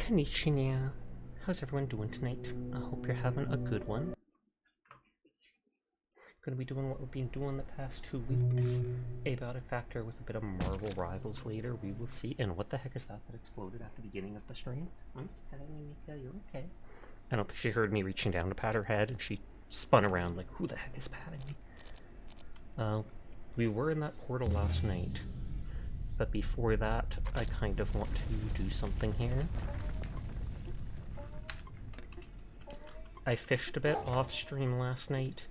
Konnichiwa. How's everyone doing tonight? I hope you're having a good one. Gonna be doing what we've been doing the past 2 weeks. Abiotic factor with a bit of Marvel Rivals later, we will see. And what the heck is that exploded at the beginning of the stream? I'm patting Mika, you're okay. I don't think she heard me reaching down to pat her head, and she spun around like, who the heck is patting me? We were in that portal last night. But before that, I kind of want to do something here. I fished a bit off stream last night.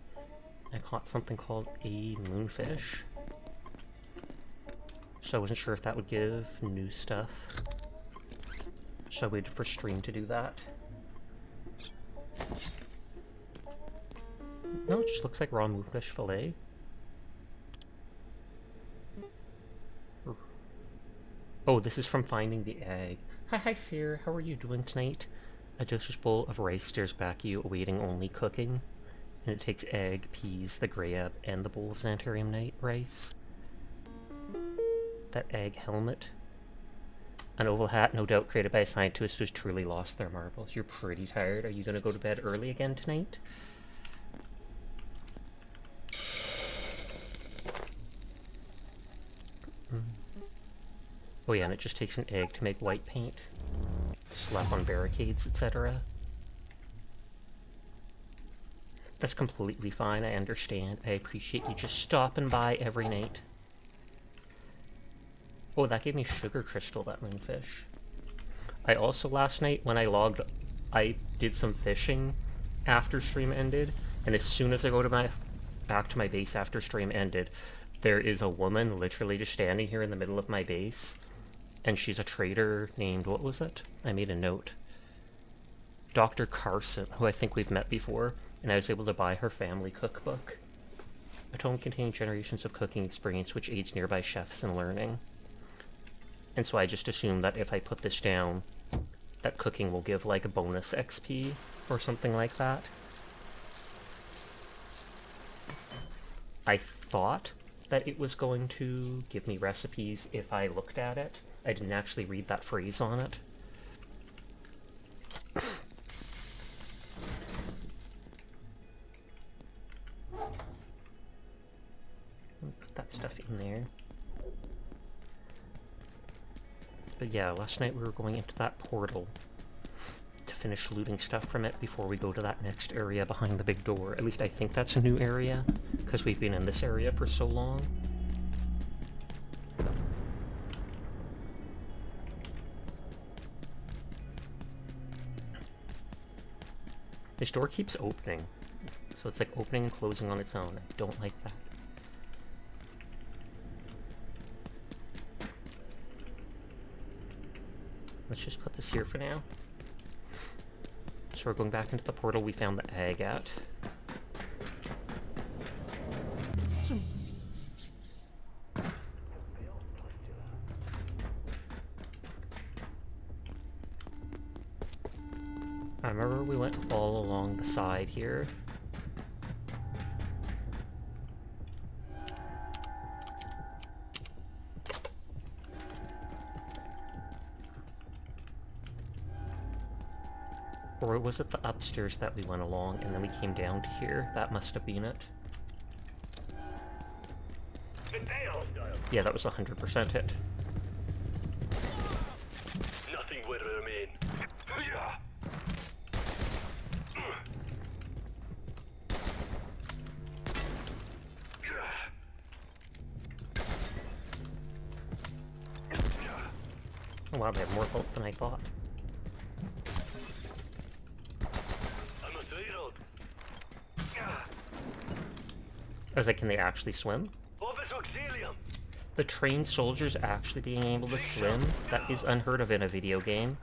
I caught something called a moonfish. So I wasn't sure if that would give new stuff. So I waited for stream to do that. No, it just looks like raw moonfish fillet. Oh, this is from finding the egg. Hi, Sir. How are you doing tonight? A delicious bowl of rice stares back at you, awaiting only cooking. And it takes egg, peas, the grab, and the bowl of Xantharium night rice. That egg helmet. An oval hat, no doubt created by a scientist who's truly lost their marbles. You're pretty tired. Are you going to go to bed early again tonight? Oh yeah, and it just takes an egg to make white paint. To slap on barricades, etc. That's completely fine, I understand. I appreciate you just stopping by every night. Oh, that gave me sugar crystal, that moonfish. I also, last night, when I logged, I did some fishing after stream ended, and as soon as I go to back to my base after stream ended, there is a woman literally just standing here in the middle of my base, and she's a trader named, what was it? I made a note. Dr. Carson, who I think we've met before, and I was able to buy her family cookbook. A tome containing generations of cooking experience which aids nearby chefs in learning. And so I just assumed that if I put this down, that cooking will give like a bonus XP or something like that. I thought that it was going to give me recipes if I looked at it. I didn't actually read that phrase on it. Put that stuff in there. But yeah, last night we were going into that portal to finish looting stuff from it before we go to that next area behind the big door. At least I think that's a new area, because we've been in this area for so long. This door keeps opening, so it's like opening and closing on its own. I don't like that. Let's just put this here for now. So we're going back into the portal we found the egg at. I remember we went all along the side here. Or was it the upstairs that we went along and then we came down to here? That must have been it. Yeah, that was 100% it. Nothing will remain. Oh wow, they have more health than I thought. I was like, can they actually swim? The trained soldiers actually being able to swim? That is unheard of in a video game.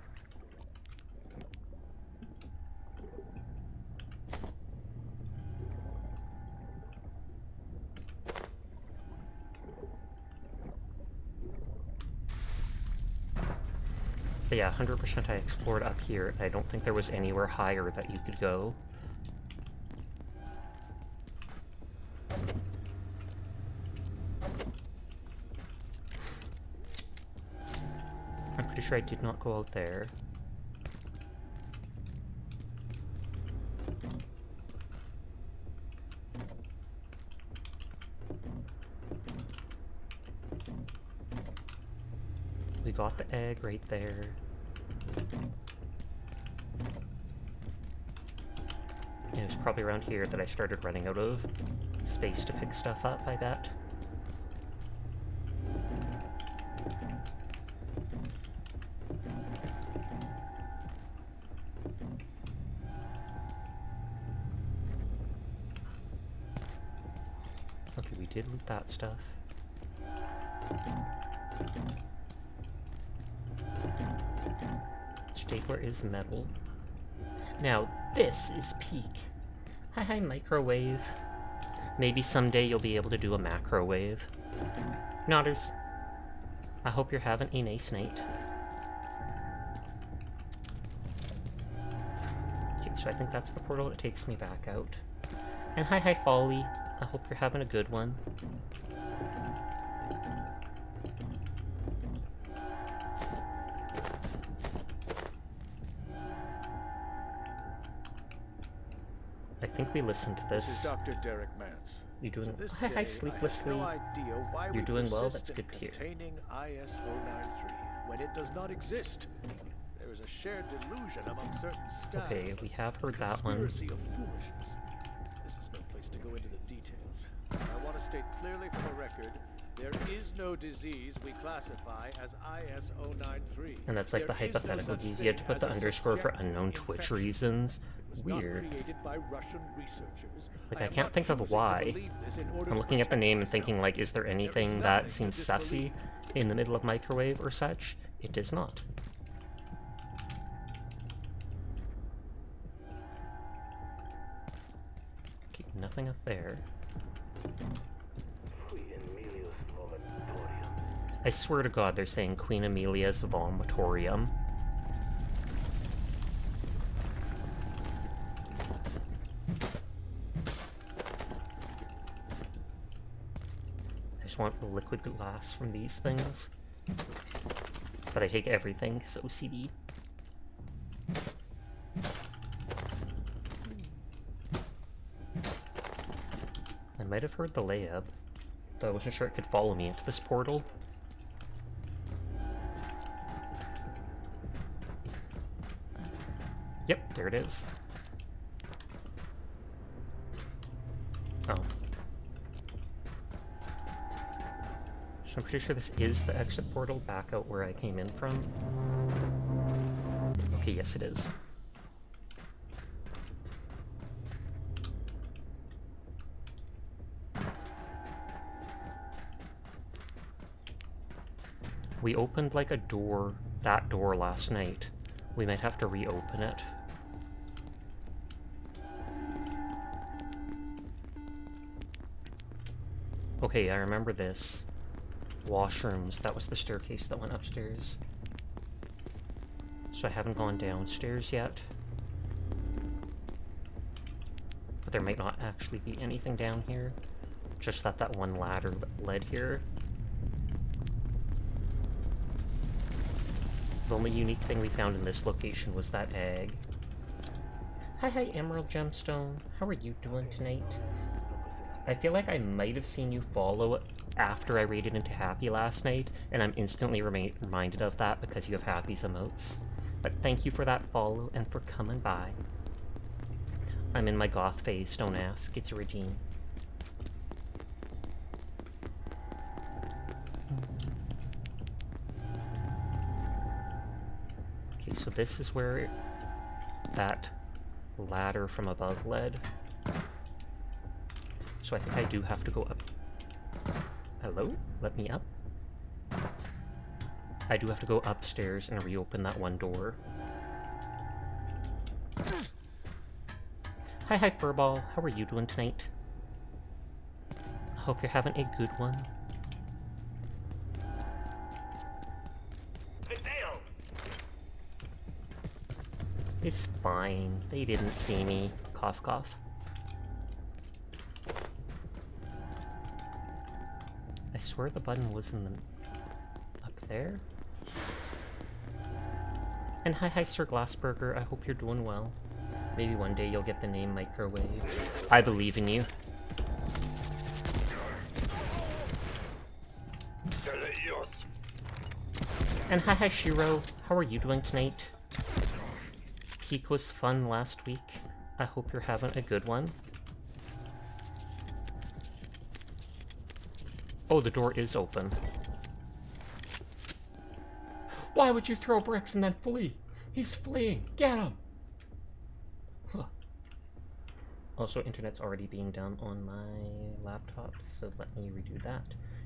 But yeah, 100% I explored up here, and I don't think there was anywhere higher that you could go. I'm pretty sure I did not go out there. we got the egg right there. And it was probably around here that I started running out of space to pick stuff up, I bet. Okay, we did loot that stuff. Stapler is metal. Now, this is peak. Hi, microwave. Maybe someday you'll be able to do a macrowave. Nodders, I hope you're having a nice night. Okay, so I think that's the portal that takes me back out. And hi, Folly. I hope you're having a good one. I think we listened to this. This is Dr. Derek Mance. You doing? To this Hi, day, sleeplessly. I have no idea why You're we doing well. persist That's in good to hear. containing IS-093 when it does not exist. There is a shared delusion among certain staff. Okay, we have heard that one. Conspiracy of foolishness. This is no place to go into the details. I want to state clearly for the record, there is no disease we classify as IS-093. And that's like the There is no hypothetical such disease. thing You had to put as the a underscore for subjective unknown Twitch infection. reasons. It was Weird. not created by Russian researchers. Like, I am can't not think of choosing to why. believe this in order I'm to looking at the protect name and myself. thinking, like, is there anything nothing that to seems disbelieve. sussy in the middle of microwave or such? It is not. Okay, nothing up there. I swear to God, they're saying Queen Amelia's vomitorium. I just want the liquid glass from these things. But I take everything, because OCD. I might have heard the layup, though I wasn't sure it could follow me into this portal. Yep, there it is. Oh. So I'm pretty sure this is the exit portal back out where I came in from. Okay, yes it is. We opened like a door, that door last night. We might have to reopen it. Okay, I remember this. Washrooms, that was the staircase that went upstairs. So I haven't gone downstairs yet. But there might not actually be anything down here. Just that one ladder led here. The only unique thing we found in this location was that egg. Hi, Emerald Gemstone. How are you doing tonight? I feel like I might have seen you follow after I raided into Happy last night, and I'm instantly reminded of that because you have Happy's emotes. But thank you for that follow and for coming by. I'm in my goth phase, don't ask. It's Regine. Okay, so this is where that ladder from above led. So I think I do have to go up. Hello? Let me up? I do have to go upstairs and reopen that one door. Hi, Furball. How are you doing tonight? I hope you're having a good one. It's fine. They didn't see me. Cough, cough. I swear the button was in the... up there? And hi, Sir Glassburger. I hope you're doing well. Maybe one day you'll get the name Microwave. I believe in you. And hi Shiro, how are you doing tonight? Peak was fun last week. I hope you're having a good one. Oh, the door is open. Why would you throw bricks and then flee? He's fleeing. Get him! Huh. Also, internet's already being done on my laptop, so let me redo that.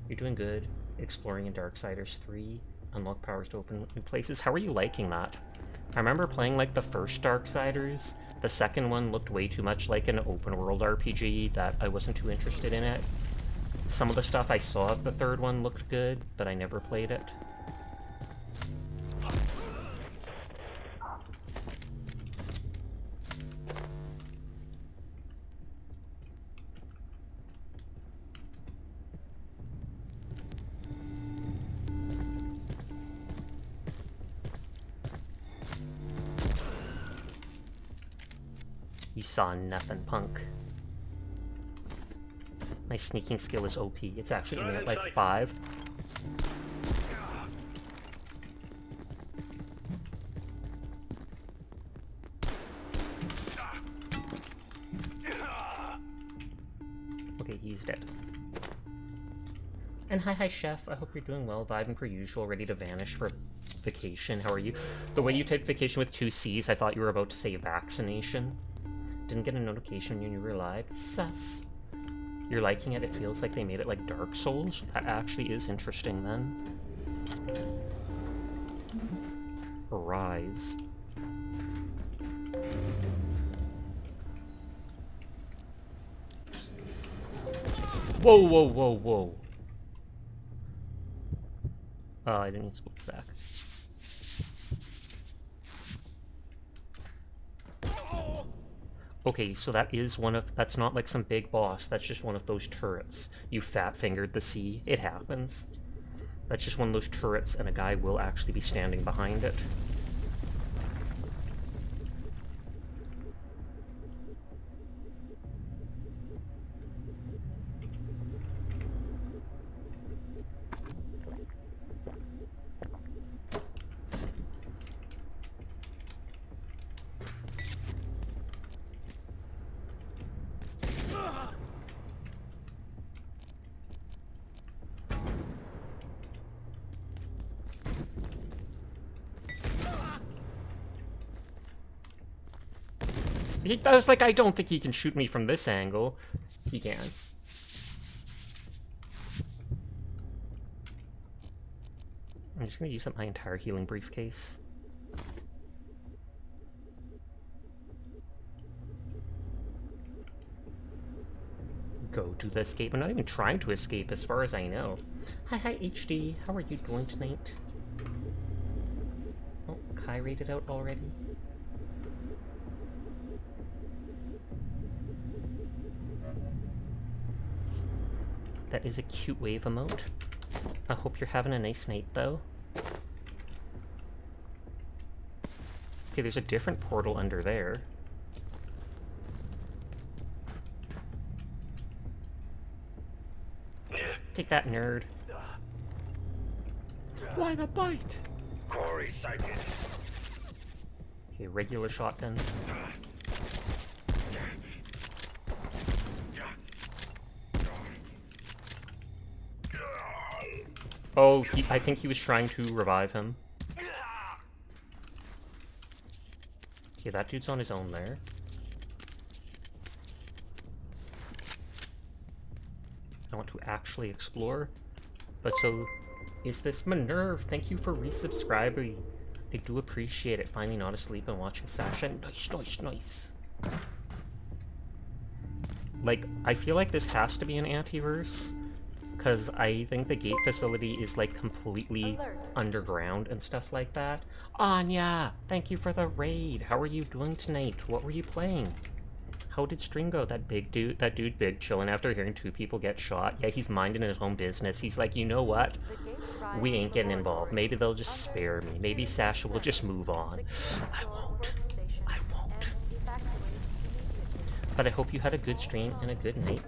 You're doing good. Exploring in Darksiders 3. Unlock powers to open new places. How are you liking that? I remember playing like the first Darksiders. The second one looked way too much like an open world RPG that I wasn't too interested in it. Some of the stuff I saw of the third one looked good, but I never played it. You saw nothing, punk. My sneaking skill is OP. It's actually only at like 5. Okay, he's dead. And hi chef, I hope you're doing well, vibing per usual, ready to vanish for vacation. How are you? The way you typed vacation with 2 C's, I thought you were about to say vaccination. Didn't get a notification when you were live. Sus. You're liking it? It feels like they made it like Dark Souls? That actually is interesting then. Rise. Whoa, whoa, whoa, whoa. Oh, I didn't split stack. Okay, so that is one of... That's not like some big boss. That's just one of those turrets. You fat-fingered the sea. It happens. That's just one of those turrets, and a guy will actually be standing behind it. I was like, I don't think he can shoot me from this angle. He can. I'm just gonna use up my entire healing briefcase. Go to the escape. I'm not even trying to escape as far as I know. Hi HD, how are you doing tonight? Oh, Kai rated out already? That is a cute wave emote. I hope you're having a nice night, though. Okay, there's a different portal under there. Take that, nerd. Why the bite? Corey sighted. Okay, regular shotgun. Oh, I think he was trying to revive him. Okay, that dude's on his own there. I want to actually explore. But so, is this Minerve? Thank you for resubscribing. I do appreciate it. Finally not asleep and watching Sasha. Nice, nice, nice. Like, I feel like this has to be an antiverse. Because I think the gate facility is like completely underground and stuff like that. Anya, thank you for the raid. How are you doing tonight? What were you playing? How did stream go? That dude big chilling after hearing 2 people get shot. Yeah, he's minding his own business. He's like, you know what? We ain't getting involved. Maybe they'll just spare me. Maybe Sasha will just move on. I won't. I won't. But I hope you had a good stream and a good night.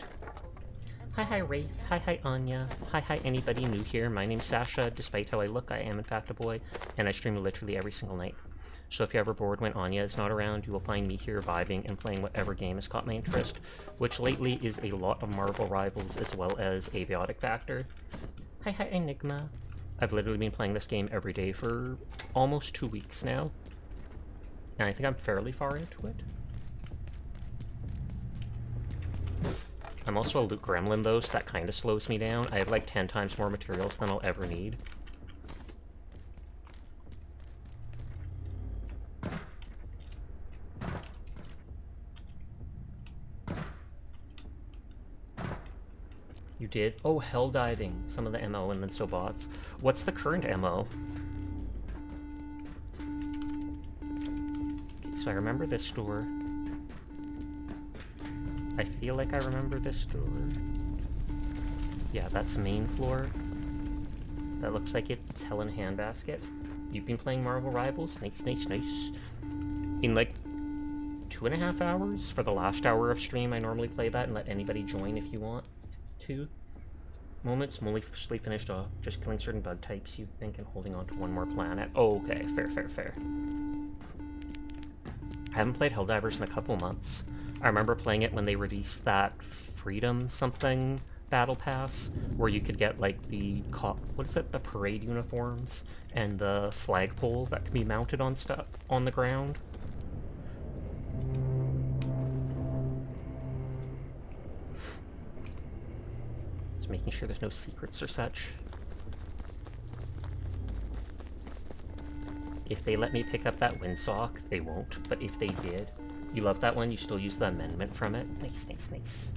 Hi Rafe, hi Anya, hi anybody new here. My name's Sasha. Despite how I look, I am in fact a boy, and I stream literally every single night. So if you're ever bored when Anya is not around, you will find me here vibing and playing whatever game has caught my interest, which lately is a lot of Marvel Rivals as well as Abiotic Factor. Hi Enigma. I've literally been playing this game every day for almost 2 weeks now, and I think I'm fairly far into it. I'm also a loot gremlin though, so that kind of slows me down. I have like 10 times more materials than I'll ever need. You did? Oh, hell diving. Some of the MO and then so bots. What's the current MO? Okay, so I remember this door. I feel like I remember this door. Yeah, that's main floor. That looks like it's Hell in a Handbasket. You've been playing Marvel Rivals? Nice. In like 2.5 hours? For the last hour of stream, I normally play that and let anybody join if you want to. Moments, mostly finished off. Just killing certain bug types, you think, and holding on to one more planet. Oh, okay, fair. I haven't played Helldivers in a couple months. I remember playing it when they released that Freedom something battle pass, where you could get like the the parade uniforms and the flagpole that can be mounted on stuff on the ground. Just making sure there's no secrets or such. If they let me pick up that windsock, they won't, but if they did, you love that one, you still use the amendment from it. Nice.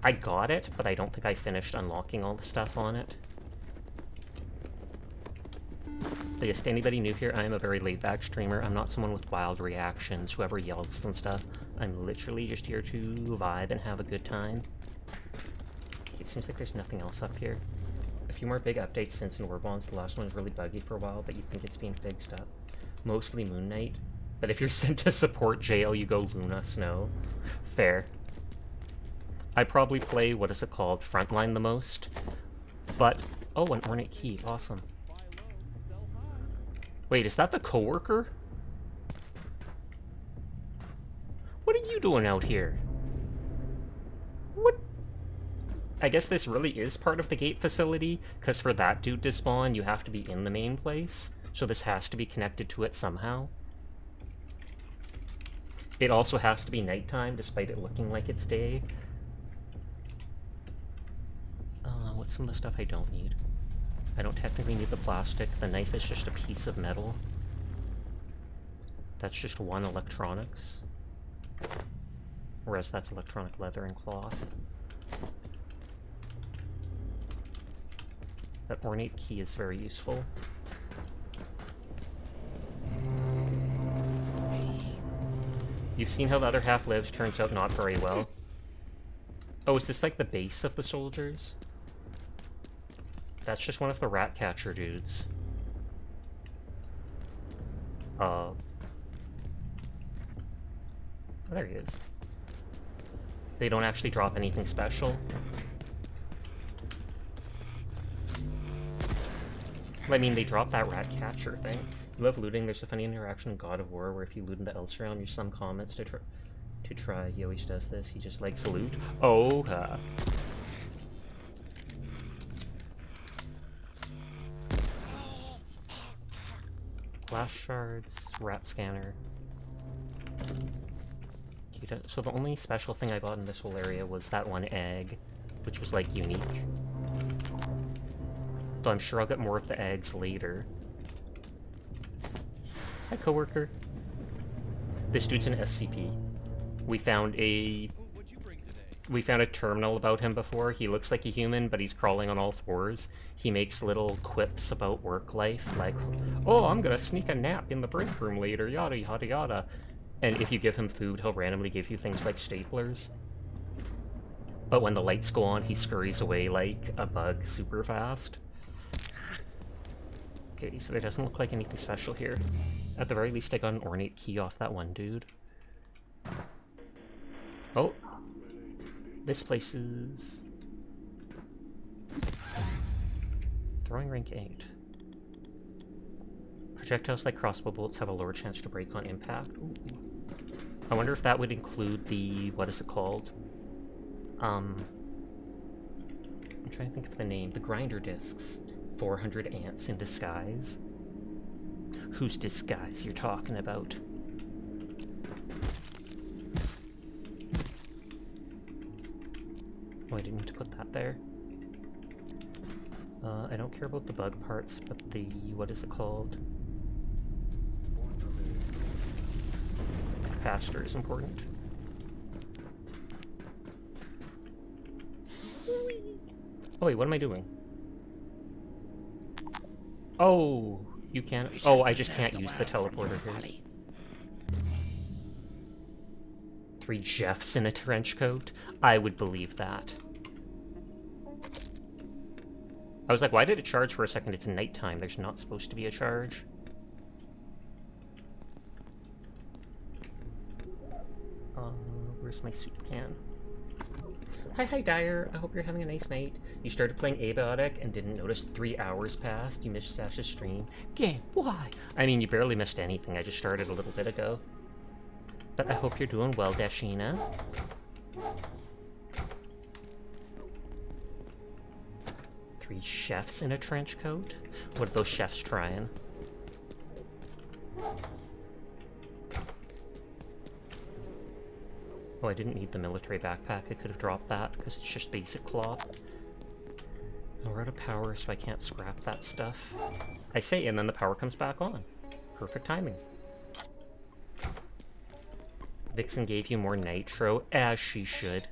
I got it, but I don't think I finished unlocking all the stuff on it. But yes, to anybody new here, I am a very laid-back streamer. I'm not someone with wild reactions, whoever yells and stuff. I'm literally just here to vibe and have a good time. It seems like there's nothing else up here. A few more big updates since in Warbonds. The last one was really buggy for a while, but you think it's being fixed up. Mostly Moon Knight. But if you're sent to support jail, you go Luna Snow. Fair. I probably play, what is it called, Frontline the most. But, oh, an ornate key. Awesome. Wait, is that the coworker? What are you doing out here? What? I guess this really is part of the gate facility, because for that dude to spawn, you have to be in the main place. So this has to be connected to it somehow. It also has to be nighttime, despite it looking like it's day. What's some of the stuff I don't need? I don't technically need the plastic. The knife is just a piece of metal. That's just one electronics. Whereas that's electronic leather and cloth. That ornate key is very useful. You've seen how the other half lives, turns out not very well. Oh, is this like the base of the soldiers? That's just one of the rat catcher dudes. Oh, there he is. They don't actually drop anything special. I mean, they drop that rat catcher thing. You love looting. There's a funny interaction in God of War where if you loot in the Else realm, there's some comments to try. He always does this. He just likes loot. Oh, glass shards, rat scanner. So the only special thing I got in this whole area was that one egg, which was like unique. Though I'm sure I'll get more of the eggs later. Hi, coworker. This dude's an SCP. We found a terminal about him before. He looks like a human, but he's crawling on all fours. He makes little quips about work life, like, oh, I'm gonna sneak a nap in the break room later, yada yada yada. And if you give him food, he'll randomly give you things like staplers. But when the lights go on, he scurries away like a bug super fast. Okay, so there doesn't look like anything special here. At the very least, I got an ornate key off that one dude. Oh! This place is Throwing rank 8. Projectiles like crossbow bolts have a lower chance to break on impact. Ooh. I wonder if that would include the... what is it called? I'm trying to think of the name. The grinder discs. 400 ants in disguise. Whose disguise you're talking about? Oh, I didn't mean to put that there. I don't care about the bug parts, but the... what is it called? Capacitor is important. Oh wait, what am I doing? Oh, you can't... oh, I just can't use the teleporter here. 3 Jeffs in a trench coat? I would believe that. I was like, why did it charge for a second? It's nighttime. There's not supposed to be a charge. Where's my soup can? Hi, Dyer. I hope you're having a nice night. You started playing Abiotic and didn't notice 3 hours passed. You missed Sash's stream. Game, why? I mean, you barely missed anything. I just started a little bit ago. But I hope you're doing well, Dashina. Three chefs in a trench coat? What are those chefs trying? Oh, I didn't need the military backpack. I could have dropped that, because it's just basic cloth. And we're out of power, so I can't scrap that stuff. I say, and then the power comes back on. Perfect timing. Vixen gave you more nitro, as she should.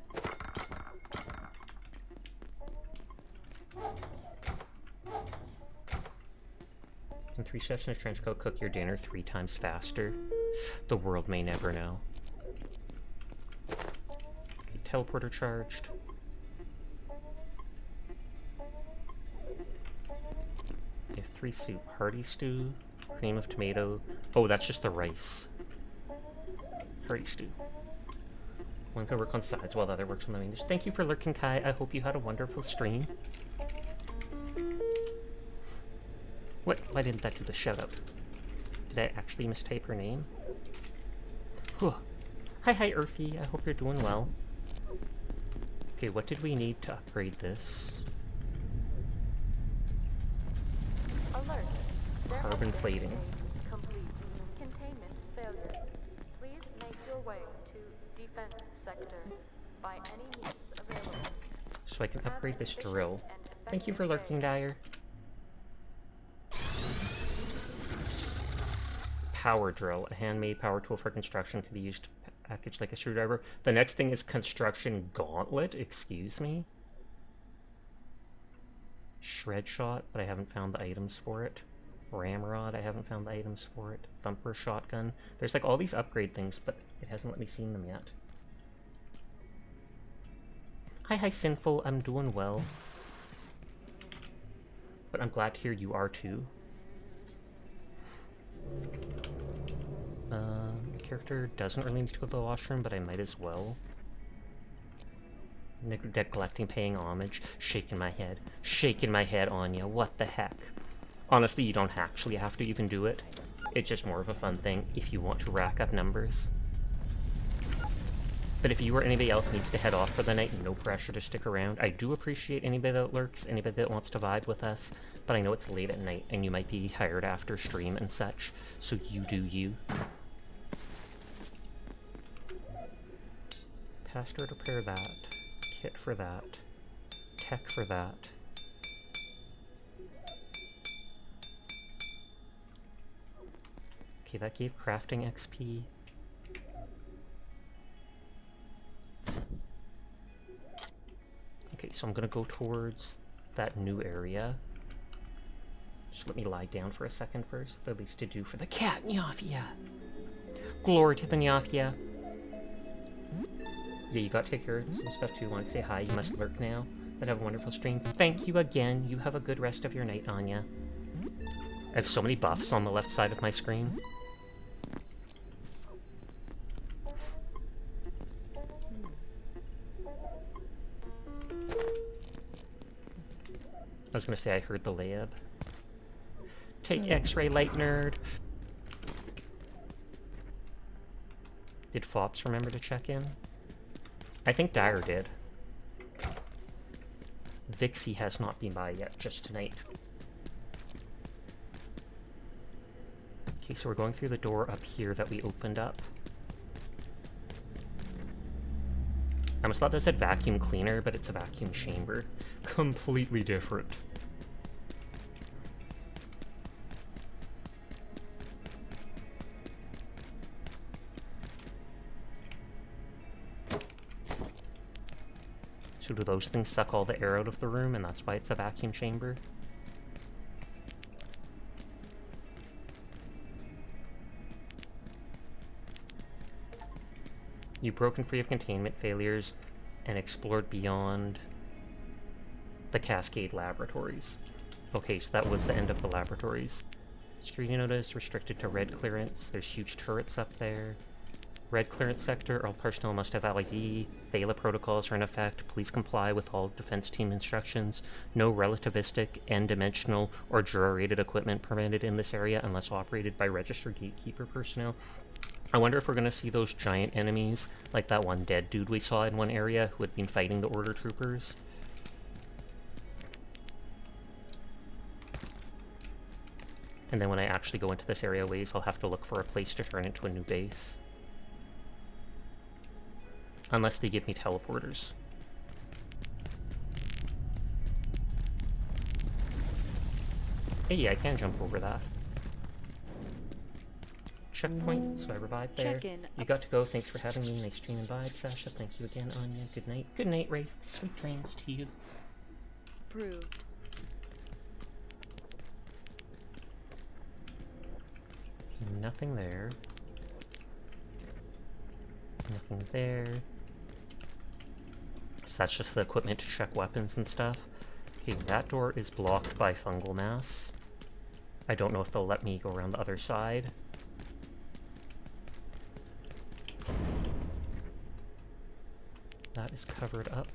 And 3 chefs in a trench coat cook your dinner 3 times faster. The world may never know. Okay, teleporter charged. We have 3 soup. Hearty stew, cream of tomato. Oh, that's just the rice. Hearty stew. One can work on sides while the other works on the main dish. Thank you for lurking, Kai. I hope you had a wonderful stream. What? Why didn't that do the shout-out? Did I actually mistype her name? Whew. Hi, Urfi. I hope you're doing well. Okay, what did we need to upgrade this? Alert. Carbon plating. Complete. Containment failure. Please make your way to defense sector by any means available. So I can upgrade this drill. Thank you for lurking, Dyer. Power drill. A handmade power tool for construction can be used to package like a screwdriver. The next thing is construction gauntlet. Excuse me. Shred shot, but I haven't found the items for it. Ramrod, I haven't found the items for it. Thumper shotgun. There's like all these upgrade things, but it hasn't let me see them yet. Hi, Sinful. I'm doing well. But I'm glad to hear you are too. Character doesn't really need to go to the washroom, but I might as well. Neglecting paying homage. Shaking my head. Shaking my head, Anya. What the heck? Honestly, you don't actually have to even do it. It's just more of a fun thing if you want to rack up numbers. But if you or anybody else needs to head off for the night, no pressure to stick around. I do appreciate anybody that lurks, anybody that wants to vibe with us, but I know it's late at night and you might be tired after stream and such, so you do you. Pastor to repair that. Kit for that. Tech for that. Okay, that gave crafting XP. Okay, so I'm gonna go towards that new area. Just let me lie down for a second first. The least to do for the cat, Nyafia! Glory to the Nyafia! Yeah, you gotta take care of some stuff too. Want to say hi? You must lurk now. But have a wonderful stream. Thank you again. You have a good rest of your night, Anya. I have so many buffs on the left side of my screen. was gonna say I heard the lab. Take X-ray, light nerd. Did Fops remember to check in? I think Dyer did. Vixie has not been by yet, just tonight. Okay, so we're going through the door up here that we opened up. I almost thought this said vacuum cleaner, but it's a vacuum chamber. Completely different. So do those things suck all the air out of the room, and that's why it's a vacuum chamber? You've broken free of containment failures and explored beyond the Cascade Laboratories. Okay, so that was the end of the laboratories. Security notice restricted to red clearance. There's huge turrets up there. Red clearance sector, all personnel must have ID. Thela protocols are in effect. Please comply with all defense team instructions. No relativistic, n-dimensional, or Jura-rated equipment permitted in this area unless operated by registered gatekeeper personnel. I wonder if we're going to see those giant enemies, like that one dead dude we saw in one area who had been fighting the Order Troopers. And then when I actually go into this area ways, I'll have to look for a place to turn into a new base. Unless they give me teleporters. Hey, I can jump over that. Checkpoint, so I revived there. You got to go, thanks for having me. Nice stream and vibe, Sasha. Thank you again, Anya. Good night. Good night, Ray. Sweet dreams to you. Proved. Okay, nothing there. Nothing there. So that's just the equipment to check weapons and stuff. Okay, that door is blocked by fungal mass. I don't know if they'll let me go around the other side. That is covered up.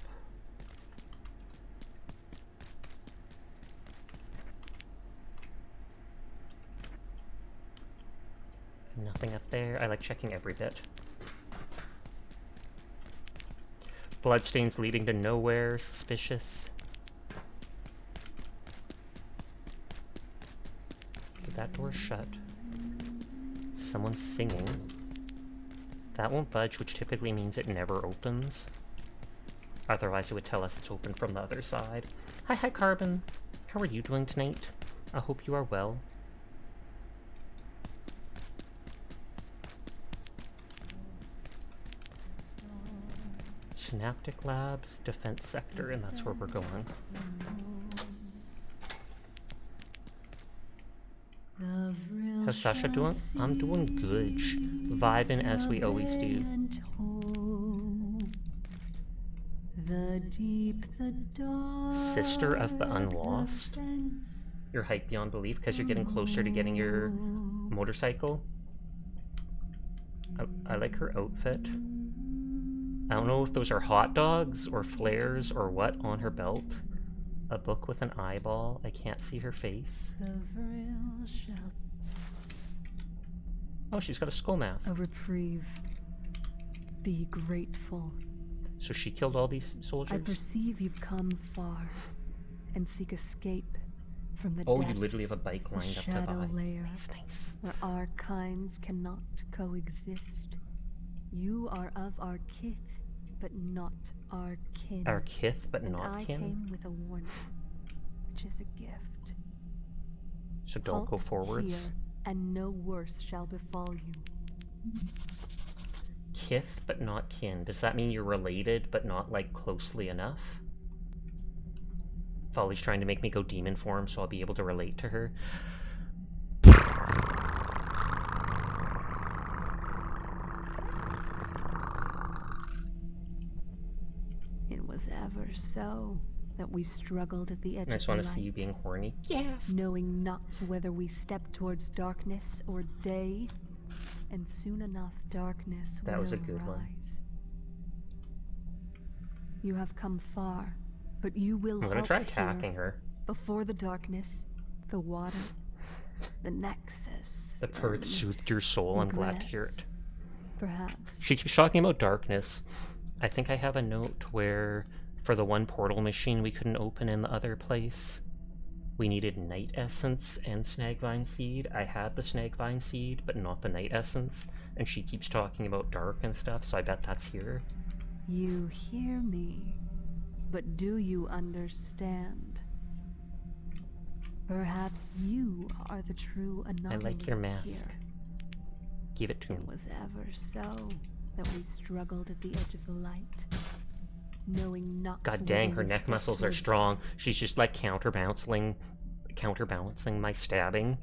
Nothing up there. I like checking every bit. Bloodstains leading to nowhere. Suspicious. Okay, that door's shut. Someone's singing. That won't budge, which typically means it never opens. Otherwise it would tell us it's open from the other side. Hi, Carbon. How are you doing tonight? I hope you are well. Synaptic Labs, Defense Sector, and that's where we're going. How's Sasha doing? I'm doing good. Vibing as we always do. Sister of the Unlost? You're hyped beyond belief because you're getting closer to getting your motorcycle? I like her outfit. I don't know if those are hot dogs or flares or what on her belt. A book with an eyeball. I can't see her face. Oh, she's got a skull mask. A reprieve. Be grateful. So she killed all these soldiers? I perceive you've come far and seek escape from the Oh, depths, you literally have a bike lined up to the shadow eye. layer, Nice. where our kinds cannot coexist. You are of our kith, but not our kin. Our kith, but and not I kin? came with a warning, which is a gift. So don't go Halt forwards. here, and no worse shall befall you. Kith, but not kin. Does that mean you're related, but not, like, closely enough? Folly's trying to make me go demon form so I'll be able to relate to her. It was ever so that we struggled at the edge I of just the want to see you light, being horny. Yes! knowing not whether we step towards darkness or day, and soon enough darkness That will was a good rise. one. You have come far, but you will I'm gonna halt try here attacking her. Before the darkness, the water, the nexus. The Perth soothed your soul. I'm glad to hear it. Perhaps. She keeps talking about darkness. I think I have a note where, for the one portal machine we couldn't open in the other place, we needed night essence and snagvine seed. I had the snagvine seed, but not the night essence. And she keeps talking about dark and stuff, so I bet that's here. You hear me, but do you understand? Perhaps you are the true anomaly. I like your mask. Here. Give it to me. It was ever so that we struggled at the edge of the light, knowing not. God dang, her neck muscles are strong. She's just like counterbalancing my stabbing.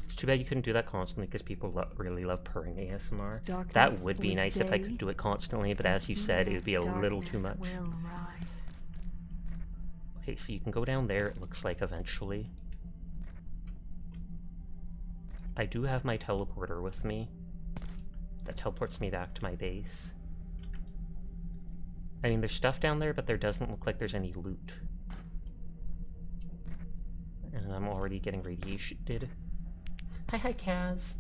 It's too bad you couldn't do that constantly because people really love purring ASMR. That would be nice if I could do it constantly, but as you said, it would be a little too much. Okay, so you can go down there, it looks like, eventually. I do have my teleporter with me. That teleports me back to my base. I mean, there's stuff down there, but there doesn't look like there's any loot. And I'm already getting radiated. Hi, Kaz.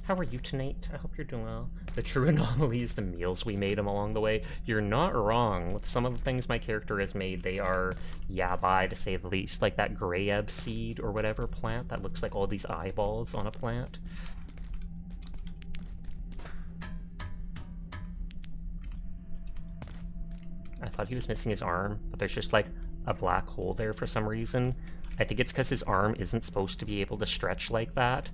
How are you tonight? I hope you're doing well. The true anomaly is the meals we made him along the way. You're not wrong. With some of the things my character has made, they are yabai, to say the least. Like that grayeb seed or whatever plant that looks like all these eyeballs on a plant. I thought he was missing his arm, but there's just like a black hole there for some reason. I think it's because his arm isn't supposed to be able to stretch like that.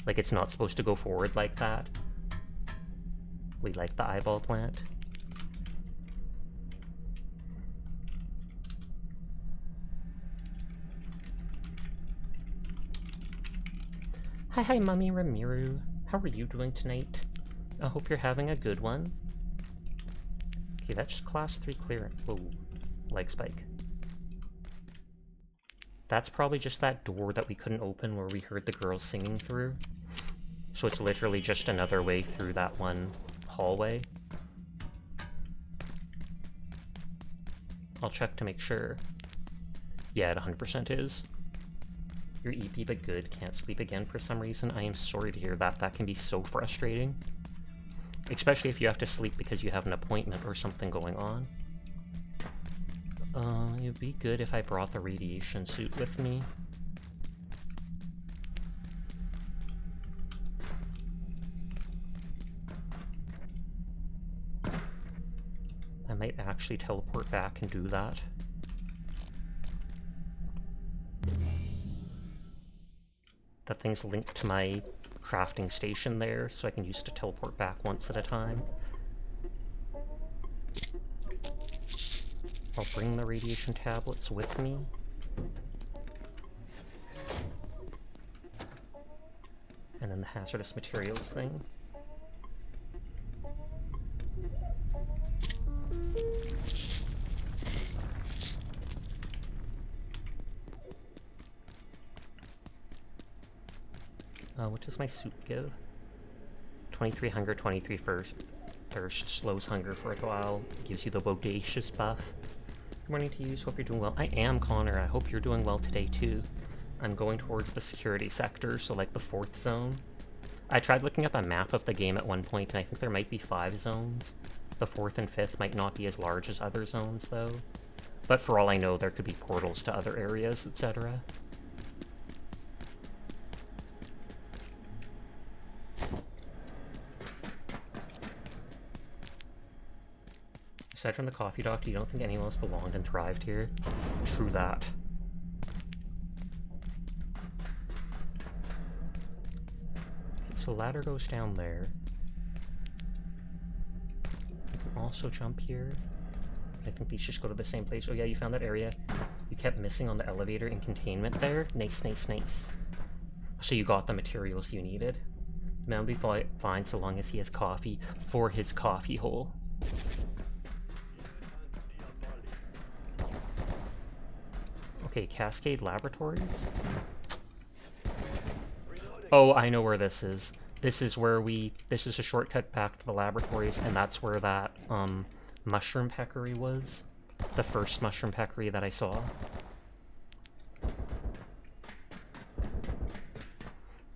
Like, it's not supposed to go forward like that. We like the eyeball plant. Hi, Mummy Ramiru. How are you doing tonight? I hope you're having a good one. Okay, that's just class 3 clearance. Whoa, leg spike. That's probably just that door that we couldn't open where we heard the girls singing through. So it's literally just another way through that one hallway. I'll check to make sure. Yeah, it 100% is. You're EP but good, can't sleep again for some reason. I am sorry to hear that. That can be so frustrating. Especially if you have to sleep because you have an appointment or something going on. It would be good if I brought the radiation suit with me. I might actually teleport back and do that. That thing's linked to my crafting station there, so I can use it to teleport back once at a time. I'll bring the radiation tablets with me. And then the hazardous materials thing. What does my soup give? 23 hunger, 23 thirst, slows hunger for a while, gives you the bodacious buff. Good morning to you, so hope you're doing well. I am, Connor. I hope you're doing well today, too. I'm going towards the security sector, so like the 4th zone. I tried looking up a map of the game at one point, and I think there might be 5 zones. The 4th and 5th might not be as large as other zones, though. But for all I know, there could be portals to other areas, etc. Aside from the coffee doctor, you don't think anyone else belonged and thrived here? True that. Okay, so ladder goes down there. You can also jump here. I think these just go to the same place. Oh yeah, you found that area you kept missing on the elevator in containment there. Nice, nice, nice. So you got the materials you needed. The man will be fine so long as he has coffee for his coffee hole. Okay, Cascade Laboratories? Oh, I know where this is. This is where this is a shortcut back to the laboratories, and that's where that, mushroom peccary was. The first mushroom peccary that I saw.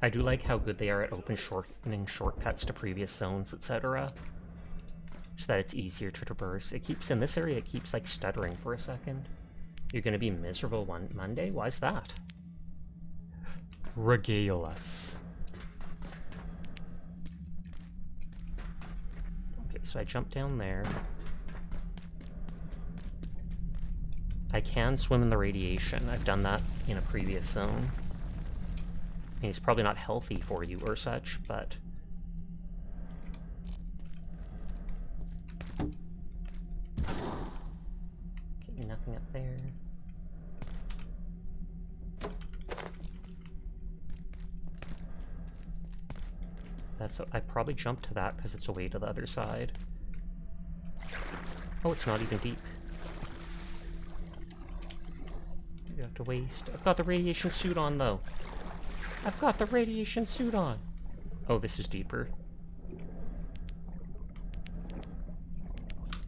I do like how good they are at opening shortcuts to previous zones, etc. So that it's easier to traverse. It keeps, in this area, it keeps like stuttering for a second. You're gonna be miserable one Monday? Why's that? Regale us. Okay, so I jump down there. I can swim in the radiation. I've done that in a previous zone. And it's probably not healthy for you or such, but... Okay, nothing up there. I probably jumped to that because it's a way to the other side. Oh, it's not even deep. You have to waste. I've got the radiation suit on, though. I've got the radiation suit on. Oh, this is deeper.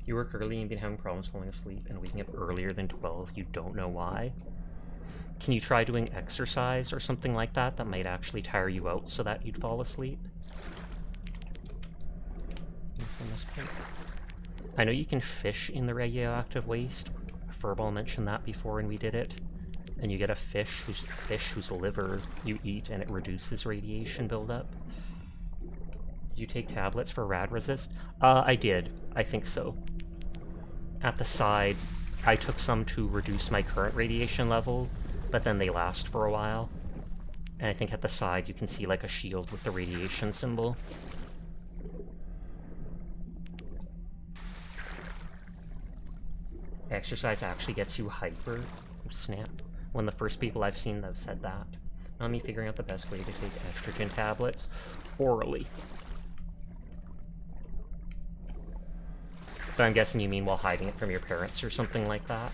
You work early and you've been having problems falling asleep and waking up earlier than 12. You don't know why. Can you try doing exercise or something like that that might actually tire you out so that you'd fall asleep? I know you can fish in the radioactive waste. Furball mentioned that before when we did it. And you get a fish whose liver you eat and it reduces radiation buildup. Did you take tablets for rad resist? I did. I think so. At the side, I took some to reduce my current radiation level, but then they last for a while. And I think at the side you can see like a shield with the radiation symbol. Exercise actually gets you hyper. Oh, snap. One of the first people I've seen that have said that. Not me figuring out the best way to take estrogen tablets orally. But I'm guessing you mean while hiding it from your parents or something like that.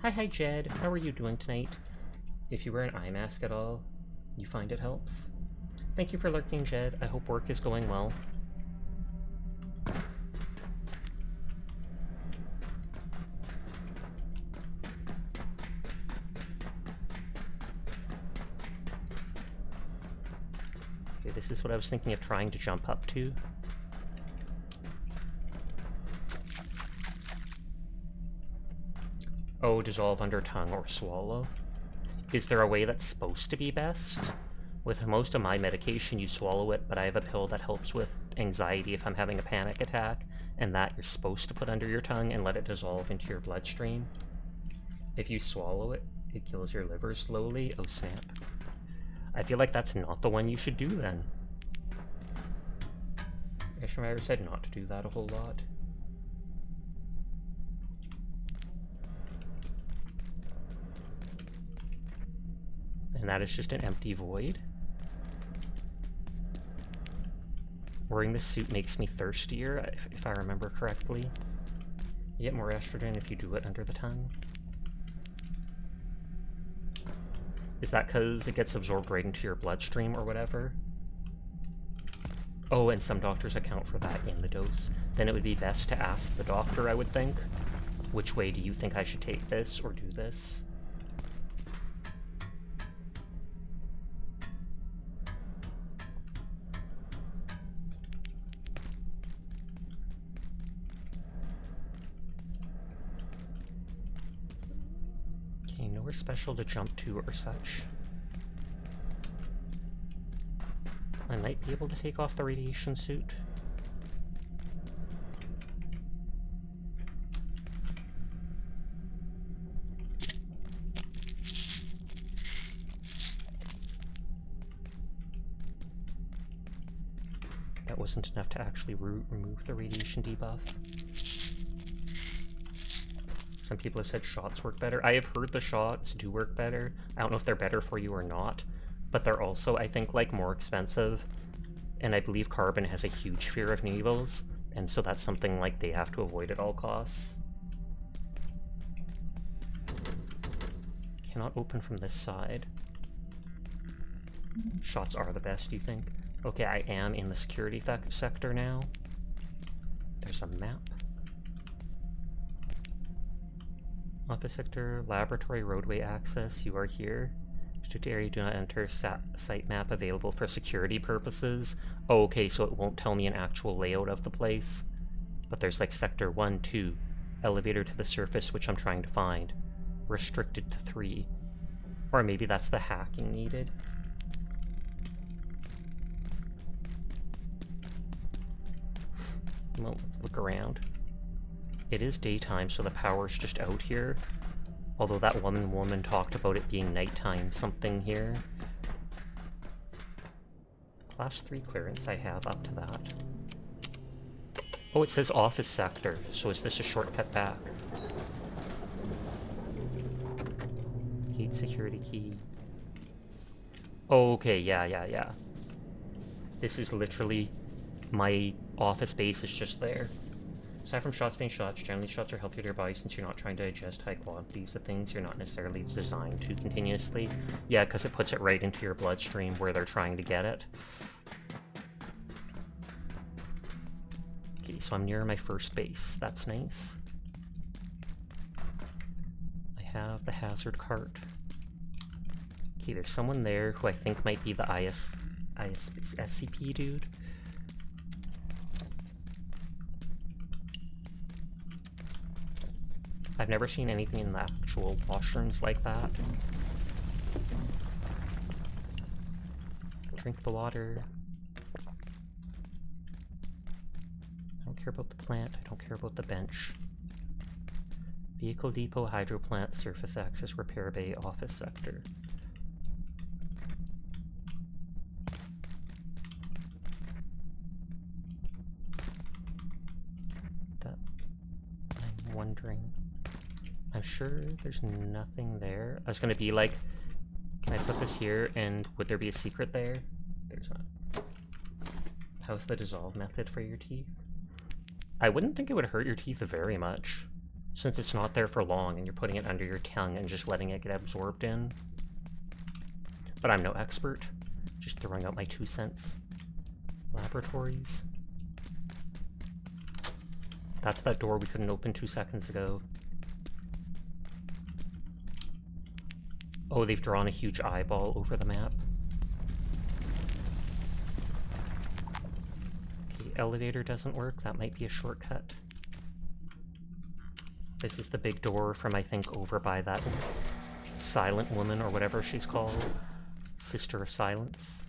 Hi Jed, how are you doing tonight? If you wear an eye mask at all, you find it helps? Thank you for lurking, Jed. I hope work is going well. Okay, this is what I was thinking of trying to jump up to. Oh, dissolve under tongue or swallow. Is there a way that's supposed to be best? With most of my medication, you swallow it, but I have a pill that helps with anxiety if I'm having a panic attack, and that you're supposed to put under your tongue and let it dissolve into your bloodstream. If you swallow it, it kills your liver slowly. Oh, snap. I feel like that's not the one you should do, then. Ishmael said not to do that a whole lot. And that is just an empty void. Wearing this suit makes me thirstier, if I remember correctly. You get more estrogen if you do it under the tongue. Is that because it gets absorbed right into your bloodstream or whatever? Oh, and some doctors account for that in the dose. Then it would be best to ask the doctor, I would think. Which way do you think I should take this or do this? Okay, nowhere special to jump to or such. I might be able to take off the radiation suit. That wasn't enough to actually remove the radiation debuff. Some people have said shots work better. I have heard the shots do work better. I don't know if they're better for you or not, but they're also, I think, like, more expensive. And I believe Carbon has a huge fear of needles, and so that's something, like, they have to avoid at all costs. Cannot open from this side. Shots are the best, you think? Okay, I am in the security sector now. There's a map. Office sector, laboratory, roadway access. You are here. Restricted area, do not enter. Site map available for security purposes. Oh, okay, so it won't tell me an actual layout of the place. But there's like sector 1, 2. Elevator to the surface, which I'm trying to find. Restricted to 3. Or maybe that's the hacking needed. Well, let's look around. It is daytime, so the power's just out here. Although that one woman talked about it being nighttime something here. Class 3 clearance I have up to that. Oh, it says office sector, so is this a shortcut back? Gate security key. Okay, yeah. This is literally... my office base is just there. Aside from shots being shots, generally shots are healthier to your body since you're not trying to digest high quantities of things you're not necessarily designed to continuously. Yeah, because it puts it right into your bloodstream where they're trying to get it. Okay, so I'm near my first base. That's nice. I have the hazard cart. Okay, there's someone there who I think might be the SCP dude. I've never seen anything in the actual washrooms like that. Drink the water. I don't care about the plant, I don't care about the bench. Vehicle depot, hydro plant, surface access, repair bay, office sector. That... I'm wondering... I'm sure there's nothing there. I was gonna be like, can I put this here and would there be a secret there? There's not. How's the dissolve method for your teeth? I wouldn't think it would hurt your teeth very much, since it's not there for long and you're putting it under your tongue and just letting it get absorbed in. But I'm no expert, just throwing out my 2 cents. Laboratories. That's that door we couldn't open 2 seconds ago. Oh, they've drawn a huge eyeball over the map. Okay, elevator doesn't work. That might be a shortcut. This is the big door from, I think, over by that silent woman or whatever she's called. Sister of Silence.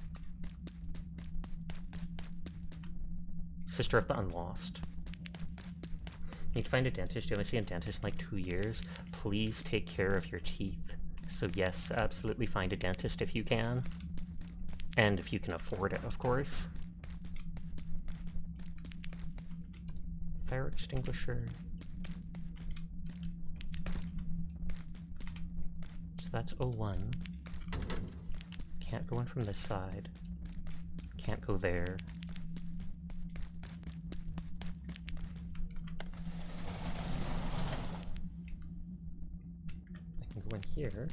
Sister of the Unlost. Need to find a dentist. You haven't seen a dentist in like 2 years. Please take care of your teeth. So yes, absolutely find a dentist if you can. And if you can afford it, of course. Fire extinguisher. So that's 01. Can't go in from this side. Can't go there. Go in here.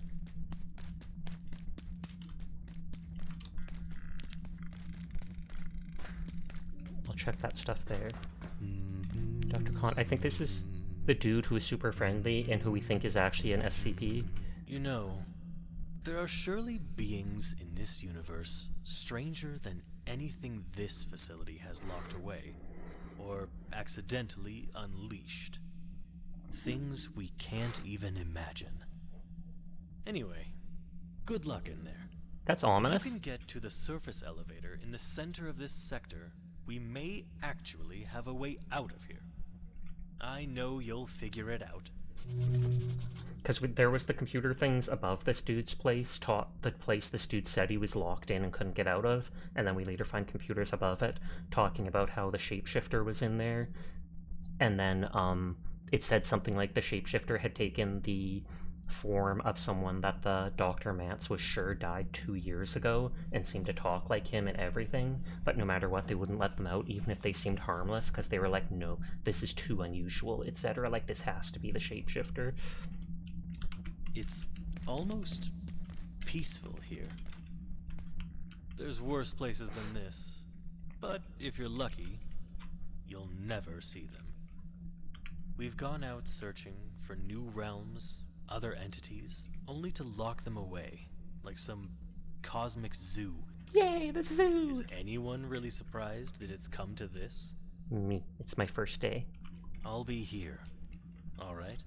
I'll check that stuff there. Dr. Khan, I think this is the dude who is super friendly and who we think is actually an SCP. You know, there are surely beings in this universe stranger than anything this facility has locked away, or accidentally unleashed. Things we can't even imagine. Anyway, good luck in there. That's ominous. If you can get to the surface elevator in the center of this sector, we may actually have a way out of here. I know you'll figure it out. Because there was the computer things above this dude's place, the place this dude said he was locked in and couldn't get out of, and then we later find computers above it talking about how the shapeshifter was in there. And then it said something like the shapeshifter had taken the form of someone that the Dr. Mance was sure died 2 years ago and seemed to talk like him and everything, but no matter what, they wouldn't let them out even if they seemed harmless because they were like, no, this is too unusual, etc. Like, this has to be the shapeshifter. It's almost peaceful here. There's worse places than this. But if you're lucky, you'll never see them. We've gone out searching for new realms, other entities, only to lock them away, like some cosmic zoo. Yay, the zoo! Is anyone really surprised that it's come to this? Me. It's my first day. I'll be here. Alright?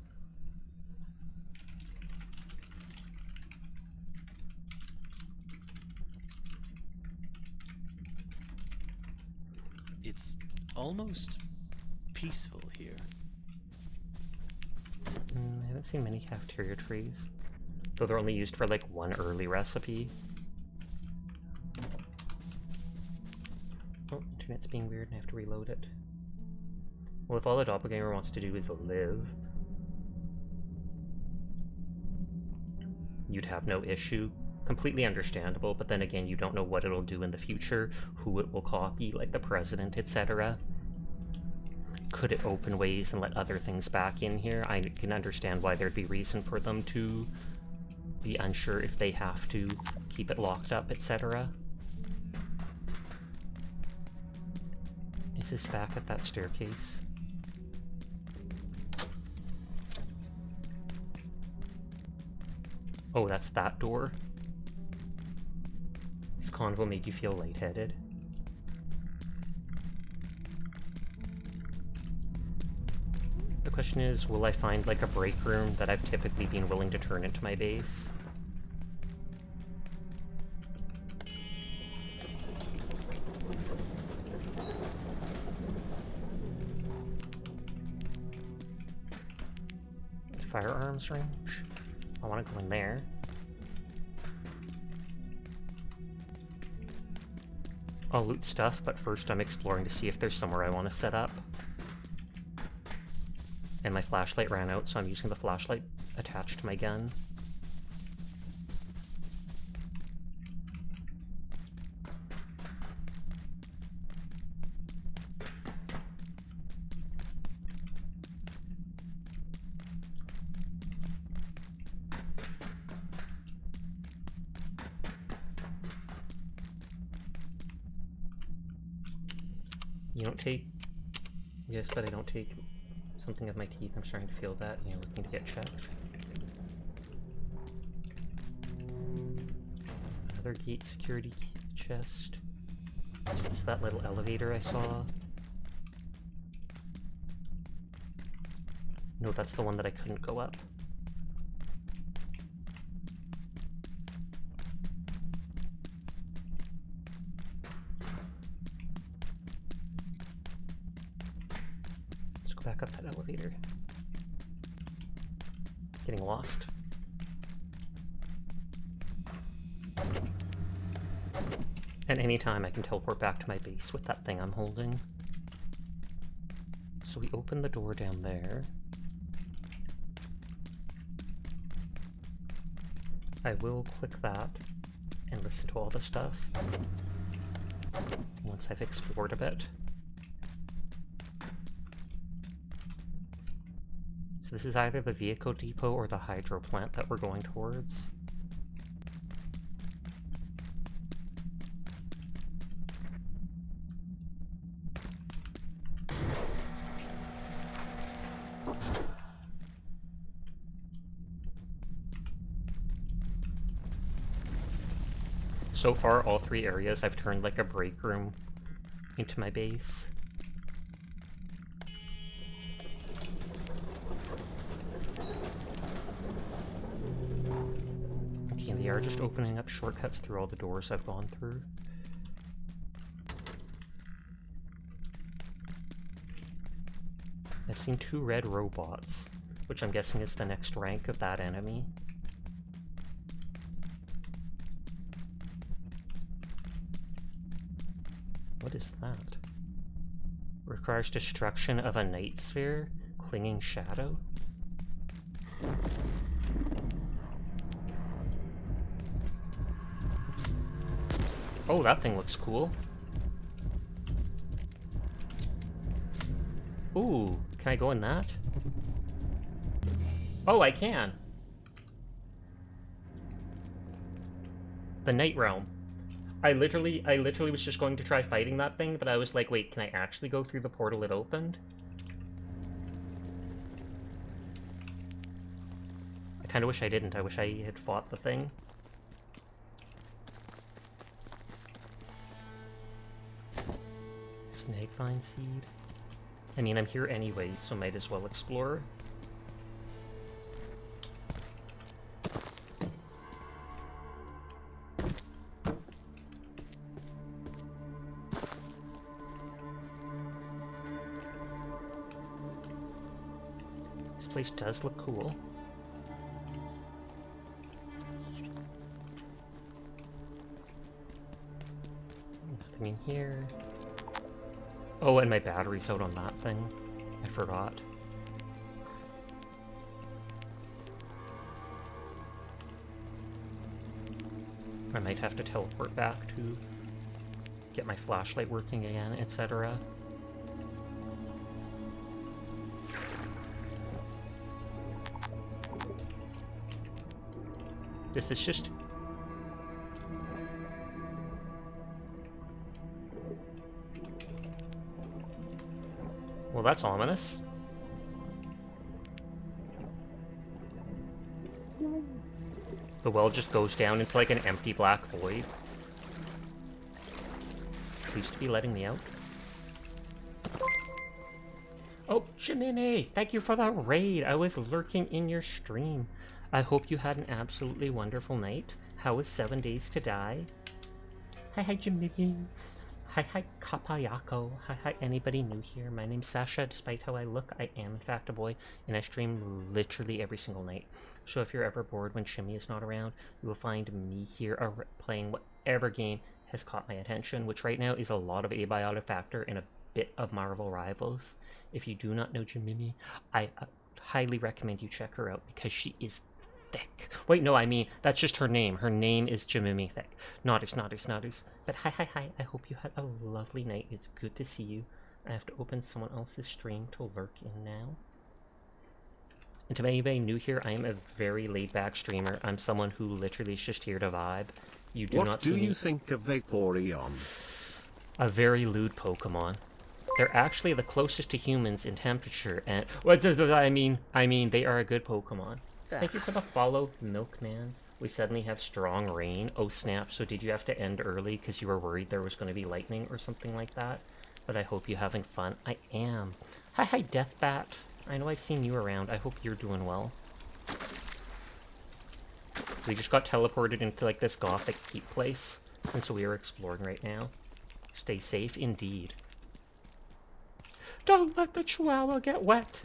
It's almost peaceful here. I haven't seen many cafeteria trees, though they're only used for like one early recipe. Oh, internet's being weird and I have to reload it. Well, if all the doppelganger wants to do is live, you'd have no issue. Completely understandable, but then again, you don't know what it'll do in the future, who it will copy, like the president, etc. Could it open ways and let other things back in here? I can understand why there'd be reason for them to be unsure if they have to keep it locked up, etc. Is this back at that staircase? Oh, that's that door? This convo made you feel lightheaded. The question is, will I find like a break room that I've typically been willing to turn into my base? Firearms range? I want to go in there. I'll loot stuff, but first I'm exploring to see if there's somewhere I want to set up. And my flashlight ran out, so I'm using the flashlight attached to my gun. You don't take... Yes, but I don't take something of my teeth. I'm starting to feel that. You know, looking to get checked. Another gate security chest. Is this that little elevator I saw? No, that's the one that I couldn't go up. Back up that elevator. Getting lost. At any time I can teleport back to my base with that thing I'm holding. So we open the door down there. I will click that and listen to all the stuff once I've explored a bit. So this is either the vehicle depot or the hydro plant that we're going towards. So far, all three areas I've turned like a break room into my base. And they are just opening up shortcuts through all the doors I've gone through. I've seen 2 red robots, which I'm guessing is the next rank of that enemy. What is that? Requires destruction of a night sphere, clinging shadow? Oh, that thing looks cool. Ooh, can I go in that? Oh, I can! The Night Realm. I literally was just going to try fighting that thing, but I was like, wait, can I actually go through the portal it opened? I kind of wish I didn't. I wish I had fought the thing. Snagvine seed. I mean, I'm here anyways, so might as well explore. This place does look cool. Nothing in here. Oh, and my battery's out on that thing. I forgot. I might have to teleport back to get my flashlight working again, etc. This is just... Well, that's ominous. The well just goes down into like an empty black void. Please to be letting me out. Oh, Janine, thank you for the raid. I was lurking in your stream. I hope you had an absolutely wonderful night. How was 7 Days to Die? Hi, Janine. Hi, Kapayako. Hi, anybody new here? My name's Sasha. Despite how I look, I am in fact a boy, and I stream literally every single night. So if you're ever bored when Shimmy is not around, you will find me here playing whatever game has caught my attention, which right now is a lot of Abiotic Factor and a bit of Marvel Rivals. If you do not know Jimimi, I highly recommend you check her out because she is thick. Wait, no, I mean, that's just her name. Her name is Jimimi Thick. Nodders. But hi. I hope you had a lovely night. It's good to see you. I have to open someone else's stream to lurk in now. And to anybody new here, I am a very laid-back streamer. I'm someone who literally is just here to vibe. You do not see me. What do you think of Vaporeon? A very lewd Pokemon. They're actually the closest to humans in temperature, and I mean, they are a good Pokemon. Thank you for the follow, Milkmans. We suddenly have strong rain. Oh snap, so did you have to end early because you were worried there was going to be lightning or something like that? But I hope you're having fun. I am. Hi, Deathbat. I know I've seen you around. I hope you're doing well. We just got teleported into like this gothic keep place, and so we are exploring right now. Stay safe indeed. Don't let the Chihuahua get wet.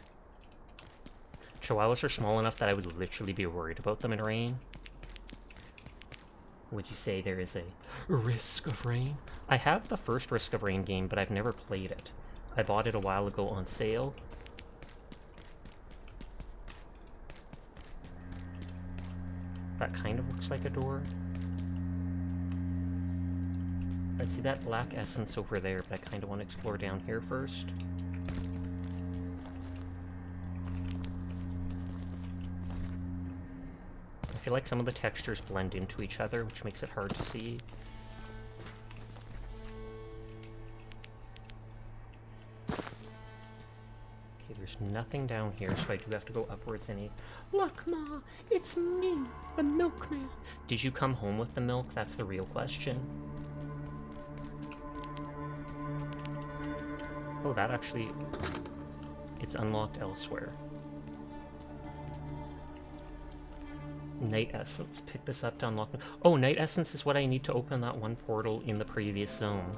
Chihuahuas are small enough that I would literally be worried about them in rain. Would you say there is a Risk of Rain? I have the first Risk of Rain game, but I've never played it. I bought it a while ago on sale. That kind of looks like a door. I see that black essence over there, but I kind of want to explore down here first. I feel like some of the textures blend into each other, which makes it hard to see. Okay, there's nothing down here, so I do have to go upwards anyways. Look, Ma, it's me, the milkman. Did you come home with the milk? That's the real question. Oh, that actually... It's unlocked elsewhere. Night Essence. Pick this up to unlock... Oh, Night Essence is what I need to open that one portal in the previous zone.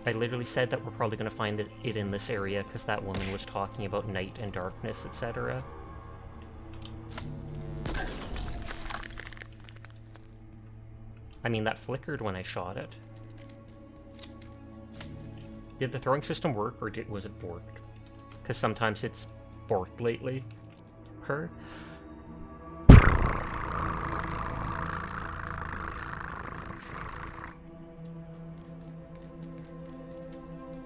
I literally said that we're probably going to find it in this area because that woman was talking about night and darkness, etc. I mean, that flickered when I shot it. Did the throwing system work, or was it borked? Because sometimes it's borked lately. Her?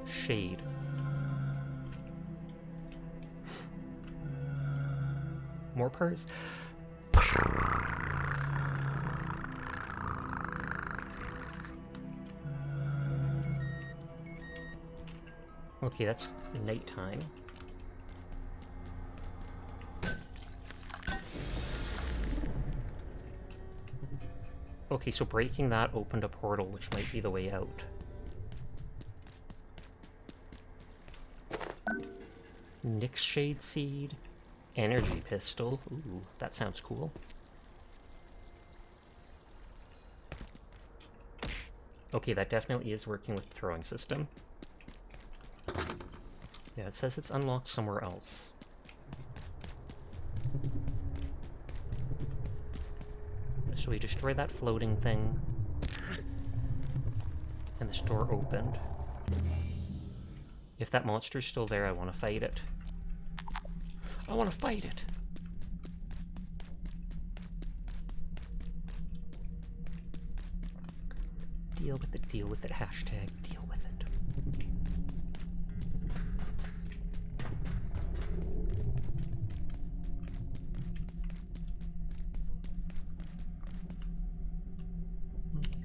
Shade. More purrs. Okay, that's nighttime. Okay, so breaking that opened a portal, which might be the way out. Nyx Shade Seed. Energy Pistol. Ooh, that sounds cool. Okay, that definitely is working with the throwing system. Yeah, it says it's unlocked somewhere else. So we destroy that floating thing. And this door opened. If that monster's still there, I want to fight it. I want to fight it! Deal with it, hashtag deal with it.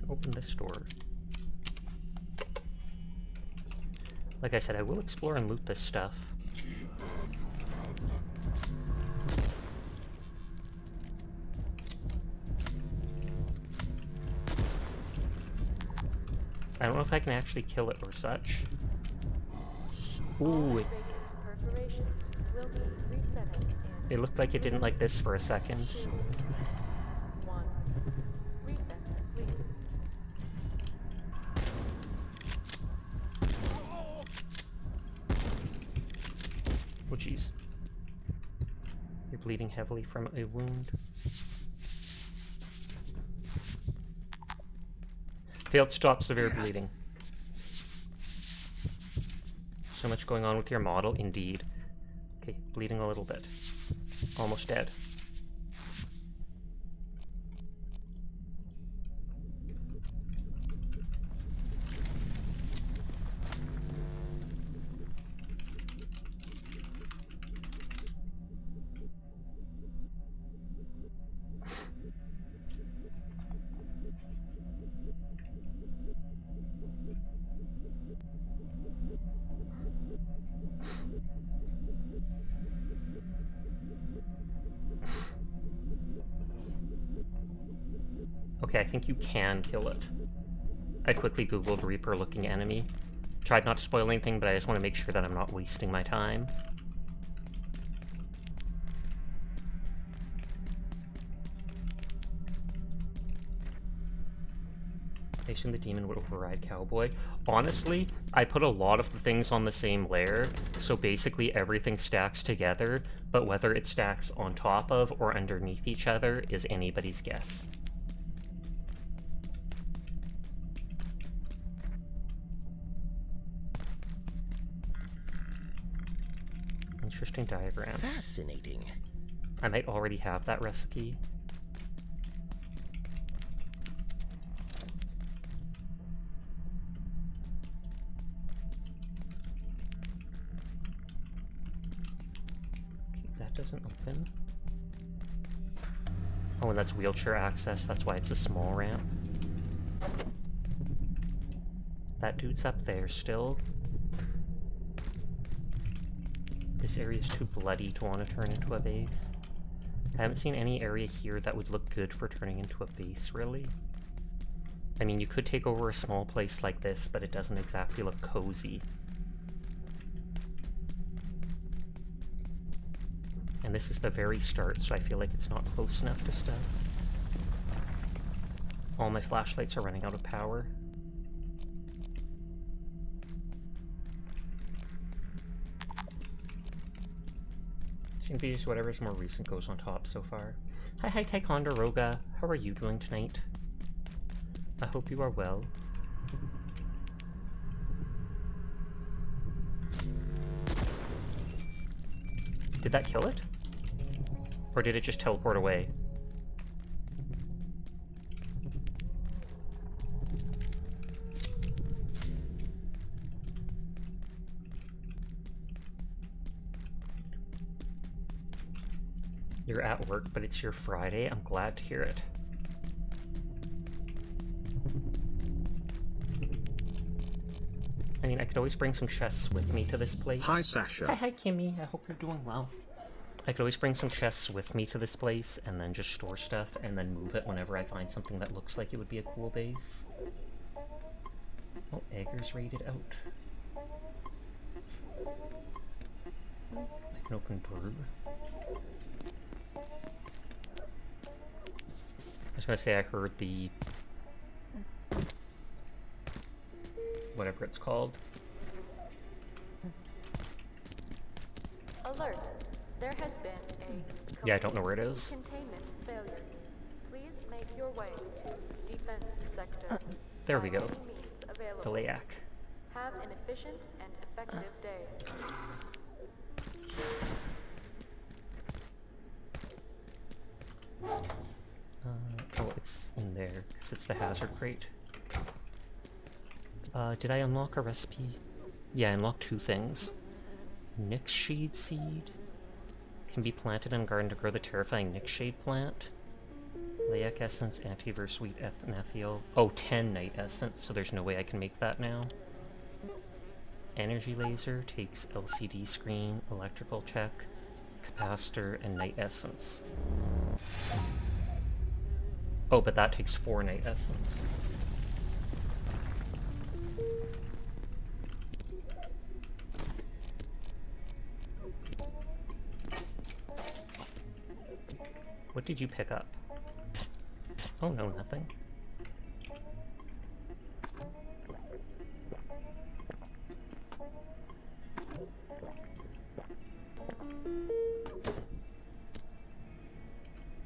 Open this door. Like I said, I will explore and loot this stuff. I don't know if I can actually kill it or such. Ooh, Perforations will be resetting in it looked like it didn't like this for a second. 2, 1. Reset complete. Oh jeez. You're bleeding heavily from a wound. Failed to stop severe bleeding. So much going on with your model, indeed. Okay, bleeding a little bit. Almost dead. Okay, I think you can kill it. I quickly googled Reaper looking enemy. Tried not to spoil anything, but I just want to make sure that I'm not wasting my time. I assume the demon would override Cowboy. Honestly, I put a lot of the things on the same layer, so basically everything stacks together, but whether it stacks on top of or underneath each other is anybody's guess. Interesting diagram. Fascinating. I might already have that recipe. Okay, that doesn't open. Oh, and that's wheelchair access. That's why it's a small ramp. That dude's up there still. This area's too bloody to want to turn into a base. I haven't seen any area here that would look good for turning into a base, really. I mean, you could take over a small place like this, but it doesn't exactly look cozy. And this is the very start, so I feel like it's not close enough to stuff. All my flashlights are running out of power. Seems to be just whatever's more recent goes on top so far. Hi Ticonderoga, how are you doing tonight? I hope you are well. Did that kill it? Or did it just teleport away? You're at work, but it's your Friday. I'm glad to hear it. I mean, I could always bring some chests with me to this place. Hi, Sasha. Hi, Kimmy. I hope you're doing well. I could always bring some chests with me to this place and then just store stuff and then move it whenever I find something that looks like it would be a cool base. Oh, Egger's raided out. I can open brew. I was gonna say I heard the... whatever it's called. Alert. There has been a Yeah, I don't know where it is. containment failure. Please make your way to defense sector. There we by go. any means available. Delayak. Have an efficient and effective day. Oh, it's in there, because it's the hazard crate. Did I unlock a recipe? Yeah, I unlocked 2 things. Nixshade seed can be planted in a garden to grow the terrifying Nixshade plant. Layak essence, antivirus wheat ethanethiol. Oh, 10 night essence, so there's no way I can make that now. Energy laser takes LCD screen, electrical check, capacitor, and night essence. Oh, but that takes 4 night essence. What did you pick up? Oh no, nothing.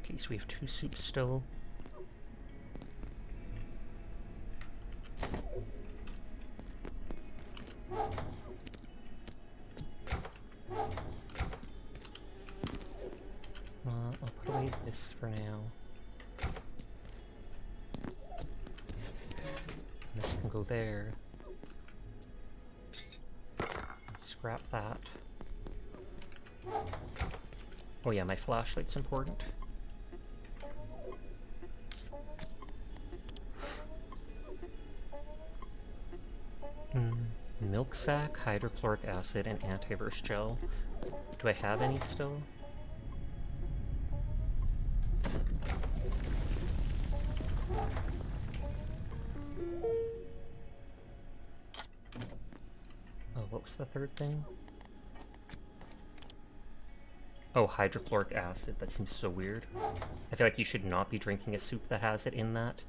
Okay, so we have 2 soups still. I'll put away this for now. This can go there. Scrap that. Oh yeah, my flashlight's important. Milk sac, hydrochloric acid, and antivirus gel. Do I have any still? Oh, what was the third thing? Oh, hydrochloric acid. That seems so weird. I feel like you should not be drinking a soup that has it in that,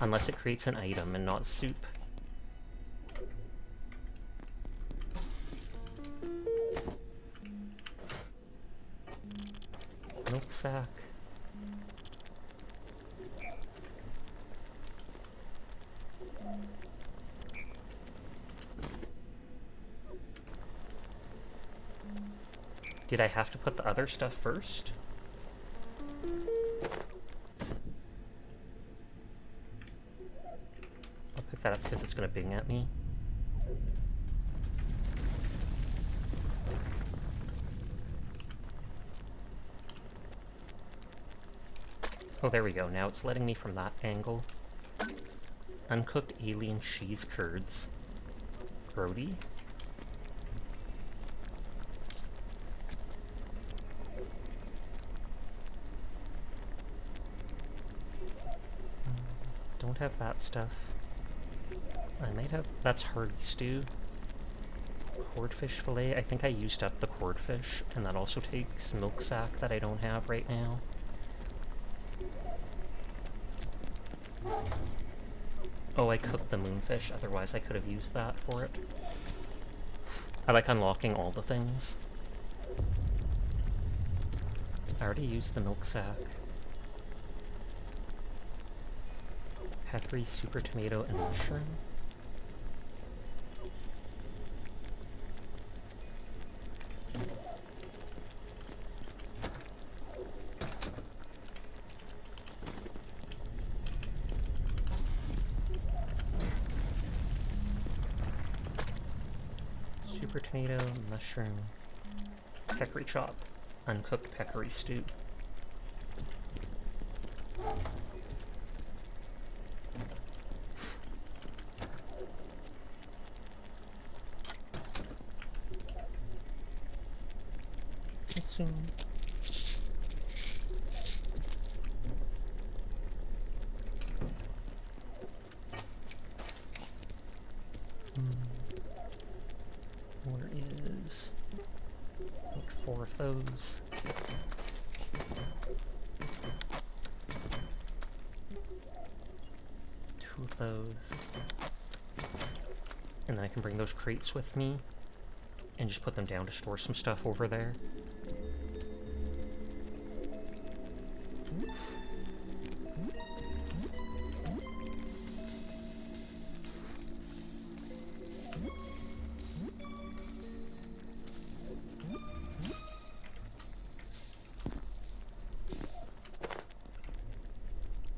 unless it creates an item and not soup. Milk sack. Did I have to put the other stuff first? I'll pick that up because it's gonna bing at me. Oh, there we go. Now it's letting me from that angle. Uncooked alien cheese curds. Grody? Don't have that stuff. I might have... That's hearty stew. Cordfish fillet. I think I used up the cordfish, and that also takes milk sack that I don't have right now. Oh, I cooked the moonfish, otherwise I could have used that for it. I like unlocking all the things. I already used the milk sack. Peppery super tomato and mushroom. Super tomato, mushroom, peccary chop, uncooked peccary stew. it soon. Where is... like 4 of those. Two of those. And then I can bring those crates with me and just put them down to store some stuff over there.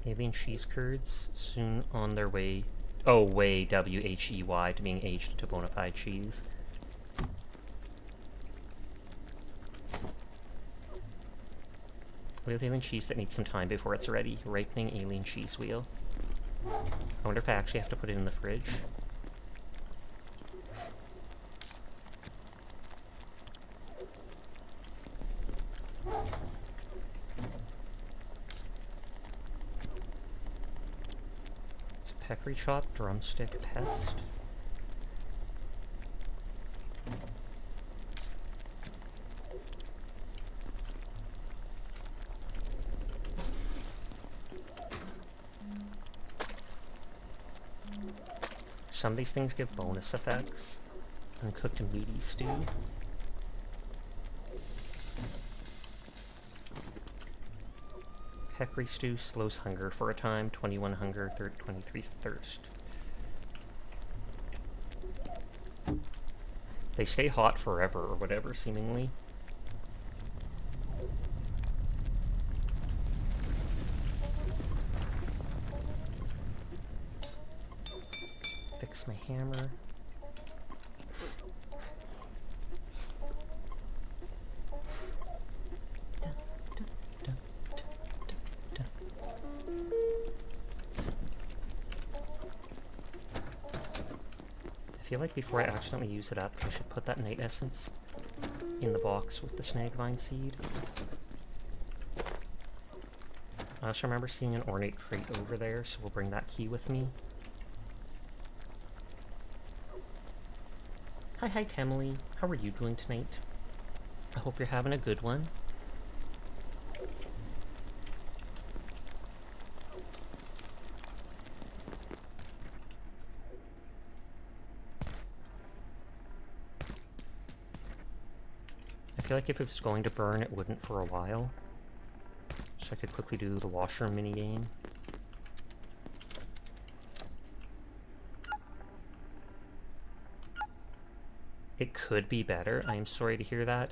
Alien cheese curds soon on their way. Oh, way, W-H-E-Y, to being aged to bona fide cheese. We have alien cheese that needs some time before it's ready. Ripening alien cheese wheel. I wonder if I actually have to put it in the fridge. Peccary chop, drumstick, pest. Some of these things give bonus effects. Uncooked and meaty stew. Peccary stew slows hunger for a time, 21 hunger, 23 thirst. They stay hot forever or whatever, seemingly. Fix my hammer. I feel like before I accidentally use it up, I should put that night essence in the box with the snagvine seed. I also remember seeing an ornate crate over there, so we'll bring that key with me. Hi, Temily. How are you doing tonight? I hope you're having a good one. I feel like if it was going to burn, it wouldn't for a while. So I could quickly do the washroom minigame. It could be better. I am sorry to hear that,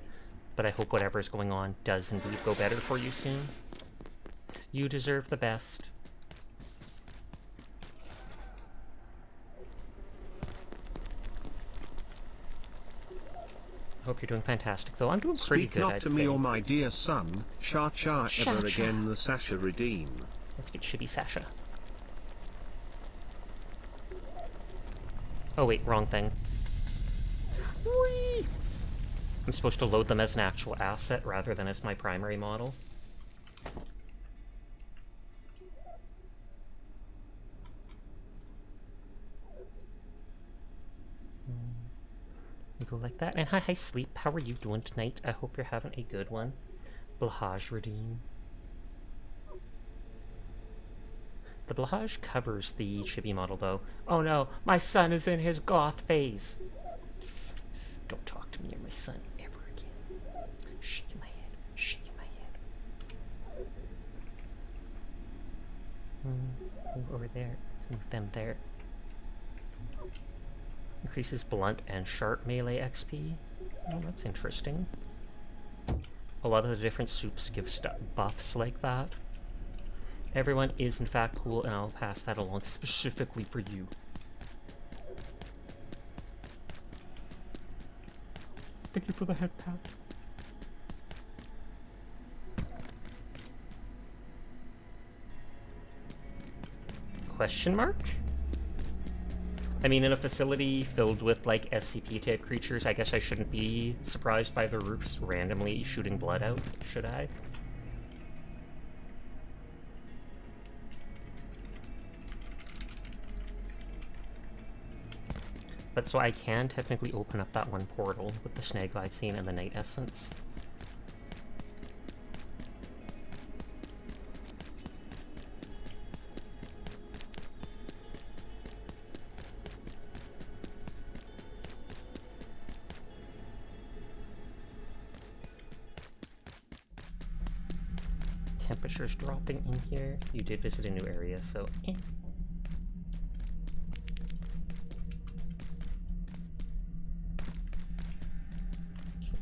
but I hope whatever is going on does indeed go better for you soon. You deserve the best. I hope you're doing fantastic, though. I'm doing pretty Speak good, not I'd to say. me, or my dear son, Cha-cha ever Cha-cha. again the Sasha redeem. Let's get Chibi Sasha. Oh wait, wrong thing. Whee! I'm supposed to load them as an actual asset rather than as my primary model. You go like that. And hi, Sleep. How are you doing tonight? I hope you're having a good one. Blahaj Redeem. The Blahaj covers the chibi model, though. Oh no, my son is in his goth phase. Don't talk to me or my son ever again. Shaking my head, shaking my head. Let's move over there. Let's move them there. Increases blunt and sharp melee XP. Oh, that's interesting. A lot of the different soups give buffs like that. Everyone is in fact cool, and I'll pass that along specifically for you. Thank you for the head pat. Question mark? I mean, in a facility filled with, like, SCP-type creatures, I guess I shouldn't be surprised by the roofs randomly shooting blood out, should I? But so I can technically open up that one portal with the snag scene and the night essence. Temperature's dropping in here. You did visit a new area, so Okay,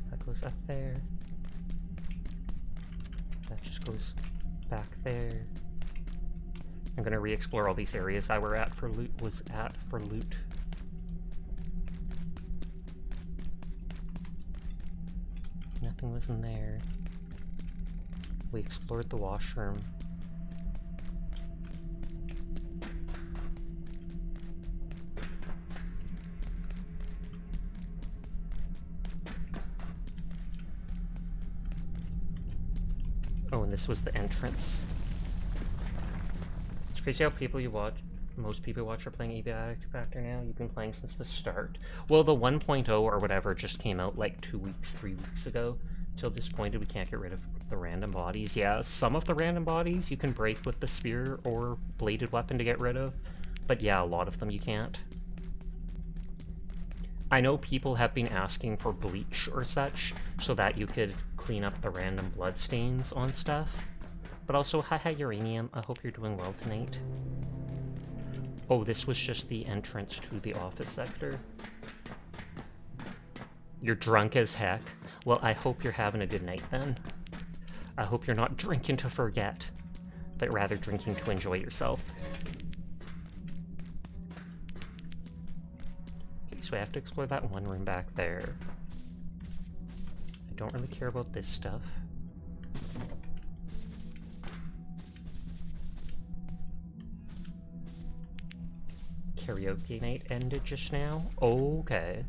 that goes up there. That just goes back there. I'm gonna re-explore all these areas I was at for loot. Nothing was in there. We explored the washroom. Oh, and this was the entrance. It's crazy how most people you watch are playing Abiotic after now. You've been playing since the start. Well, the 1.0 or whatever just came out like 2 weeks, 3 weeks ago. Till disappointed we can't get rid of the random bodies. Yeah, some of the random bodies you can break with the spear or bladed weapon to get rid of. But yeah, a lot of them you can't. I know people have been asking for bleach or such, so that you could clean up the random blood stains on stuff. But also, hi Uranium, I hope you're doing well tonight. Oh, this was just the entrance to the office sector. You're drunk as heck. Well, I hope you're having a good night then. I hope you're not drinking to forget, but rather drinking to enjoy yourself. Okay, so I have to explore that one room back there. I don't really care about this stuff. Karaoke night ended just now? Okay.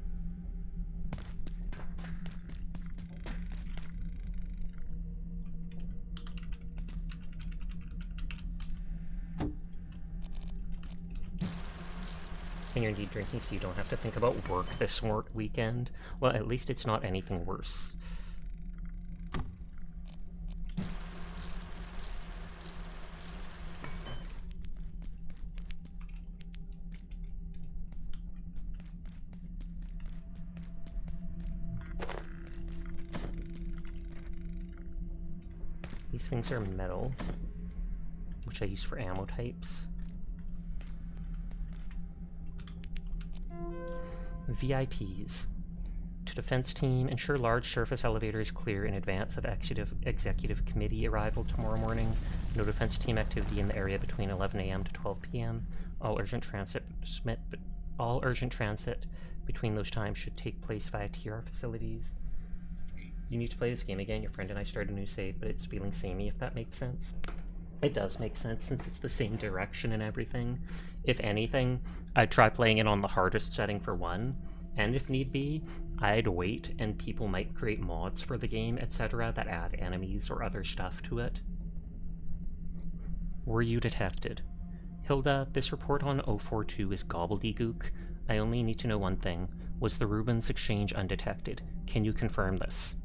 And you're indeed drinking so you don't have to think about work this weekend. Well, at least it's not anything worse. These things are metal, which I use for ammo types. VIPs. To defense team, ensure large surface elevators clear in advance of executive committee arrival tomorrow morning. No defense team activity in the area between 11 a.m. to 12 p.m. All urgent transit between those times should take place via TR facilities. You need to play this game again. Your friend and I started a new save, but it's feeling samey, if that makes sense. It does make sense, since it's the same direction and everything. If anything, I'd try playing it on the hardest setting for one, and if need be, I'd wait and people might create mods for the game, etc. that add enemies or other stuff to it. Were you detected? Hilda, this report on 042 is gobbledygook. I only need to know one thing. Was the Rubens exchange undetected? Can you confirm this?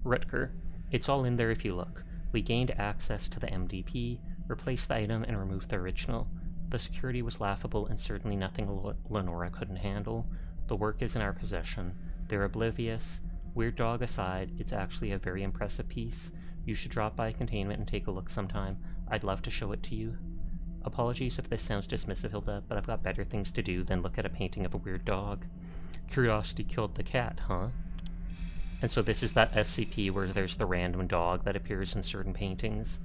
Rutger, it's all in there if you look. We gained access to the MDP, replaced the item, and removed the original. The security was laughable and certainly nothing Lenora couldn't handle. The work is in our possession. They're oblivious. Weird dog aside, it's actually a very impressive piece. You should drop by containment and take a look sometime. I'd love to show it to you. Apologies if this sounds dismissive, Hilda, but I've got better things to do than look at a painting of a weird dog. Curiosity killed the cat, huh? And so this is that SCP where there's the random dog that appears in certain paintings.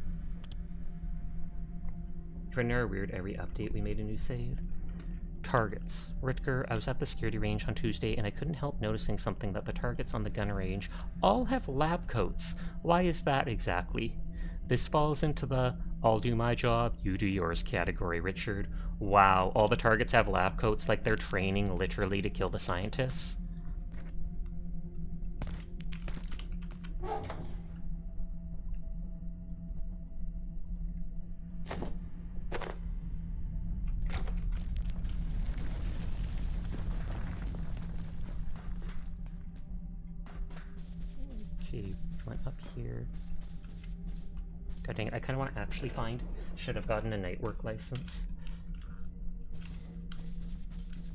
Renner weird every update we made a new save. Targets. Rutger, I was at the security range on Tuesday and I couldn't help noticing something, that the targets on the gun range all have lab coats. Why is that exactly? This falls into the I'll do my job, you do yours category, Richard. Wow, all the targets have lab coats like they're training literally to kill the scientists. Okay, went up here. God dang it, I kind of want to actually find... Should have gotten a night work license.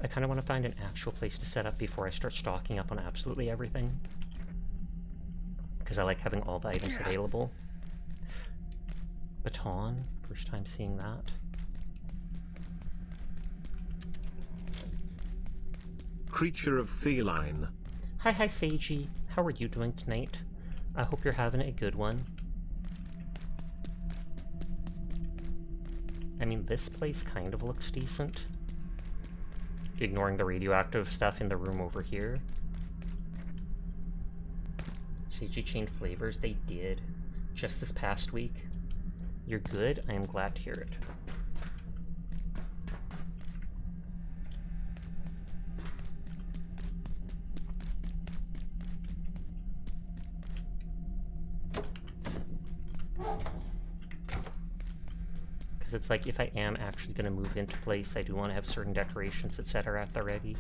I kind of want to find an actual place to set up before I start stocking up on absolutely everything. Because I like having all the items available. Baton, first time seeing that. Creature of feline. Hi Seiji, how are you doing tonight? I hope you're having a good one. I mean, this place kind of looks decent. Ignoring the radioactive stuff in the room over here. Seiji changed flavors? They did. Just this past week. You're good? I am glad to hear it. It's like, if I am actually going to move into place, I do want to have certain decorations, etc. at the ready.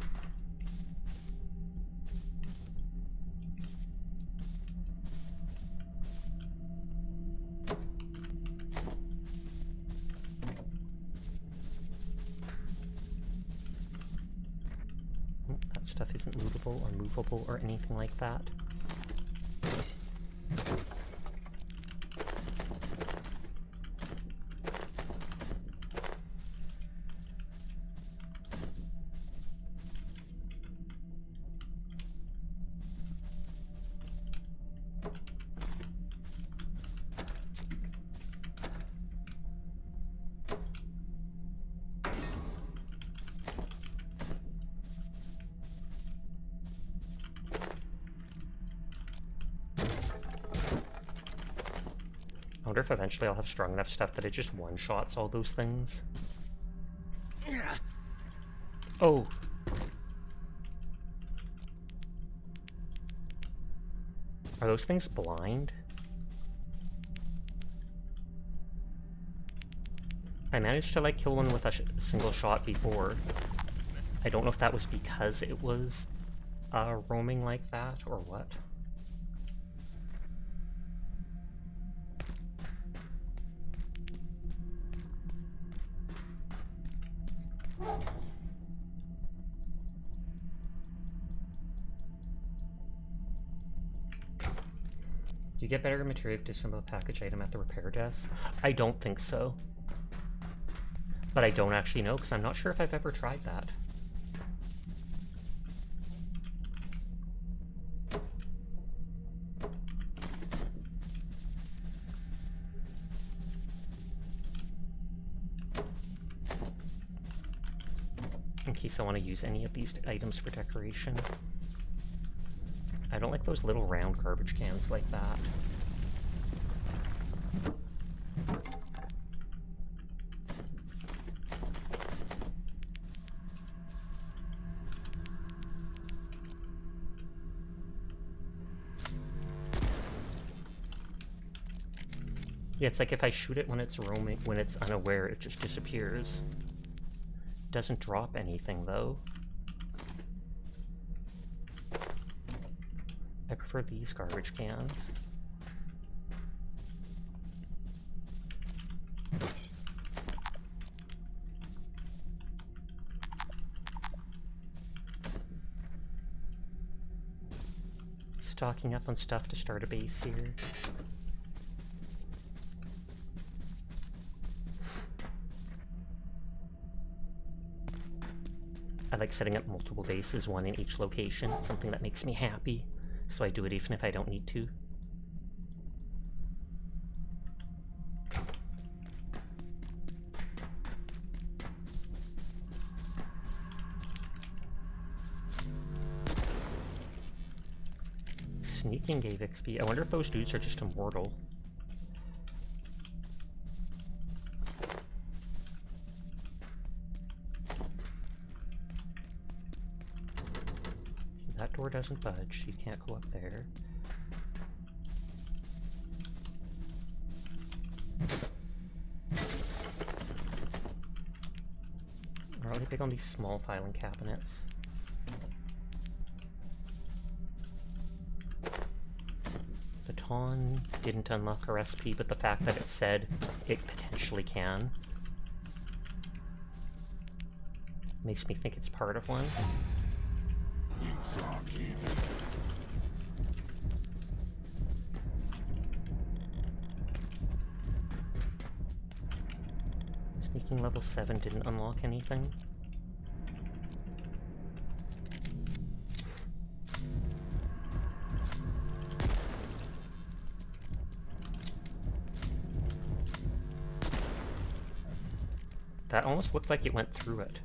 That stuff isn't lootable or movable or anything like that. I wonder if eventually I'll have strong enough stuff that it just one-shots all those things. Oh! Are those things blind? I managed to, like, kill one with a single shot before. I don't know if that was because it was roaming like that, or what. Do you get better material if you disassemble a package item at the repair desk? I don't think so. But I don't actually know, because I'm not sure if I've ever tried that. In case I want to use any of these items for decoration. I don't like those little round garbage cans like that. Yeah, it's like if I shoot it when it's roaming, when it's unaware, it just disappears. Doesn't drop anything though. I prefer these garbage cans. Stocking up on stuff to start a base here. I like setting up multiple bases, one in each location. It's something that makes me happy. So I do it even if I don't need to. Sneaking gave XP. I wonder if those dudes are just immortal. that door doesn't budge. You can't go up there. I'm really big on these small filing cabinets. Baton didn't unlock a recipe, but the fact that it said it potentially can makes me think it's part of one. Sneaking level 7 didn't unlock anything. That almost looked like it went through it.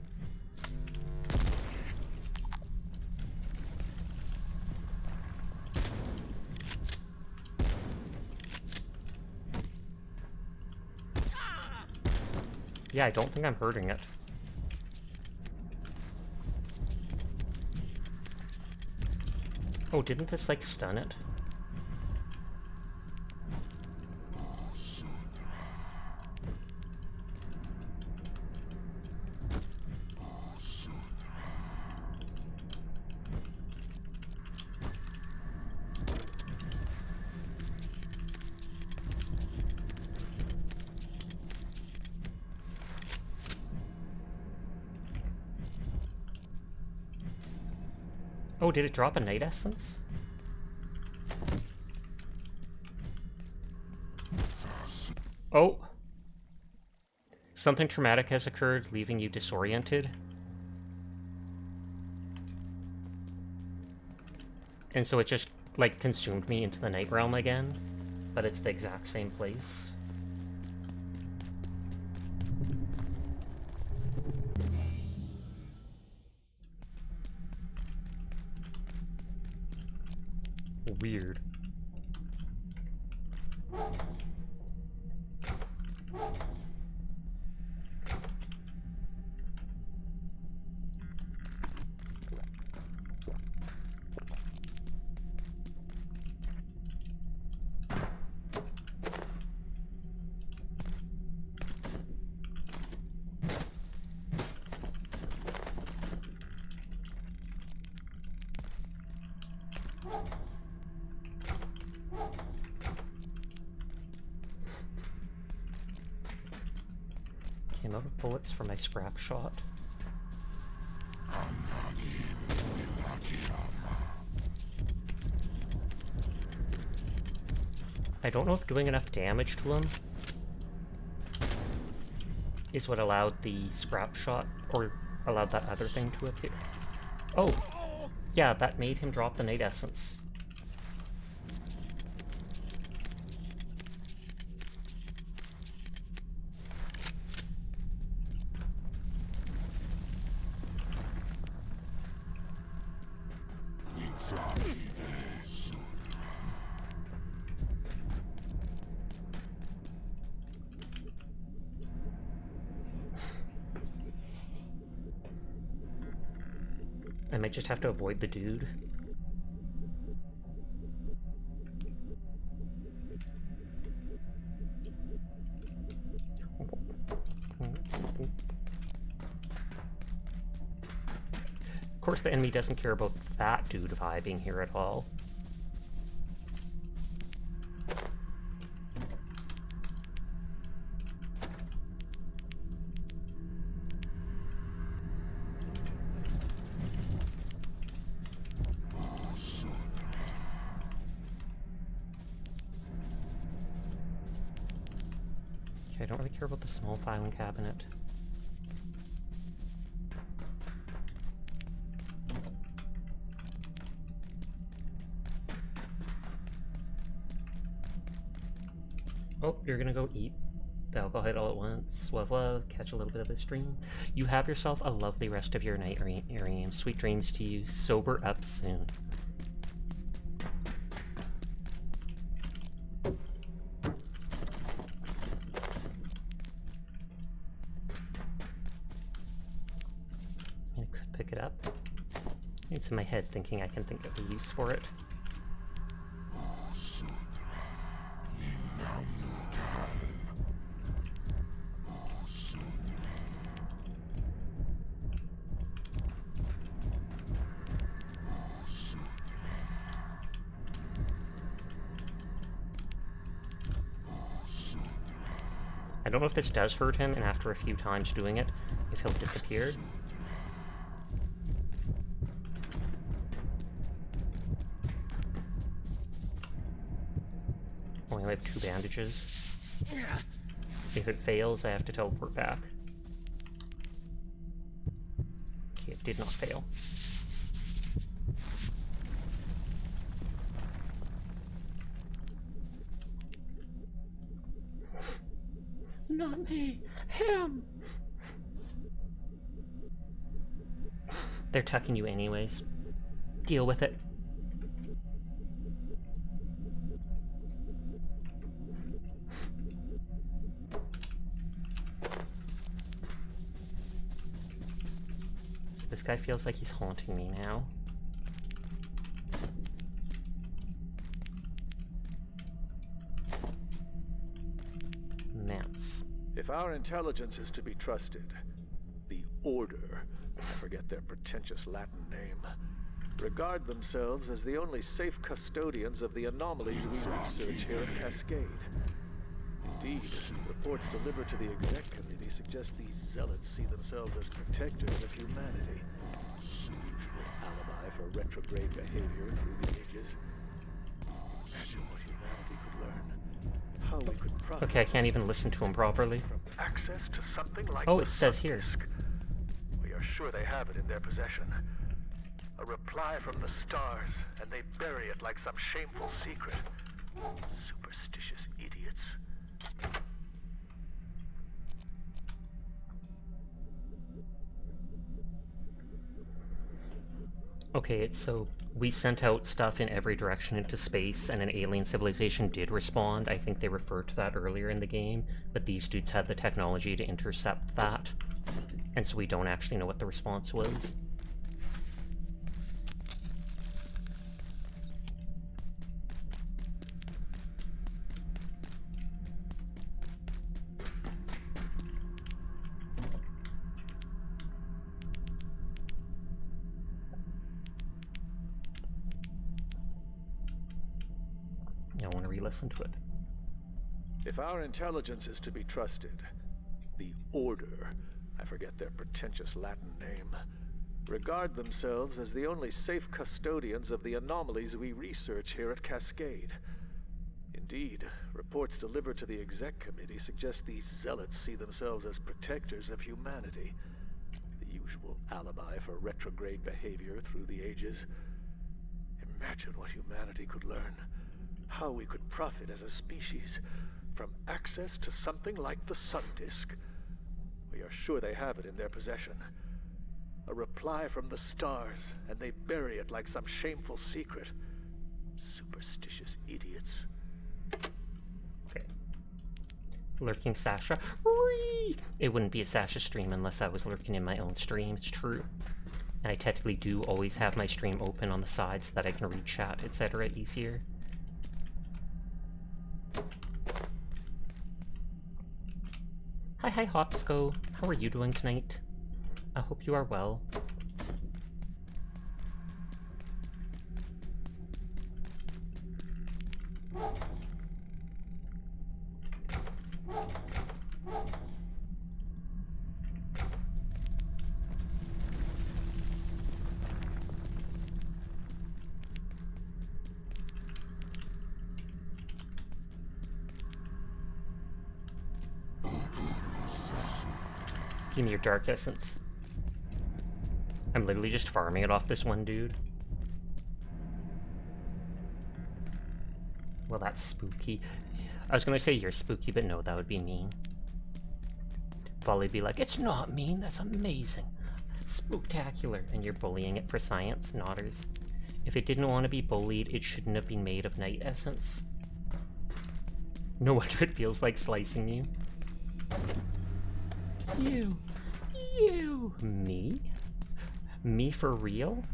Yeah, I don't think I'm hurting it. Oh, didn't this, like, stun it? Oh, did it drop a night essence? Oh! Something traumatic has occurred, leaving you disoriented. And so it just, like, consumed me into the night realm again. But it's the exact same place. Weird. Came out of bullets for my scrap shot. I don't know if doing enough damage to him is what allowed the scrap shot, or allowed that other thing to appear. Oh! Yeah, that made him drop the night essence. I might just have to avoid the dude. Of course, the enemy doesn't care about that dude vibing here at all. Okay, I don't really care about the small filing cabinet. Oh, you're gonna go eat the alcohol all at once. Well, catch a little bit of the stream. You have yourself a lovely rest of your night, Ariam. Sweet dreams to you. Sober up soon. I could pick it up. It's in my head thinking I can think of a use for it. I don't know if this does hurt him, and after a few times doing it, if he'll disappear. I only have 2 bandages. If it fails, I have to teleport back. Okay, it did not fail. Not me, him! They're tucking you anyways. Deal with it. So this guy feels like he's haunting me now. Mance. If our intelligence is to be trusted, the Order, I forget their pretentious Latin name, regard themselves as the only safe custodians of the anomalies we research here at Cascade. Indeed, reports delivered to the Exec Committee suggest these zealots see themselves as protectors of humanity. Usual alibi for retrograde behavior through the ages. Imagine what humanity could learn. How we could profit. Okay, I can't even listen to him properly. From access to something like Oh, the it says here. Disk. We are sure they have it in their possession. A reply from the stars, and they bury it like some shameful secret. Superstitious idiots. Okay, it's so we sent out stuff in every direction into space, and an alien civilization did respond. I think they referred to that earlier in the game, but these dudes had the technology to intercept that, and so we don't actually know what the response was. I want to re-listen to it. If our intelligence is to be trusted, the Order, I forget their pretentious Latin name, regard themselves as the only safe custodians of the anomalies we research here at Cascade. Indeed, reports delivered to the Exec Committee suggest these zealots see themselves as protectors of humanity. The usual alibi for retrograde behavior through the ages. Imagine what humanity could learn. How we could profit as a species from access to something like the Sun Disk. We are sure they have it in their possession. A reply from the stars, and they bury it like some shameful secret. Superstitious idiots. Okay. Lurking Sasha. Whee! It wouldn't be a Sasha stream unless I was lurking in my own stream, it's true. And I technically do always have my stream open on the side so that I can read chat, etc. easier. Hi Hopsco, how are you doing tonight? I hope you are well. Give me your dark essence. I'm literally just farming it off this one dude. Well, that's spooky. I was gonna say you're spooky, but no, that would be mean. Volley'd be like, it's not mean, that's amazing. Spooktacular. And you're bullying it for science, Nodders. If it didn't want to be bullied, it shouldn't have been made of night essence. No wonder it feels like slicing you. You. Me? Me for real?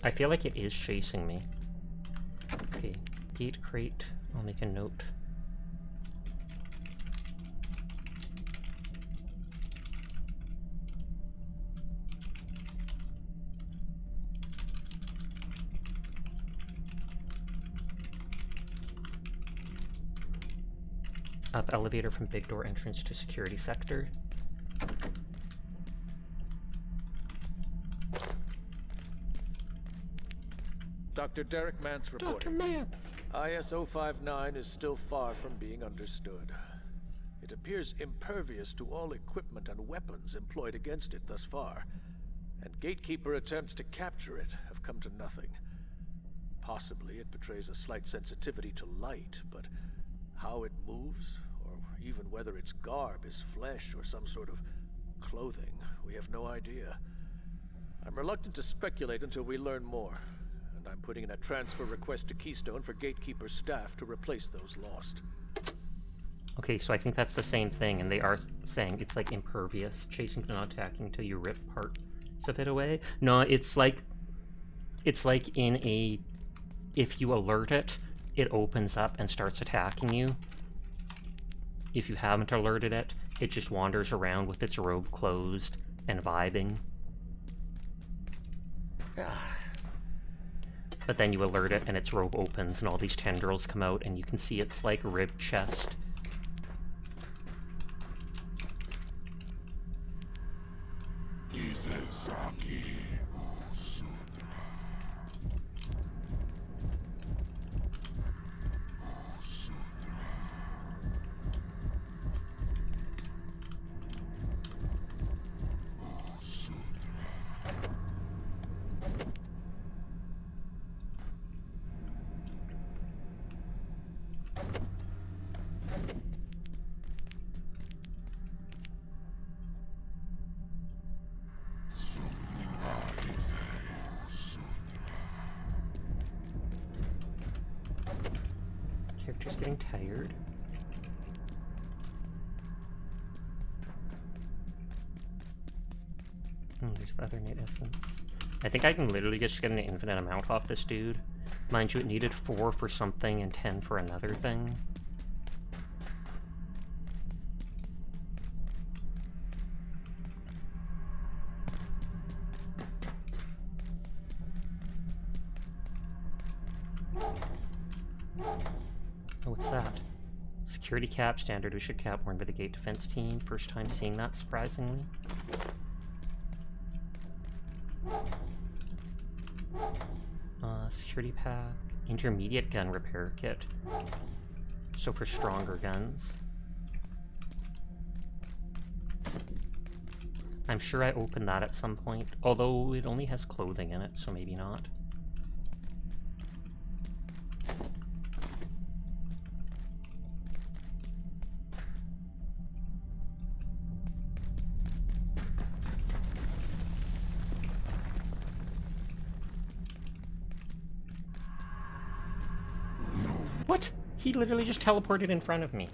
I feel like it is chasing me. Okay, gate crate. I'll make a note. Up elevator from big door entrance to security sector. Dr. Derek Mance reporting. Dr. Mance! IS-059 is still far from being understood. It appears impervious to all equipment and weapons employed against it thus far, and Gatekeeper attempts to capture it have come to nothing. Possibly it betrays a slight sensitivity to light, but how it moves, or even whether its garb is flesh or some sort of clothing, we have no idea. I'm reluctant to speculate until we learn more, and I'm putting in a transfer request to Keystone for Gatekeeper's staff to replace those lost. Okay, so I think that's the same thing, and they are saying it's like impervious, chasing and not attacking until you rip parts of it away. No, it's like in a, if you alert it, it opens up and starts attacking you. If you haven't alerted it, it just wanders around with its robe closed and vibing. But then you alert it and its robe opens and all these tendrils come out and you can see its like rib chest. Character's getting tired. There's the other Nate Essence. I think I can literally just get an infinite amount off this dude. Mind you, it needed 4 for something and 10 for another thing. Oh, what's that? Security cap, standard issue cap worn by the gate defense team. First time seeing that, surprisingly. Security pack, intermediate gun repair kit. So for stronger guns. I'm sure I opened that at some point, although it only has clothing in it, so maybe not. What? He literally just teleported in front of me.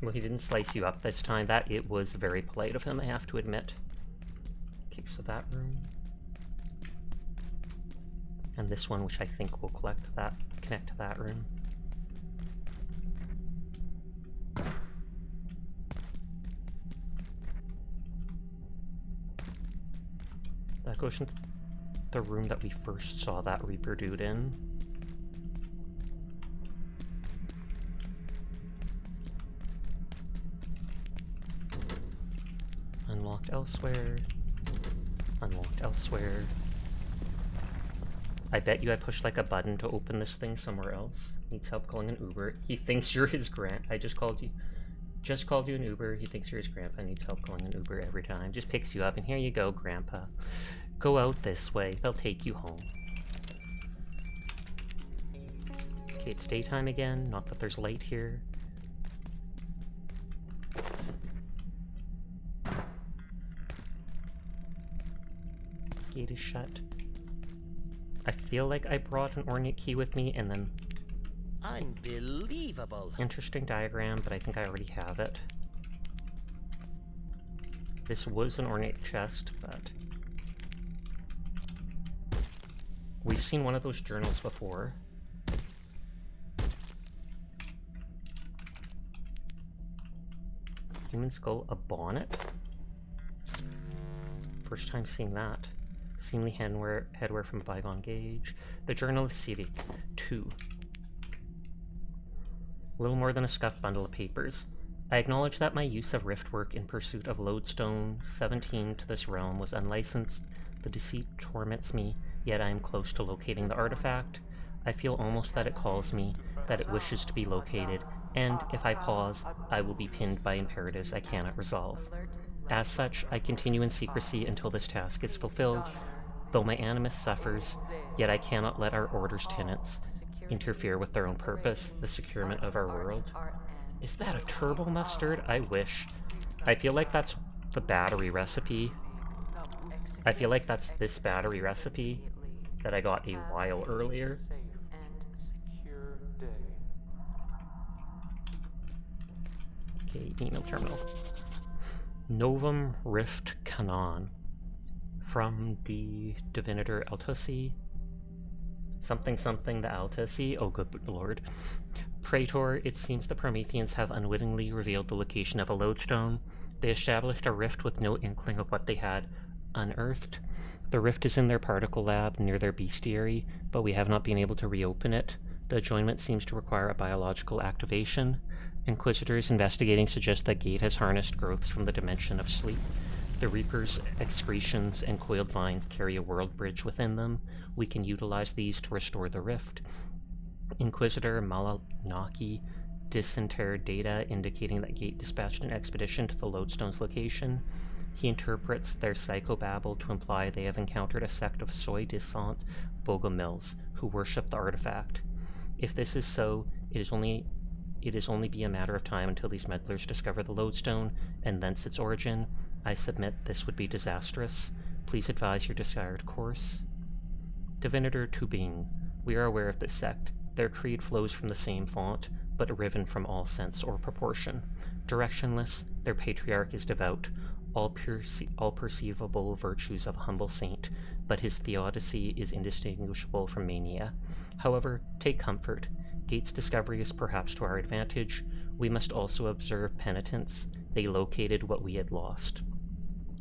Well, he didn't slice you up this time. It was very polite of him, I have to admit. Okay, so that room. And this one, which I think will connect to that room. That goes into the room that we first saw that Reaper dude in. Unlocked elsewhere. Unlocked elsewhere. I bet you I pushed like a button to open this thing somewhere else. Needs help calling an Uber. He thinks you're his I just called you an Uber. He thinks you're his grandpa. Needs help calling an Uber every time. Just picks you up and here you go, grandpa. Go out this way. They'll take you home. Okay, it's daytime again. Not that there's light here. Gate is shut. I feel like I brought an ornate key with me, and then... Unbelievable. Interesting diagram, but I think I already have it. This was an ornate chest, but... We've seen one of those journals before. Human skull, a bonnet? First time seeing that. Seemly headwear from a bygone gauge. The Journal of Civic, 2. Little more than a scuffed bundle of papers. I acknowledge that my use of riftwork in pursuit of lodestone 17 to this realm was unlicensed. The deceit torments me, yet I am close to locating the artifact. I feel almost that it calls me, that it wishes to be located, and if I pause, I will be pinned by imperatives I cannot resolve. As such, I continue in secrecy until this task is fulfilled. Though my animus suffers, yet I cannot let our order's tenets interfere with their own purpose, the securement of our world. Is that a turbo mustard? I wish. I feel like that's the battery recipe. I feel like that's this battery recipe that I got a while earlier. Okay, email terminal. Novum Rift Canaan. From the Divinitor Altusi. Something the Altusi. Oh good lord. Praetor, it seems the Prometheans have unwittingly revealed the location of a lodestone. They established a rift with no inkling of what they had unearthed. The rift is in their particle lab near their bestiary, but we have not been able to reopen it. The adjoinment seems to require a biological activation. Inquisitors investigating suggest that Gate has harnessed growths from the dimension of sleep. The Reaper's excretions and coiled vines carry a world bridge within them. We can utilize these to restore the rift. Inquisitor Malanaki disinterred data indicating that Gate dispatched an expedition to the lodestone's location. He interprets their psychobabble to imply they have encountered a sect of soi-disant bogomils who worship the artifact. If this is so, it is only be a matter of time until these meddlers discover the lodestone, and thence its origin. I submit this would be disastrous. Please advise your desired course. Divinitor Tubing. We are aware of this sect. Their creed flows from the same font, but riven from all sense or proportion. Directionless, their patriarch is devout, all perceivable virtues of a humble saint, but his theodicy is indistinguishable from mania. However, take comfort. Gate's discovery is perhaps to our advantage. We must also observe penitence. They located what we had lost.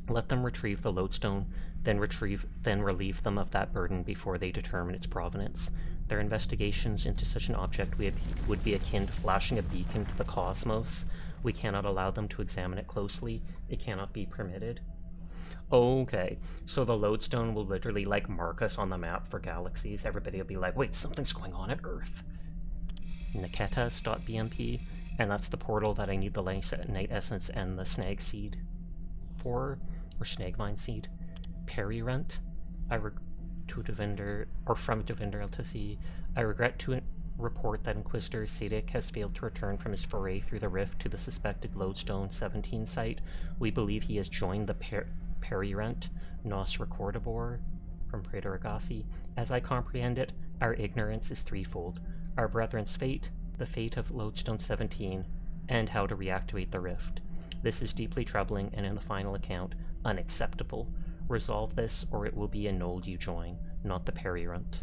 Let them retrieve the lodestone, then relieve them of that burden before they determine its provenance. Their investigations into such an object would be akin to flashing a beacon to the cosmos. We cannot allow them to examine it closely. It cannot be permitted. Okay, so the lodestone will literally like mark us on the map for galaxies. Everybody will be like, wait, something's going on at Earth. Niketas.bmp, and that's the portal that I need the Night Essence and the Snag Seed for, or Snagvine Seed. Perirunt, from Devinder Eltusi. I regret to report that Inquisitor Sadic has failed to return from his foray through the rift to the suspected Lodestone 17 site. We believe he has joined the Perirunt Nos Recordabor from Praetor Agassi. As I comprehend it, our ignorance is threefold. Our brethren's fate, the fate of Lodestone 17, and how to reactivate the rift. This is deeply troubling and in the final account, unacceptable. Resolve this or it will be a node you join, not the Perirunt.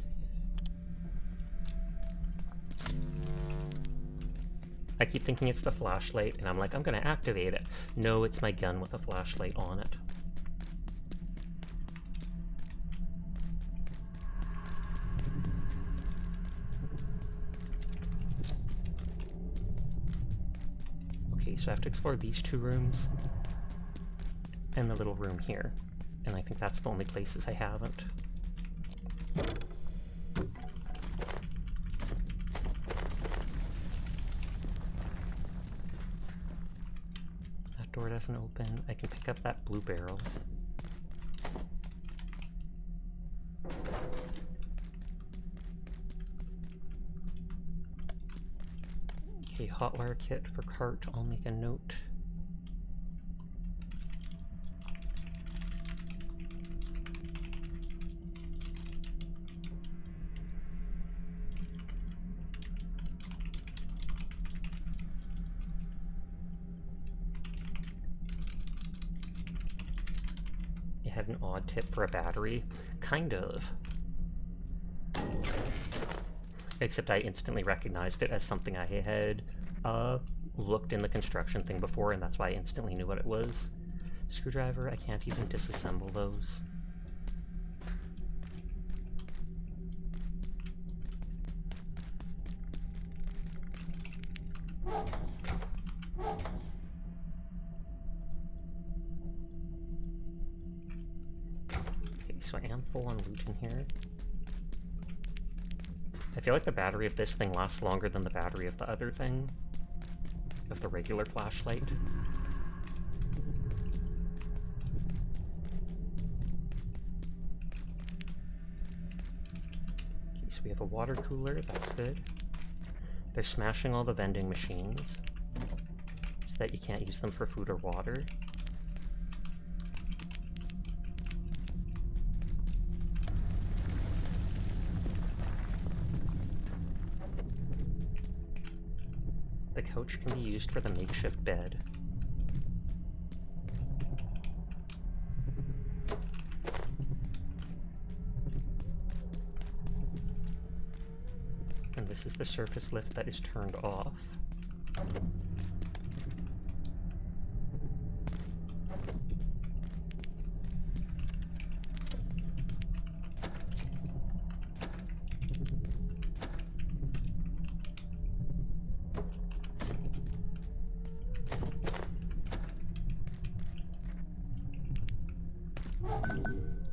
I keep thinking it's the flashlight and I'm like, I'm gonna activate it. No, it's my gun with a flashlight on it. Okay, so I have to explore these two rooms and the little room here. And I think that's the only places I haven't. That door doesn't open. I can pick up that blue barrel. Okay, hotwire kit for cart. I'll make a note. You had an odd tip for a battery? Kind of. Except I instantly recognized it as something I had looked in the construction thing before, and that's why I instantly knew what it was. Screwdriver, I can't even disassemble those. Okay, so I am full on loot in here. I feel like the battery of this thing lasts longer than the battery of the other thing. Of the regular flashlight. Okay, so we have a water cooler, that's good. They're smashing all the vending machines, so that you can't use them for food or water. The couch can be used for the makeshift bed. And this is the surface lift that is turned off.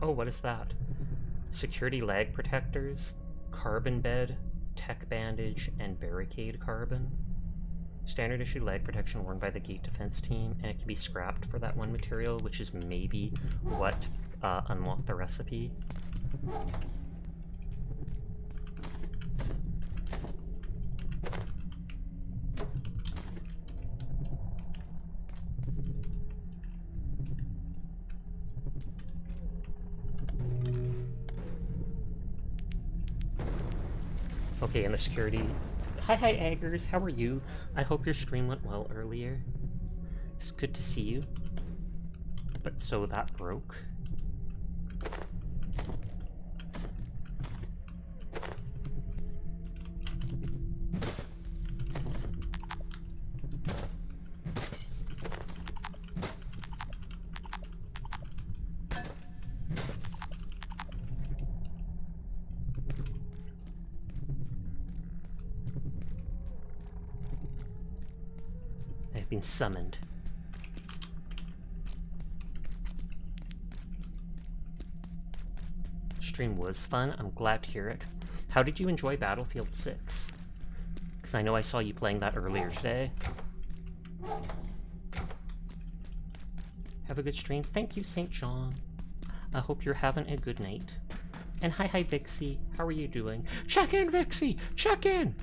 Oh, what is that? Security lag protectors, carbon bed, tech bandage, and barricade carbon. Standard issue lag protection worn by the gate defense team, and it can be scrapped for that one material, which is maybe what unlocked the recipe. Okay, and the security... Hi, Eggers, how are you? I hope your stream went well earlier. It's good to see you. But so that broke. Been summoned. Stream was fun. I'm glad to hear it. How did you enjoy Battlefield 6? Because I know I saw you playing that earlier today. Have a good stream. Thank you, St. John. I hope you're having a good night. And hi, Vixie. How are you doing? Check in, Vixie! Check in!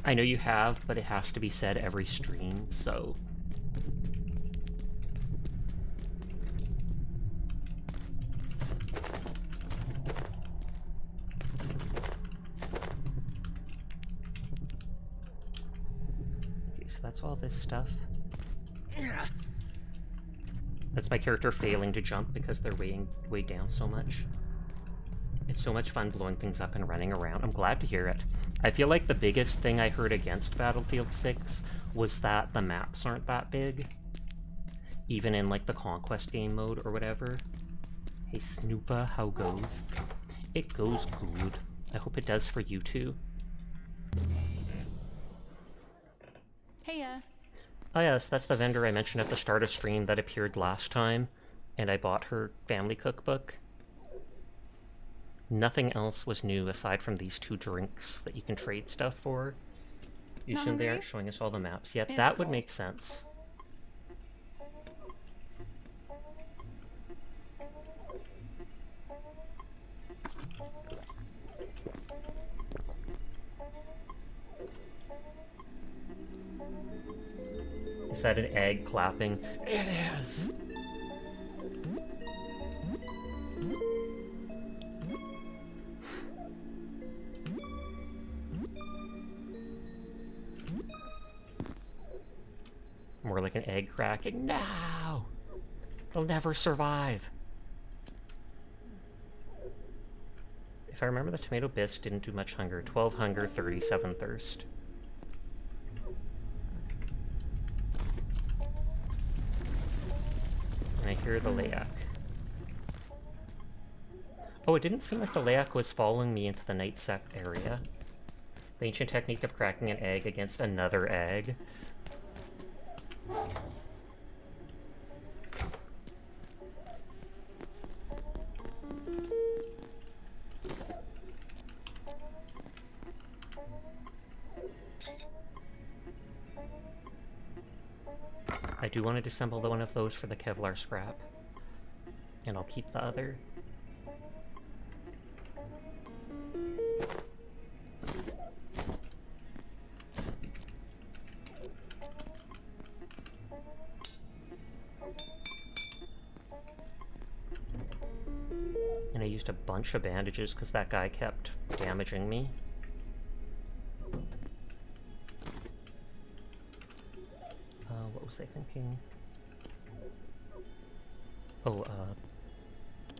I know you have, but it has to be said every stream, so... Okay, so that's all this stuff. That's my character failing to jump because they're way down so much. It's so much fun blowing things up and running around. I'm glad to hear it. I feel like the biggest thing I heard against Battlefield 6 was that the maps aren't that big. Even in, like, the Conquest game mode or whatever. Hey, Snoopa, how goes? It goes good. I hope it does for you, too. Heya. Oh yes, that's the vendor I mentioned at the start of stream that appeared last time, and I bought her family cookbook. Nothing else was new aside from these 2 drinks that you can trade stuff for. You assume they aren't showing us all the maps yet. That would make sense. Is that an egg clapping? It is! More like an egg cracking. No! They'll never survive. If I remember, the tomato bisque didn't do much hunger. 12 hunger, 37 thirst. And I hear the layak. Oh, it didn't seem like the layak was following me into the night sect area. The ancient technique of cracking an egg against another egg. I do want to disassemble one of those for the Kevlar scrap. And I'll keep the other. And I used a bunch of bandages because that guy kept damaging me. What was I thinking? Oh,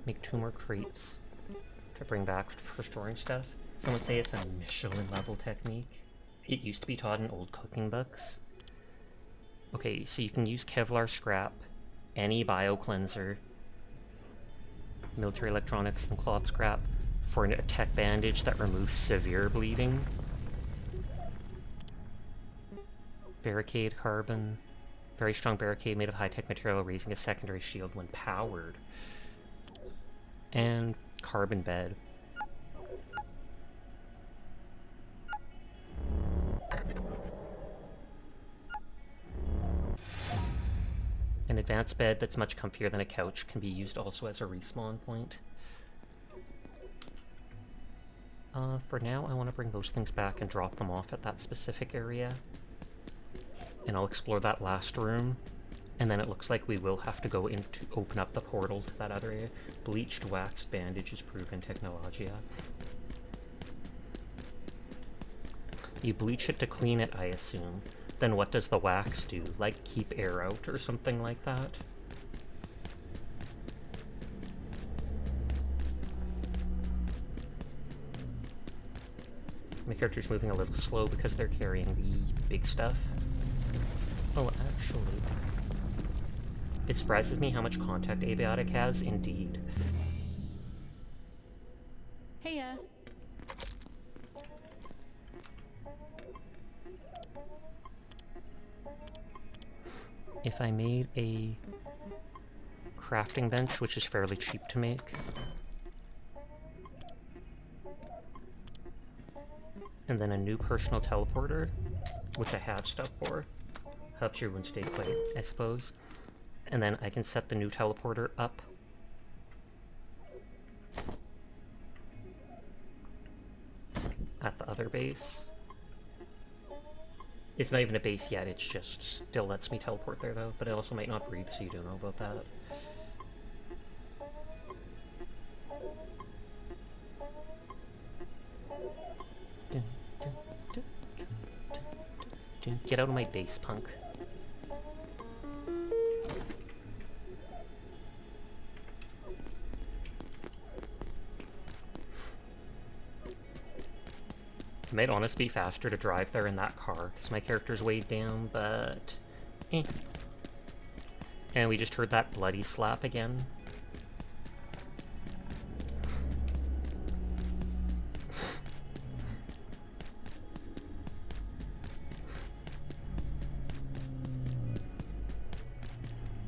make 2 more crates to bring back for storing stuff. Some would say it's a Michelin level technique. It used to be taught in old cooking books. Okay, so you can use Kevlar scrap, any bio cleanser, military electronics, and cloth scrap for a tech bandage that removes severe bleeding. Barricade carbon. Very strong barricade made of high-tech material, raising a secondary shield when powered. And carbon bed. An advanced bed that's much comfier than a couch can be used also as a respawn point. For now, I want to bring those things back and drop them off at that specific area. And I'll explore that last room. And then it looks like we will have to go in to open up the portal to that other area. Bleached waxed bandage is proven technologia. You bleach it to clean it, I assume. Then what does the wax do? Like keep air out or something like that? My character's moving a little slow because they're carrying the big stuff. Oh, actually, it surprises me how much contact Abiotic has, indeed. Hey, If I made a crafting bench, which is fairly cheap to make, and then a new personal teleporter, which I have stuff for, helps your wound stay quick, I suppose. And then I can set the new teleporter up. At the other base. It's not even a base yet, it's just still lets me teleport there though, but it also might not breathe, so you don't know about that. Get out of my base, punk. It might honestly be faster to drive there in that car, because my character's weighed down, but... eh. And we just heard that bloody slap again.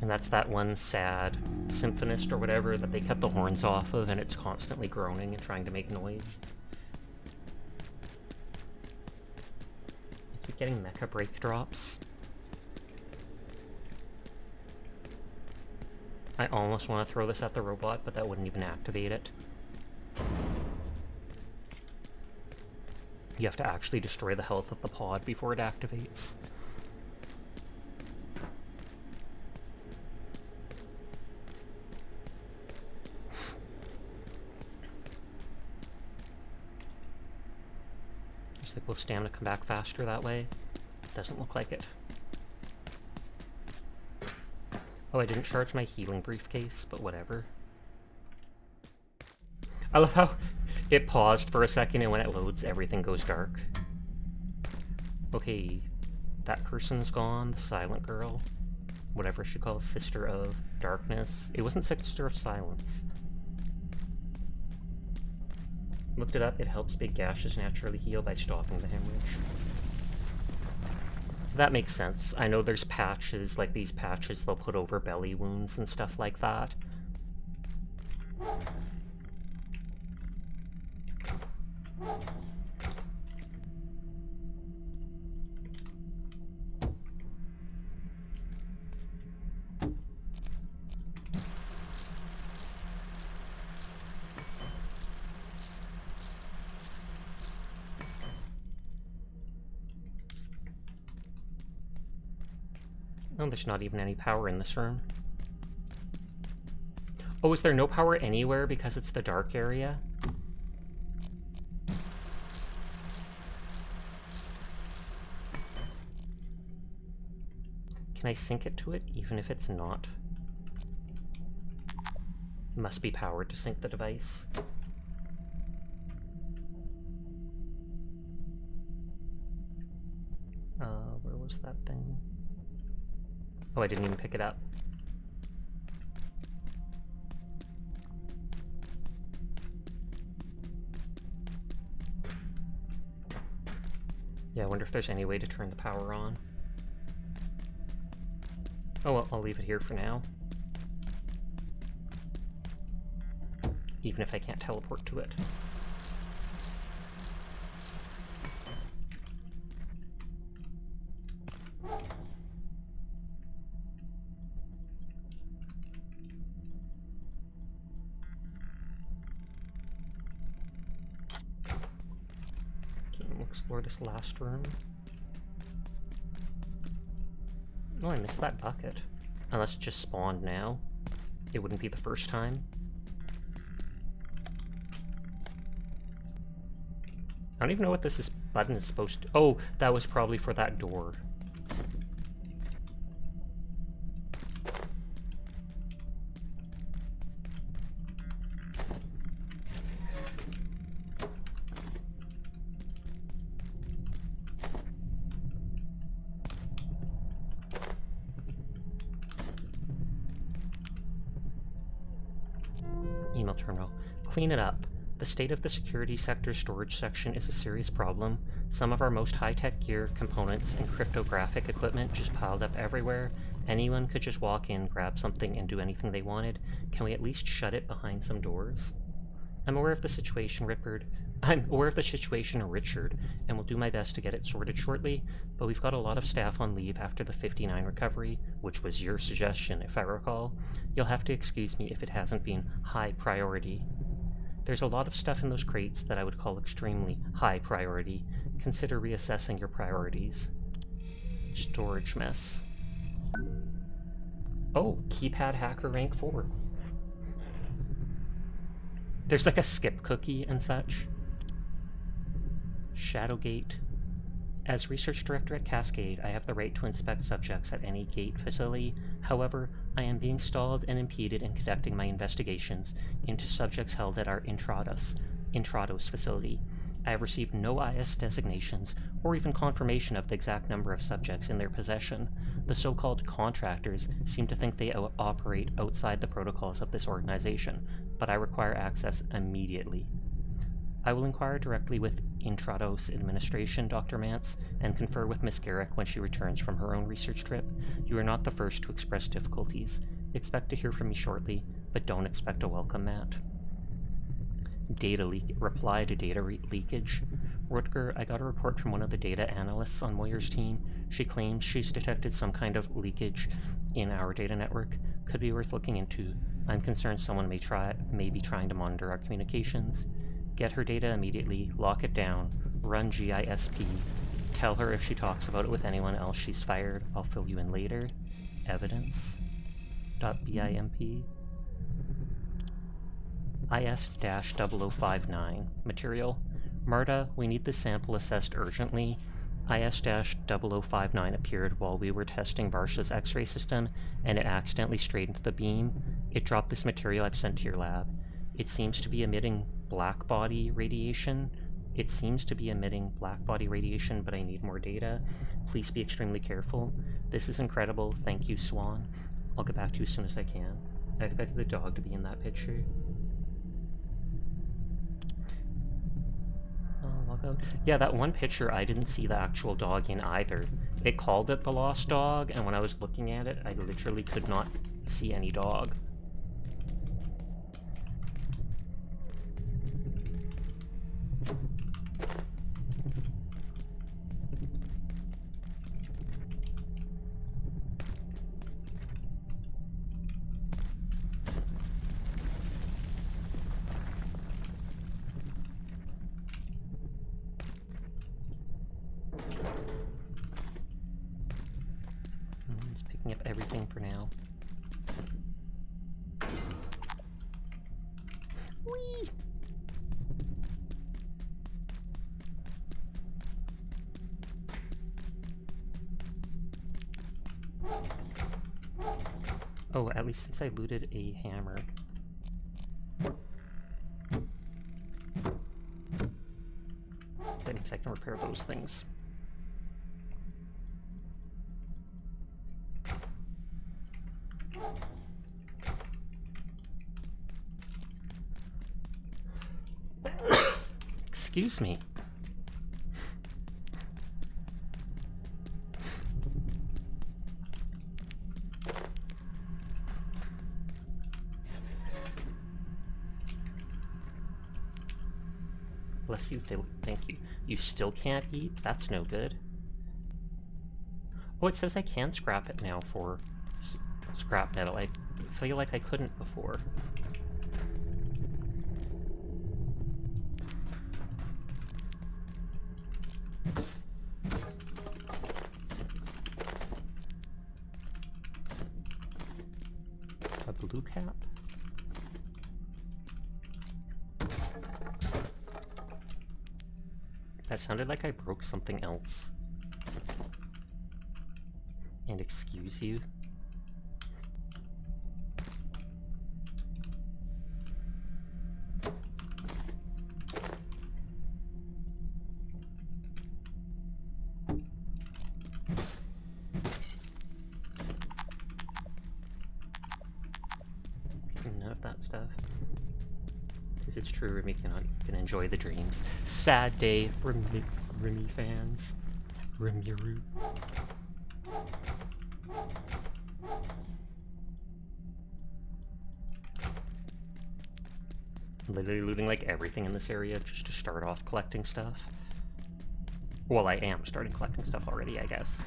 And that's that one sad symphonist or whatever that they cut the horns off of, and it's constantly groaning and trying to make noise. I keep getting mecha break drops. I almost want to throw this at the robot, but that wouldn't even activate it. You have to actually destroy the health of the pod before it activates. Will stamina come back faster that way? Doesn't look like it. Oh, I didn't charge my healing briefcase, but whatever. I love how It paused for a second, and when it loads, everything goes dark. Okay, that person's gone, the silent girl. Whatever she calls Sister of Darkness. It wasn't Sister of Silence. Looked it up, it helps big gashes naturally heal by stopping the hemorrhage. That makes sense. I know there's patches, like these patches they'll put over belly wounds and stuff like that. Oh, there's not even any power in this room. Oh, is there no power anywhere because it's the dark area? Can I sync it to it, even if it's not? It must be powered to sync the device. Where was that thing? Oh, I didn't even pick it up. Yeah, I wonder if there's any way to turn the power on. Oh, well, I'll leave it here for now. Even if I can't teleport to it. Explore this last room. Oh, I missed that bucket. Unless it just spawned now. It wouldn't be the first time. I don't even know what this button is supposed to... Oh, that was probably for that door. Email terminal. Clean it up. The state of the security sector storage section is a serious problem. Some of our most high-tech gear, components, and cryptographic equipment just piled up everywhere. Anyone could just walk in, grab something, and do anything they wanted. Can we at least shut it behind some doors? I'm aware of the situation, Richard, and will do my best to get it sorted shortly, but we've got a lot of staff on leave after the 59 recovery, which was your suggestion, if I recall. You'll have to excuse me if it hasn't been high priority. There's a lot of stuff in those crates that I would call extremely high priority. Consider reassessing your priorities. Storage mess. Oh, keypad hacker rank 4. There's like a skip cookie and such. Shadowgate. As research director at Cascade, I have the right to inspect subjects at any gate facility. However, I am being stalled and impeded in conducting my investigations into subjects held at our Intrados facility. I have received no IS designations or even confirmation of the exact number of subjects in their possession. The so-called contractors seem to think they operate outside the protocols of this organization, but I require access immediately. I will inquire directly with Intrados administration, Dr. Mance, and confer with Miss Garrick when she returns from her own research trip. You are not the first to express difficulties. Expect to hear from me shortly, but don't expect a welcome mat. Data leak. Reply to data leakage. Rutger, I got a report from one of the data analysts on Moyer's team. She claims she's detected some kind of leakage in our data network. Could be worth looking into. I'm concerned someone may be trying to monitor our communications. Get her data immediately, lock it down, run GISP. Tell her if she talks about it with anyone else she's fired. I'll fill you in later. Evidence.bimp. IS-0059. Material. Marta, we need this sample assessed urgently. IS-0059 appeared while we were testing Varsha's X-ray system, and it accidentally strayed into the beam. It dropped this material I've sent to your lab. It seems to be emitting black body radiation. It seems to be emitting black body radiation, but I need more data. Please be extremely careful. This is incredible. Thank you, Swan. I'll get back to you as soon as I can. I expected the dog to be in that picture. Oh, log out. Yeah, that one picture, I didn't see the actual dog in either. It called it the lost dog, and when I was looking at it, I literally could not see any dog. It's picking up everything for now. Whee! Oh, at least since I looted a hammer. That means I can repair those things. Excuse me. Bless you, thank you. You still can't eat? That's no good. Oh, it says I can scrap it now for scrap metal. I feel like I couldn't before. A blue cap? That sounded like I broke something else. And excuse you. None of that stuff. Because it's true, Remy can enjoy the dreams. Sad day for Remy fans. Remiru. Literally looting like everything in this area just to start off collecting stuff. Well, I am starting collecting stuff already, I guess.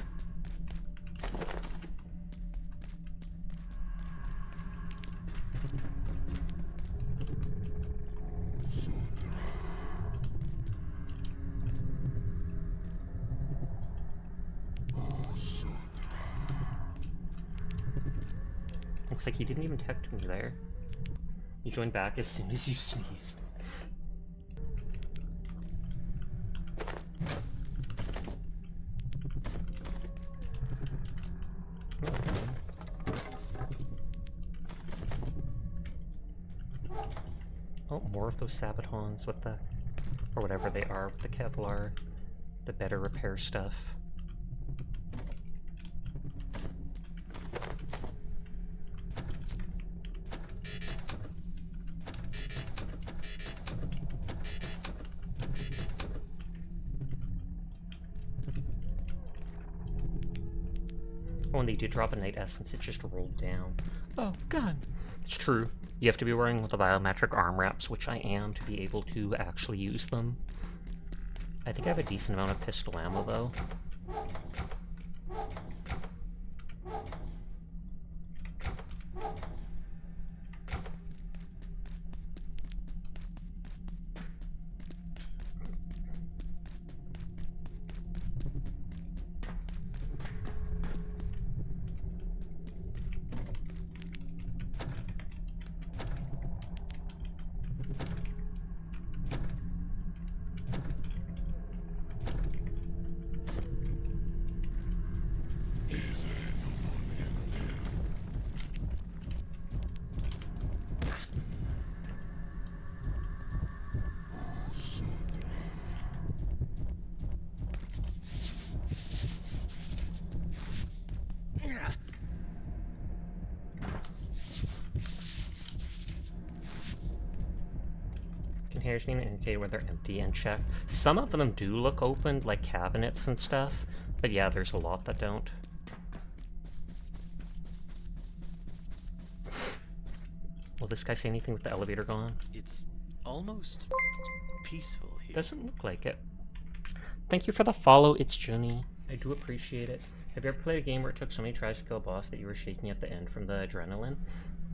Looks like he didn't even text me there. You joined back as soon as you sneezed. Oh, more of those Sabatons with the, or whatever they are, with the Kevlar, the better repair stuff. Oh, and they did drop a night essence, it just rolled down. Oh, God! It's true. You have to be wearing the biometric arm wraps, which I am, to be able to actually use them. I think I have a decent amount of pistol ammo, though. containers being indicated when they're empty and check. Some of them do look open, like cabinets and stuff, but yeah, there's a lot that don't. Will this guy say anything with the elevator gone? It's almost peaceful here. Doesn't look like it. Thank you for the follow, it's Juni. I do appreciate it. Have you ever played a game where it took so many tries to kill a boss that you were shaking at the end from the adrenaline?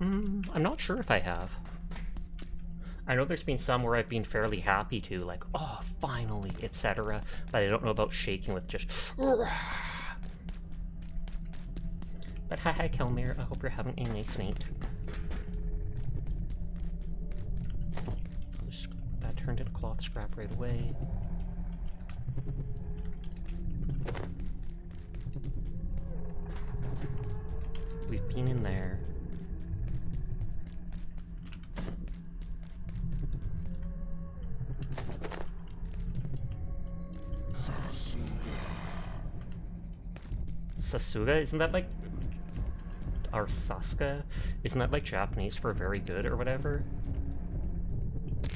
I'm not sure if I have. I know there's been some where I've been fairly happy to, like, oh, finally, etc. But I don't know about shaking with just... But hi, Kelmir. I hope you're having a nice night. That turned into cloth scrap right away. We've been in there. Sasuga? Isn't that like... Or Sasuke? Isn't that like Japanese for very good or whatever? Do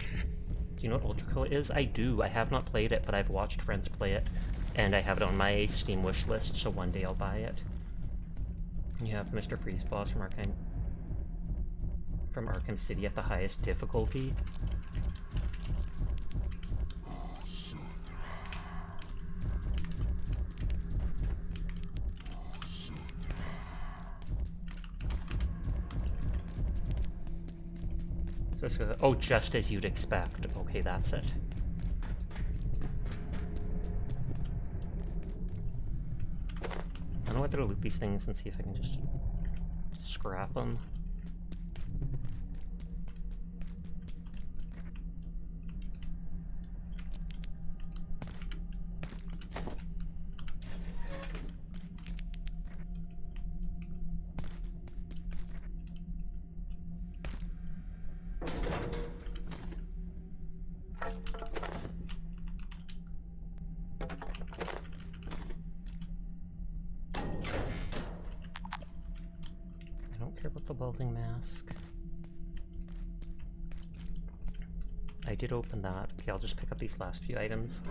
you know what Ultra Kill is? I do. I have not played it, but I've watched friends play it. And I have it on my Steam wish list, so one day I'll buy it. You have Mr. Freeze Boss from Arkham City at the highest difficulty. So let's go. Oh, just as you'd expect. Okay, that's it. I don't know whether to loot these things and see if I can just scrap them. Welding mask. I did open that. Okay, I'll just pick up these last few items.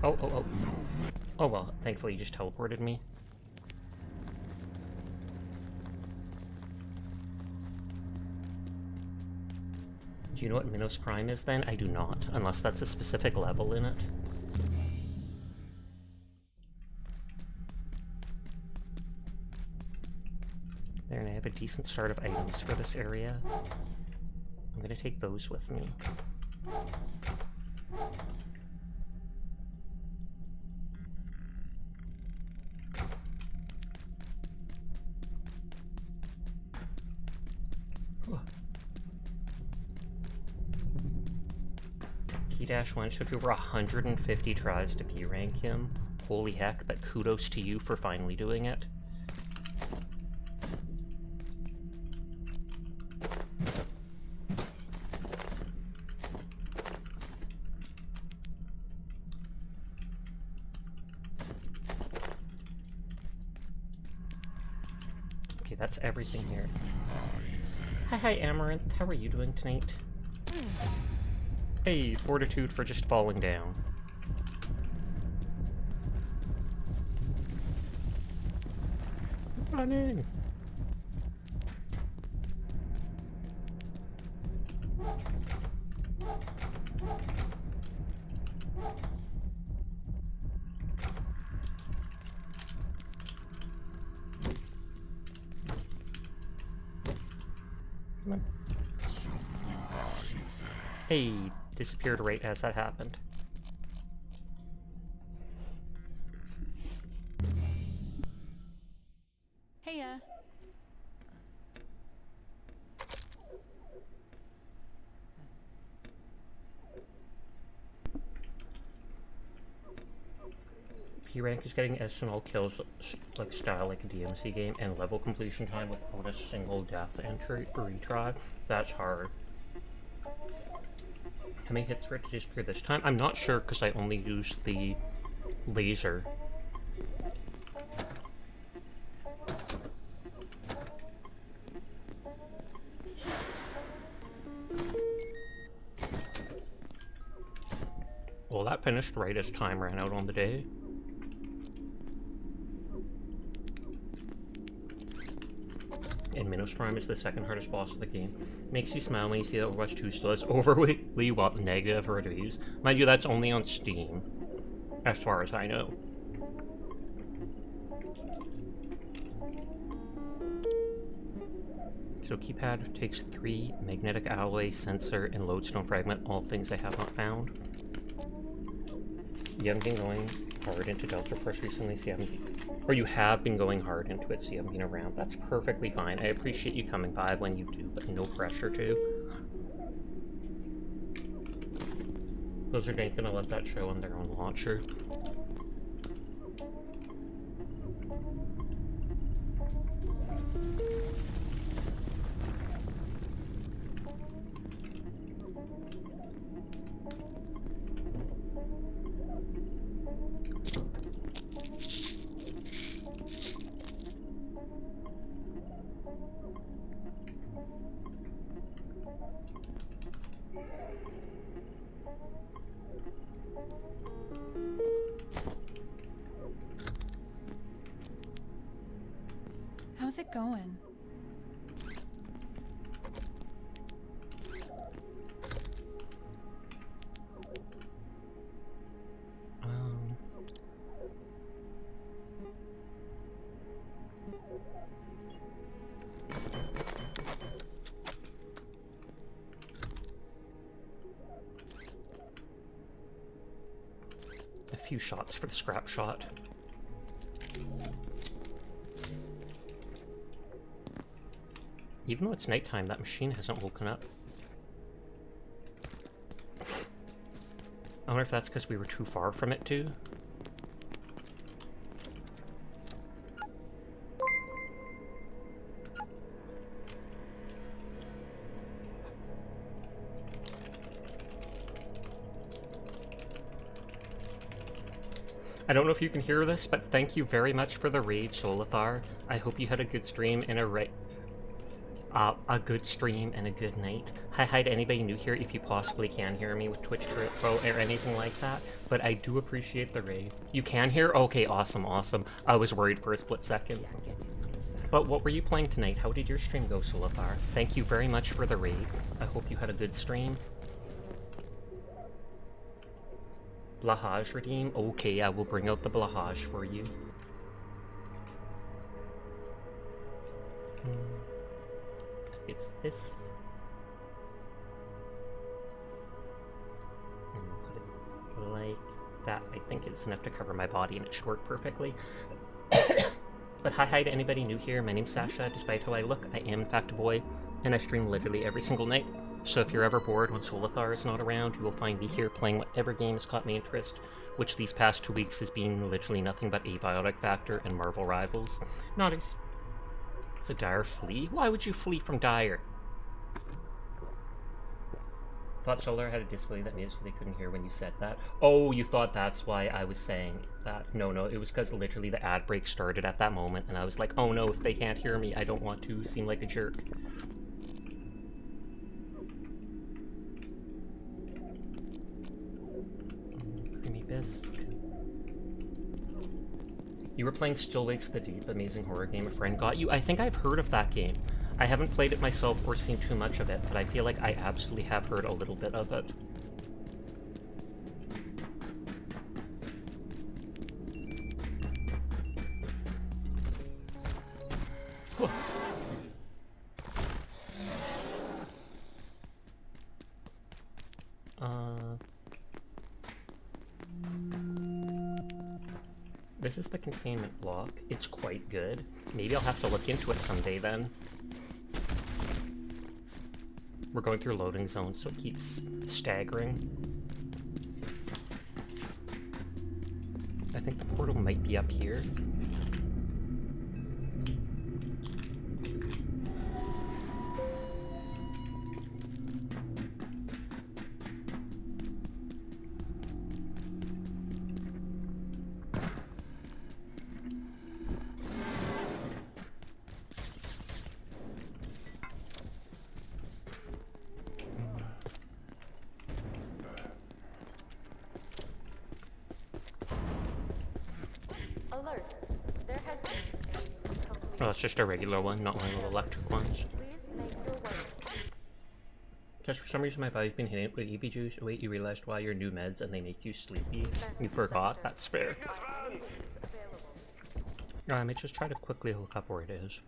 Oh. Oh well, thankfully you just teleported me. Do you know what Minos Prime is then? I do not, unless that's a specific level in it. There, and I have a decent start of items for this area. I'm gonna take those with me. Key-1 took over 150 tries to P-rank him. Holy heck, but kudos to you for finally doing it. Okay, that's everything here. Hi, Amaranth. How are you doing tonight? Hey, fortitude for just falling down. Running! Come on. Hey, disappeared right as that happened. Heya. P-rank is getting SNL kills like style like a DMC game, and level completion time without a single death entry or retry. That's hard. How many hits for it to disappear this time? I'm not sure because I only used the laser. Well, that finished right as time ran out on the day. And Minos Prime is the second hardest boss of the game. Makes you smile when you see that Overwatch 2 still has overly negative reviews. Mind you, that's only on Steam, as far as I know. So keypad takes 3, magnetic alloy, sensor, and lodestone fragment, all things I have not found. You haven't been going hard into Delta Force recently, so you haven't been, or you have been going hard into it, so you haven't been around. That's perfectly fine. I appreciate you coming by when you do, but no pressure to. Blizzard ain't gonna let that show on their own launcher. How's it going? A few shots for the scrap shot. Even though it's nighttime, that machine hasn't woken up. I wonder if that's because we were too far from it, too. I don't know if you can hear this, but thank you very much for the raid, Solithar. I hope you had a good stream and a good stream and a good night. Hi to anybody new here if you possibly can hear me with Twitch Pro or anything like that, but I do appreciate the raid. You can hear? Okay, awesome. I was worried for a split second. But what were you playing tonight? How did your stream go, Solithar? Thank you very much for the raid. I hope you had a good stream. Blahaj redeem? Okay, I will bring out the Blahaj for you. It's this. And put it like that. I think it's enough to cover my body and it should work perfectly. But hi to anybody new here. My name's Sasha. Despite how I look, I am in fact a boy, and I stream literally every single night. So if you're ever bored when Solithar is not around, you will find me here playing whatever game has caught my interest, which these past 2 weeks has been literally nothing but Abiotic Factor and Marvel Rivals. It's a dire flee? Why would you flee from dire? Thought Solar had a display that made it so they couldn't hear when you said that. Oh, you thought that's why I was saying that. No, it was because literally the ad break started at that moment, and I was like, oh no, if they can't hear me, I don't want to seem like a jerk. Creamy bisque. You were playing Still Wakes the Deep, amazing horror game a friend got you. I think I've heard of that game. I haven't played it myself or seen too much of it, but I feel like I absolutely have heard a little bit of it. This is the containment block. It's quite good. Maybe I'll have to look into it someday then. We're going through loading zones, so it keeps staggering. I think the portal might be up here. Alert. There has been a complete... Oh, it's just a regular one, not one of the electric ones. Please make your way. Because for some reason my body's been hitting it with EB juice. Wait, you realized why your new meds and they make you sleepy? You forgot? That's fair. By any means available. I might just try to quickly look up where it is.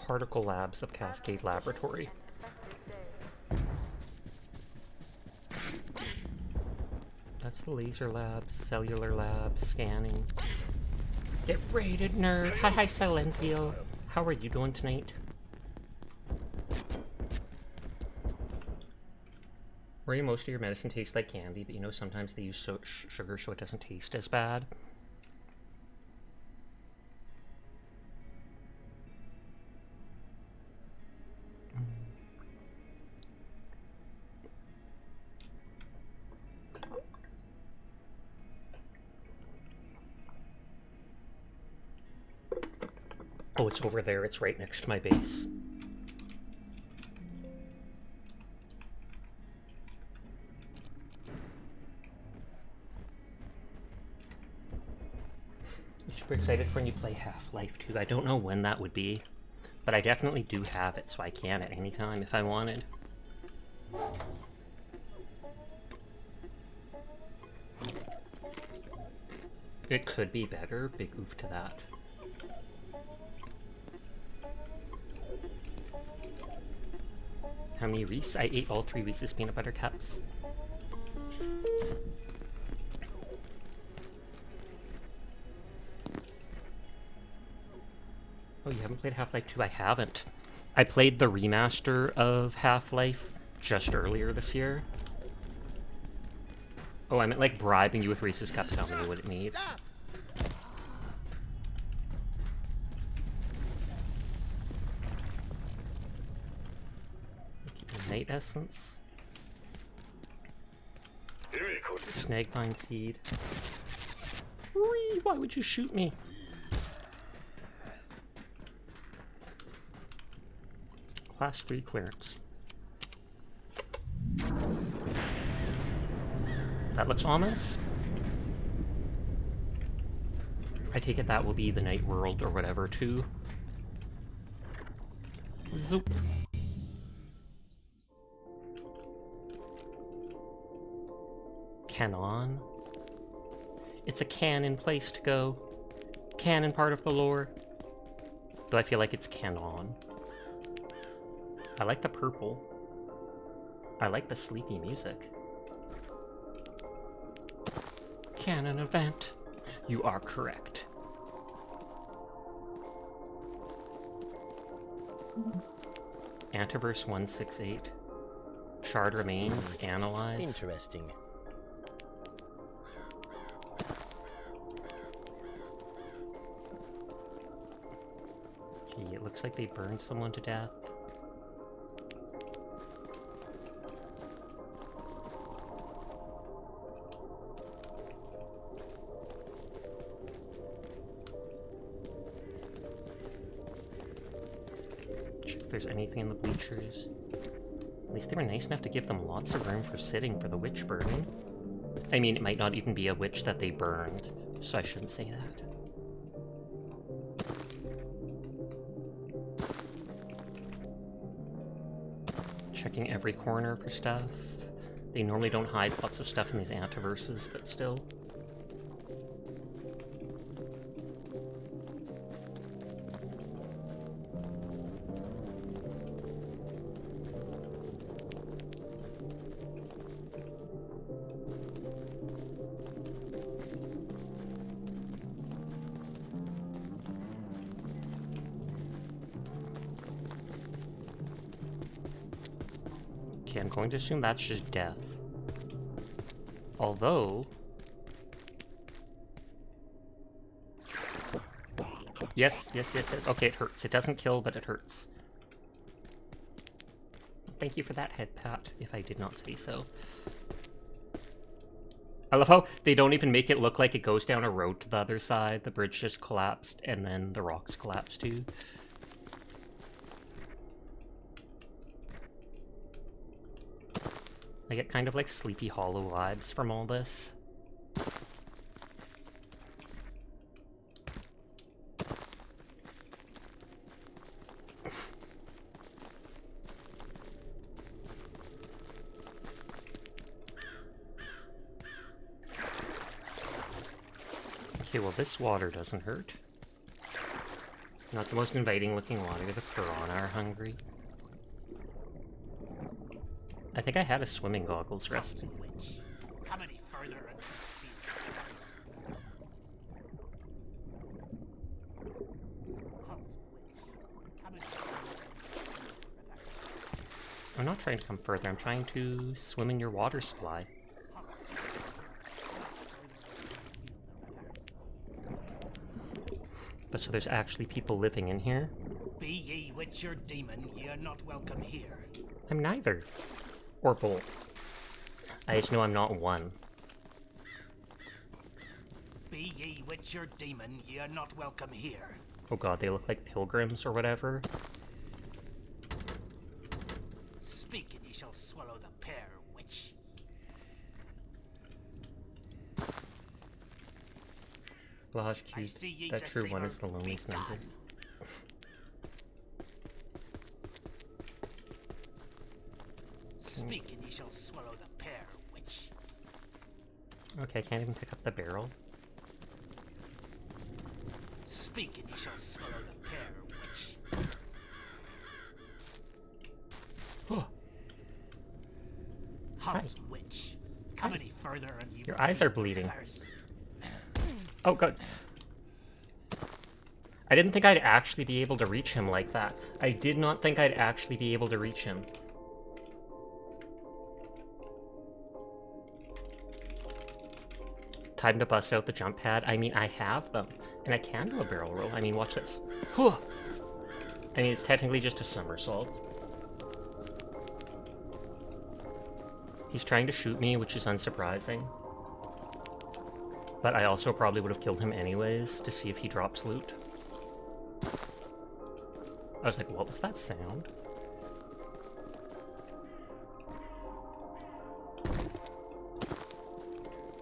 Particle Labs of Cascade Laboratory. That's the laser lab, cellular lab, scanning. Get raided, nerd! Hi, Silencio! How are you doing tonight? Where most of your medicine tastes like candy, but you know sometimes they use sugar so it doesn't taste as bad. Oh, it's over there. It's right next to my base. I'm super excited for when you play Half-Life 2. I don't know when that would be, but I definitely do have it, so I can at any time if I wanted. It could be better. Big oof to that. How many Reese? I ate all 3 Reese's peanut butter cups. Oh, you haven't played Half-Life 2? I haven't. I played the remaster of Half-Life just earlier this year. Oh, I meant like bribing you with Reese's cups. How many would it need? Night essence. Snagvine seed. Whee! Why would you shoot me? Class 3 clearance. That looks ominous. I take it that will be the Night World or whatever too. Zoop. Canaan. It's a canon place to go. Canon part of the lore. Though I feel like it's Canaan. I like the purple. I like the sleepy music. Canon event. You are correct. Antiverse 168. Shard remains. Analyze. Interesting. Okay, it looks like they burned someone to death. Check if there's anything in the bleachers. At least they were nice enough to give them lots of room for sitting for the witch burning. I mean, it might not even be a witch that they burned, so I shouldn't say that. Checking every corner for stuff. They normally don't hide lots of stuff in these antiverses, but still. Okay, I'm going to assume that's just death. Although... Yes, yes, yes, yes. Okay, it hurts. It doesn't kill, but it hurts. Thank you for that head pat, if I did not say so. I love how they don't even make it look like it goes down a road to the other side. The bridge just collapsed, and then the rocks collapsed too. I get kind of like Sleepy Hollow vibes from all this. Okay, well this water doesn't hurt. Not the most inviting looking water. The piranha are hungry. I think I had a swimming goggles recipe. Come any further and you feel I'm not trying to come further, I'm trying to swim in your water supply. But so there's actually people living in here? Be ye witch or demon, ye are not welcome here. I'm neither. Or both. I just know I'm not one. Be ye witch or demon, ye are not welcome here. Oh god, they look like pilgrims or whatever. Speak and ye shall swallow the pear, witch. Lodge I cute. see ye That true one deceiver, is the loneliest be number. gone. Speak and ye shall swallow the pear, witch. Okay, I can't even pick up the barrel. Speak and ye shall swallow the pear, witch. Halt, witch. Come Hi. any further and you Your eyes feel are bleeding. curse. Oh god. I didn't think I'd actually be able to reach him like that. I did not think I'd actually be able to reach him. Time to bust out the jump pad. I mean, I have them. And I can do a barrel roll. I mean, watch this. Whew. I mean, it's technically just a somersault. He's trying to shoot me, which is unsurprising. But I also probably would have killed him anyways to see if he drops loot. I was like, what was that sound?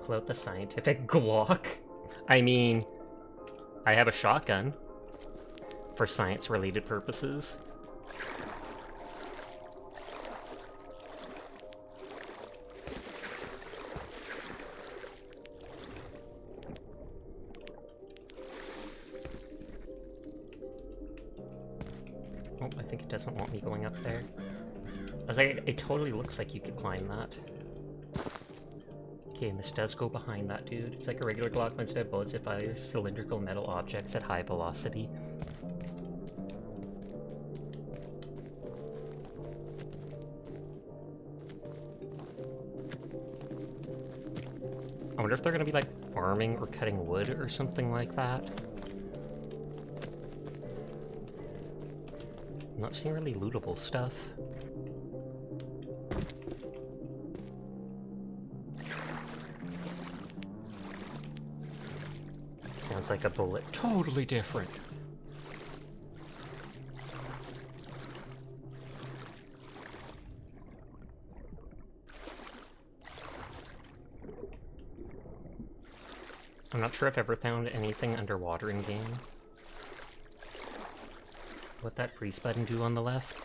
Pull out the scientific Glock. I mean, I have a shotgun for science-related purposes. Oh, I think it doesn't want me going up there. I was like, it totally looks like you could climb that. Okay, and this does go behind that dude. It's like a regular Glock, but instead of bullets, it fires cylindrical metal objects at high velocity. I wonder if they're gonna be like farming or cutting wood or something like that. I'm not seeing really lootable stuff. Sounds like a bullet. Totally different. I'm not sure if I've ever found anything underwater in game. What that freeze button do on the left?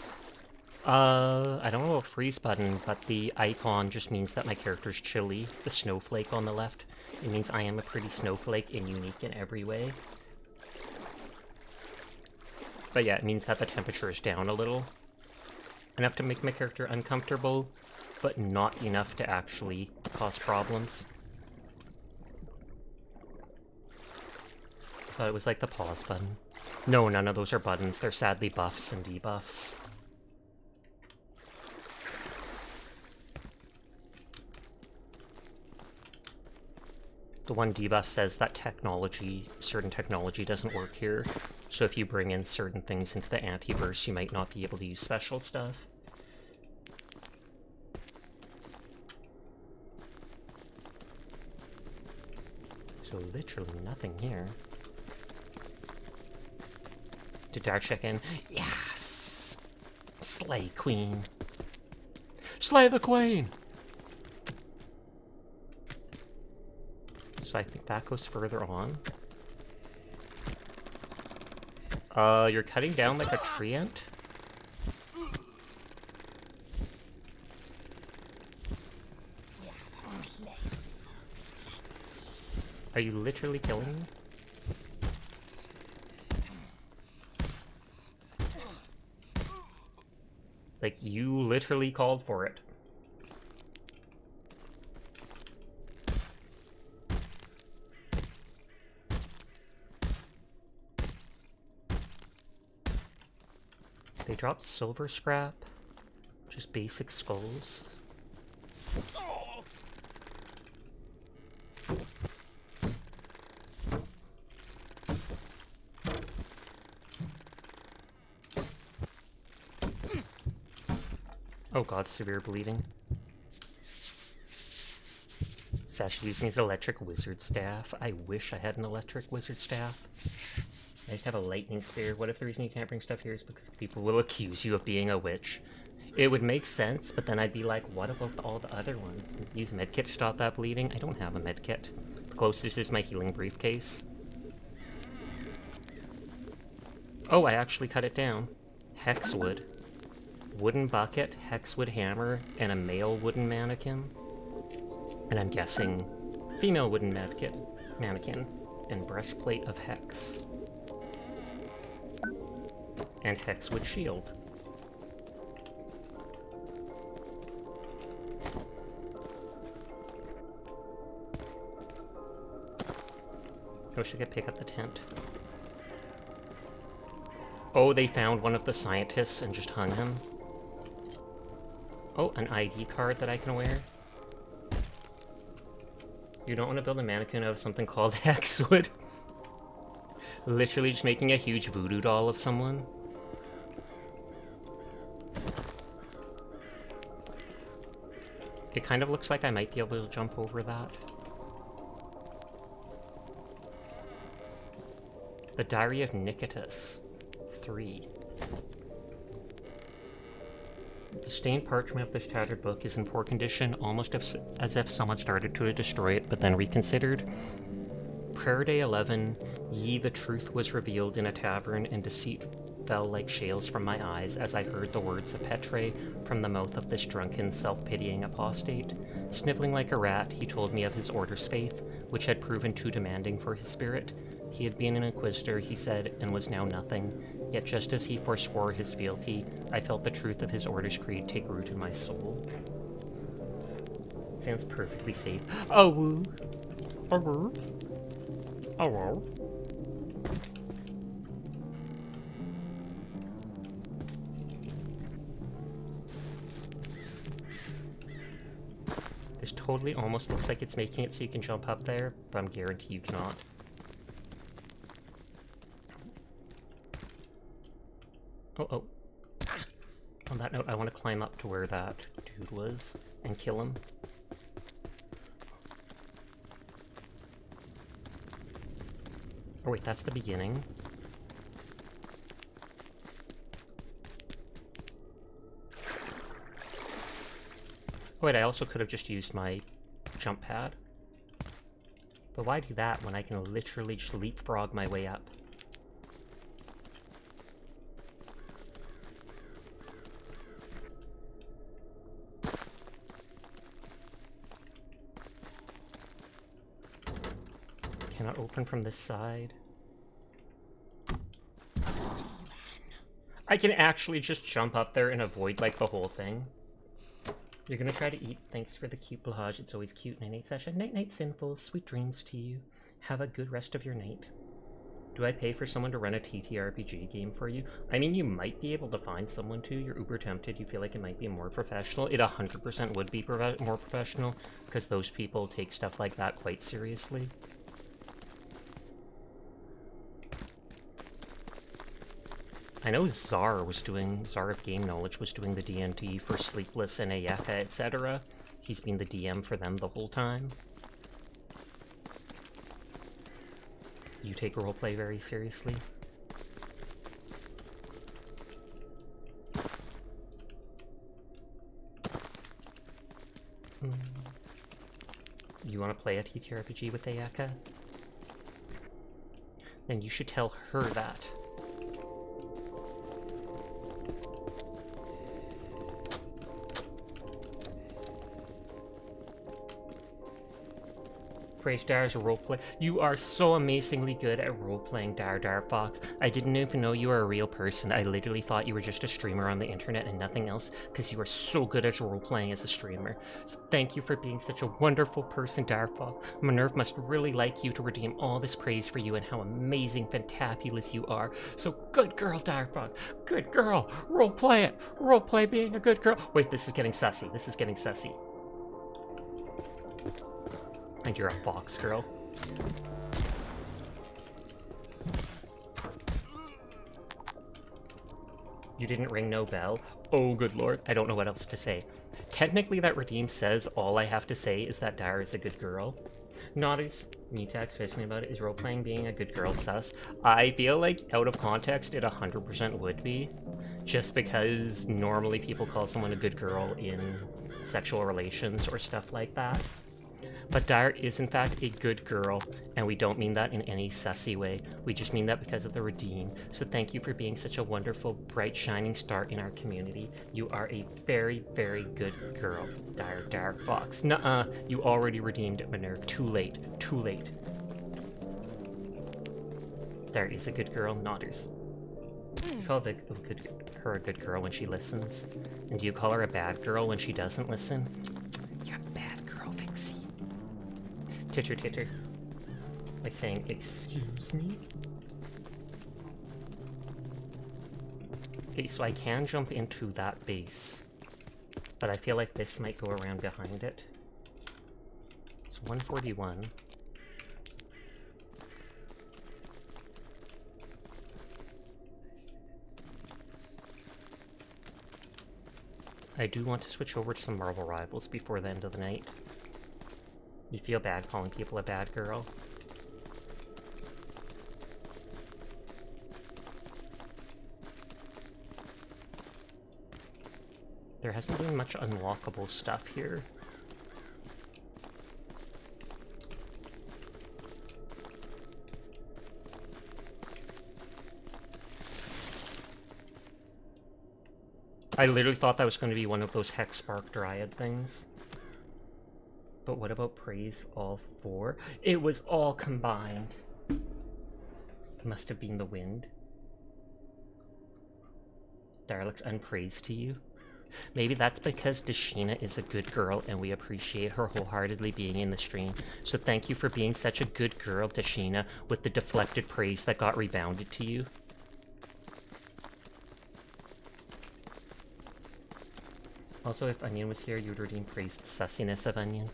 I don't know about freeze button, but the icon just means that my character's chilly. The snowflake on the left. It means I am a pretty snowflake and unique in every way. But yeah, it means that the temperature is down a little. Enough to make my character uncomfortable, but not enough to actually cause problems. I thought it was like the pause button. No, none of those are buttons. They're sadly buffs and debuffs. The one debuff says that certain technology doesn't work here. So if you bring in certain things into the antiverse, you might not be able to use special stuff. So literally nothing here. Did Dark check in? Yes! Slay Queen! Slay the Queen! So I think that goes further on. You're cutting down like a tree ant? Are you literally killing me? Like, you literally called for it. They dropped silver scrap. Just basic skulls. Oh god, severe bleeding. Sash using his electric wizard staff. I wish I had an electric wizard staff. I just have a lightning spear. What if the reason you can't bring stuff here is because people will accuse you of being a witch? It would make sense, but then I'd be like, what about all the other ones? Use medkit to stop that bleeding? I don't have a medkit. The closest is my healing briefcase. Oh, I actually cut it down. Hexwood. Wooden bucket, hexwood hammer, and a male wooden mannequin. And I'm guessing female wooden mannequin, and breastplate of hex. And hexwood shield. I wish I could pick up the tent. Oh, they found one of the scientists and just hung him. Oh, an ID card that I can wear. You don't want to build a mannequin out of something called hexwood. Literally just making a huge voodoo doll of someone. It kind of looks like I might be able to jump over that. The Diary of Nicotus. 3. The stained parchment of this tattered book is in poor condition, almost as if someone started to destroy it, but then reconsidered. Prayer Day 11, Ye, the truth was revealed in a tavern, and deceit fell like shales from my eyes as I heard the words of Petre from the mouth of this drunken, self-pitying apostate. Sniveling like a rat, he told me of his order's faith, which had proven too demanding for his spirit. He had been an inquisitor, he said, and was now nothing. Yet just as he forswore his fealty, I felt the truth of his order's creed take root in my soul. Sounds perfectly safe. Oh woo! Oh woo! Oh woo! This totally almost looks like it's making it so you can jump up there, but I'm guaranteed you cannot. Oh. On that note, I want to climb up to where that dude was and kill him. Oh wait, that's the beginning. Oh wait, I also could have just used my jump pad. But why do that when I can literally just leapfrog my way up? Cannot open from this side. I can actually just jump up there and avoid, like, the whole thing. You're gonna try to eat. Thanks for the cute blahage. It's always cute. Night-night session. Night-night sinful. Sweet dreams to you. Have a good rest of your night. Do I pay for someone to run a TTRPG game for you? I mean, you might be able to find someone to. You're uber tempted. You feel like it might be more professional. It 100% would be more professional, because those people take stuff like that quite seriously. I know Czar of Game Knowledge was doing the D&D for Sleepless and Ayaka, etc. He's been the DM for them the whole time. You take roleplay very seriously. You want to play a TTRPG with Ayaka? Then you should tell her that. Praise Dar's roleplay. You are so amazingly good at roleplaying, Dar Fox. I didn't even know you were a real person. I literally thought you were just a streamer on the internet and nothing else, because you are so good at roleplaying as a streamer. So thank you for being such a wonderful person, Dar Fox. Minerve must really like you to redeem all this praise for you and how amazing, fantabulous you are. So good girl, Dar Fox. Good girl. Roleplay it. Roleplay being a good girl. Wait, this is getting sussy. This is getting sussy. And you're a fox girl. You didn't ring no bell? Oh, good lord. I don't know what else to say. Technically, that redeem says all I have to say is that Dara is a good girl. Naughty's Metax quizzing me about it. Is role-playing being a good girl sus? I feel like, out of context, it 100% would be. Just because normally people call someone a good girl in sexual relations or stuff like that. But Dara is in fact a good girl, and we don't mean that in any sussy way. We just mean that because of the redeem. So thank you for being such a wonderful, bright, shining star in our community. You are a very, very good girl, Dar Fox. Nuh-uh, you already redeemed it, Minerve. Too late. Too late. Dar is a good girl, Nodders. You call her a good girl when she listens. And do you call her a bad girl when she doesn't listen? You're a bad girl, Vixie. Titter titter. Like saying, excuse me? Okay, so I can jump into that base. But I feel like this might go around behind it. It's 141. I do want to switch over to some Marvel Rivals before the end of the night. You feel bad calling people a bad girl? There hasn't been much unlockable stuff here. I literally thought that was going to be one of those Hex Spark Dryad things. But what about praise all four? It was all combined. It must have been the wind. Dara looks unpraised to you. Maybe that's because Dashina is a good girl and we appreciate her wholeheartedly being in the stream. So thank you for being such a good girl, Dashina, with the deflected praise that got rebounded to you. Also, if Onion was here, you would redeem praise the sussiness of Onion.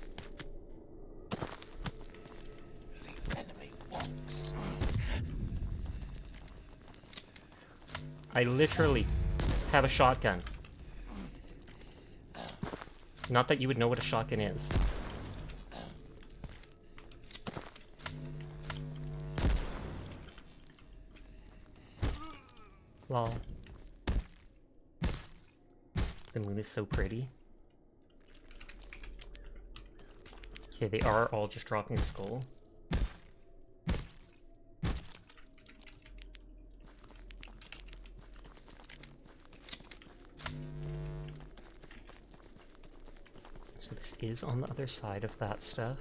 I literally have a shotgun. Not that you would know what a shotgun is. Lol. The moon is so pretty. Okay, they are all just dropping skull. So this is on the other side of that stuff.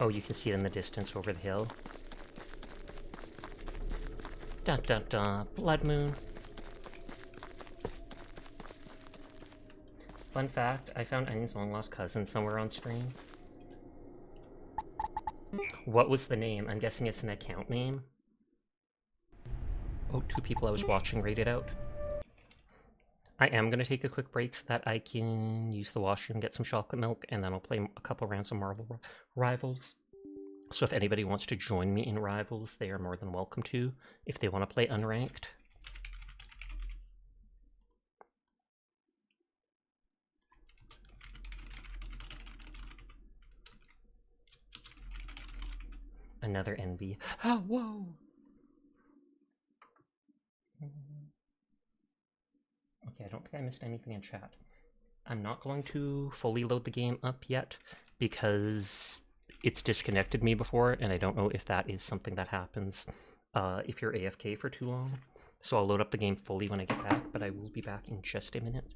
Oh, you can see it in the distance over the hill. Dun dun dun, blood moon. Fun fact, I found Onion's long-lost cousin somewhere on stream. What was the name? I'm guessing it's an account name. Oh, 2 people I was watching rated out. I am going to take a quick break so that I can use the washroom, get some chocolate milk, and then I'll play a couple rounds of Marvel Rivals. So if anybody wants to join me in Rivals, they are more than welcome to, if they want to play unranked. Another NB. Oh, whoa! Okay, I don't think I missed anything in chat. I'm not going to fully load the game up yet because it's disconnected me before, and I don't know if that is something that happens if you're AFK for too long. So I'll load up the game fully when I get back, but I will be back in just a minute.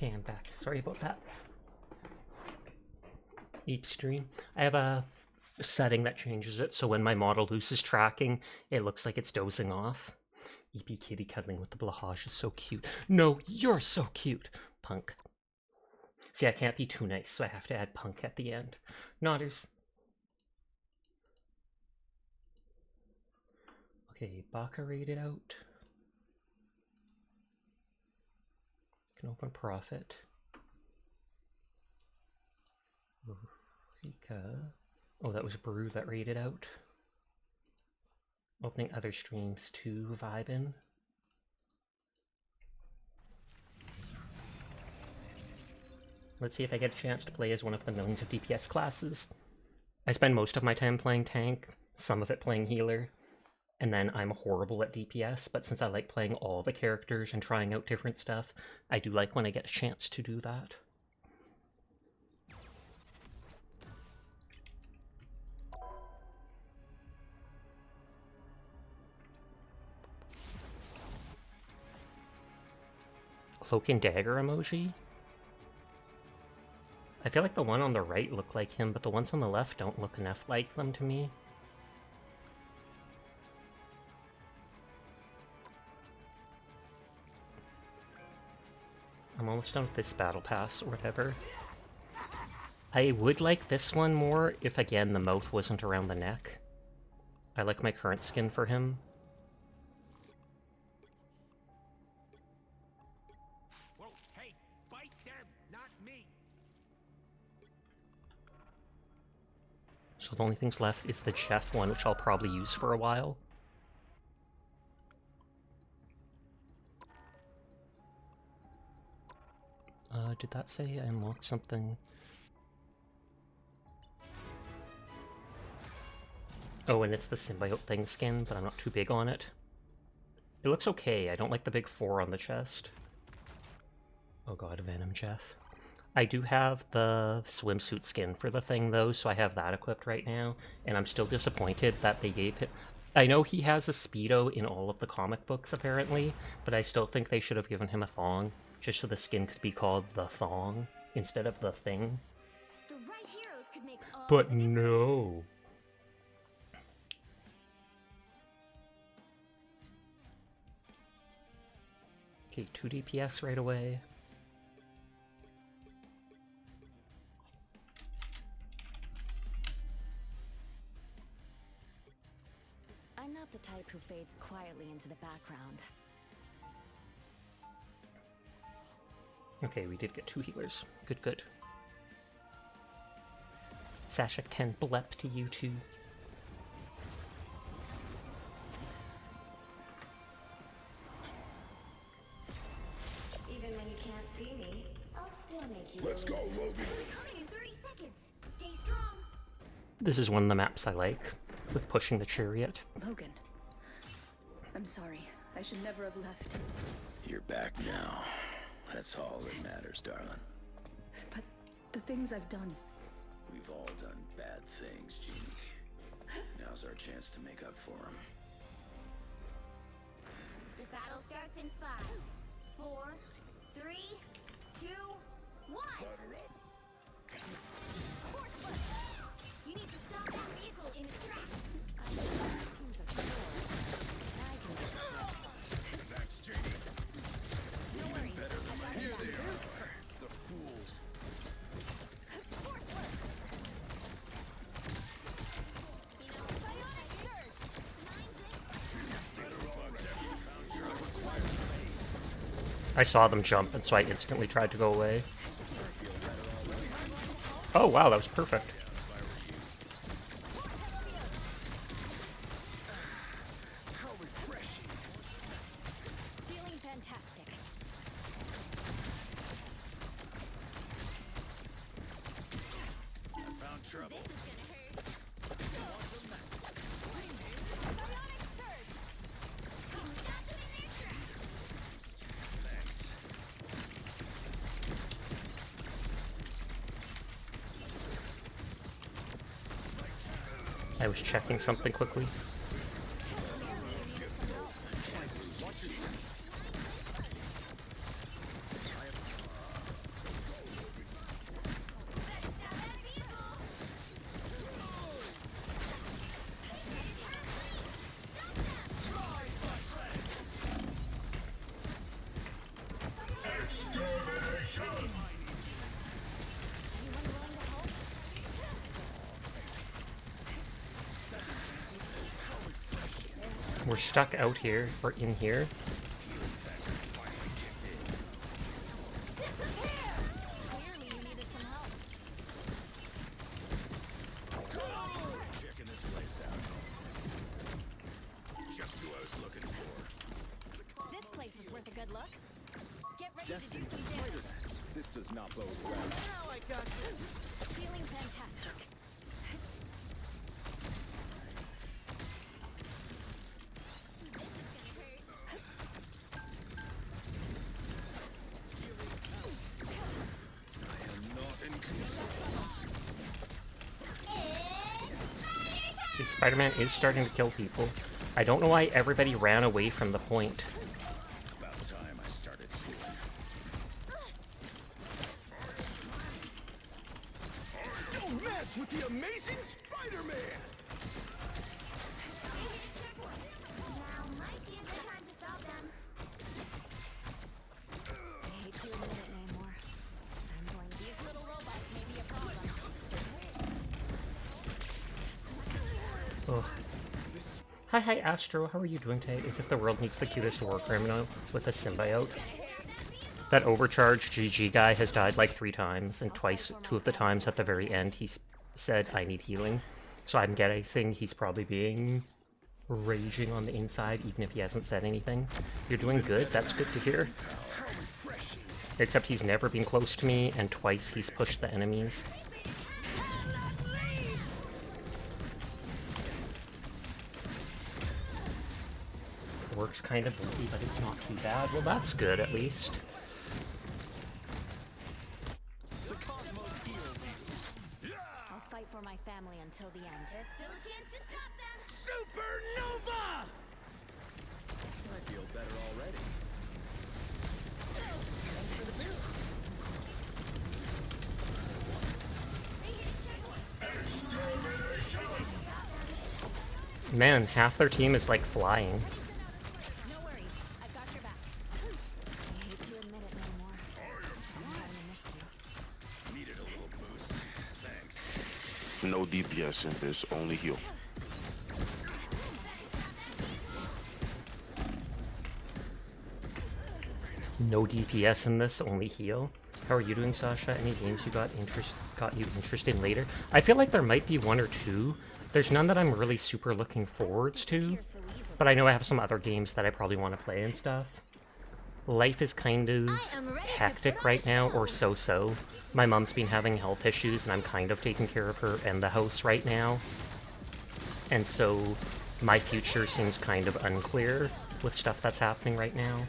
Okay, I'm back. Sorry about that. Each stream. I have a setting that changes it, so when my model loses tracking, it looks like it's dozing off. EP kitty cuddling with the blahage is so cute. No, you're so cute, Punk. See, I can't be too nice, so I have to add Punk at the end. Nodders. Okay, Baka rated out. Can open Profit. Rika. Oh, that was Brew that rated out. Opening other streams to vibe in. Let's see if I get a chance to play as one of the millions of DPS classes. I spend most of my time playing tank, some of it playing healer, and then I'm horrible at DPS, but since I like playing all the characters and trying out different stuff, I do like when I get a chance to do that. Cloak and dagger emoji? I feel like the one on the right look like him, but the ones on the left don't look enough like them to me. I'm almost done with this battle pass or whatever. I would like this one more if, again, the mouth wasn't around the neck. I like my current skin for him. Whoa, hey, bite them, not me. So the only things left is the Jeff one, which I'll probably use for a while. Did that say I unlocked something? Oh, and it's the symbiote thing skin, but I'm not too big on it. It looks okay. I don't like the big 4 on the chest. Oh god, Venom Jeff. I do have the swimsuit skin for the thing, though, so I have that equipped right now, and I'm still disappointed that they gave it... I know he has a Speedo in all of the comic books, apparently, but I still think they should have given him a thong, just so the skin could be called the Thong, instead of the Thing. The right heroes could make all But the difference. no! Okay, 2 DPS right away. I'm not the type who fades quietly into the background. Okay, we did get 2 healers. Good, good. Sashak 10 blep to you too. Even when you can't see me, I'll still make you. Let's go, Logan. Coming in 30 seconds. Stay strong. This is one of the maps I like, with pushing the chariot. Logan. I'm sorry. I should never have left. You're back now. That's all that matters, darling. But the things I've done. We've all done bad things, Jeannie. Now's our chance to make up for them. The battle starts in 5, 4, 3, 2, 1. Force push. You need to stop that vehicle in its tracks. I know teams of 4. I can do this. Thanks, Jeannie. No worries. Here they are. The fools. Force work. Bionic surge. 9 I saw them jump, and so I instantly tried to go away. Oh wow, that was perfect. How refreshing. feeling fantastic. I found trouble. This is gonna hurt. Bionic surge. He stopped them in their tracks. Thanks. I was checking something quickly. We're stuck out here, or in here. Clearly you needed some help. Checking this place out. Just who I was looking for. This place is worth a good look. Get ready to do some damage. This does not bode well. Now I got you. Feeling fantastic. See, Spider-Man is starting to kill people. I don't know why everybody ran away from the point. About time I started doing. Don't mess with the amazing Spider-Man! Now might be a good time to stop them. I hate to admit it, Namor. I'm going these little robots may be a problem. Ugh. Hi, Astro. How are you doing today? As if the world needs the cutest war criminal with a symbiote. That overcharged GG guy has died like 3 times, and twice, 2 of the times at the very end, he said, I need healing. So I'm guessing he's probably being raging on the inside, even if he hasn't said anything. You're doing good. That's good to hear. Except he's never been close to me, and twice he's pushed the enemies. Work's kind of busy, but it's not too bad. Well, that's good, at least. I'll fight for my family until the end. There's still a chance to stop them. Supernova! I feel better already. Thanks for the boost. Man, half their team is like flying. No worries, I've got your back. I hate to admit it, Namor. I'm going to miss you. Needed a little boost. Thanks. No DPS in this, only heal. No DPS in this, only heal. How are you doing, Sasha? Any games you got you interested in later? I feel like there might be 1 or 2. There's none that I'm really super looking forwards to, but I know I have some other games that I probably want to play and stuff. Life is kind of hectic right now, or so-so. My mom's been having health issues, and I'm kind of taking care of her and the house right now. And so my future seems kind of unclear with stuff that's happening right now.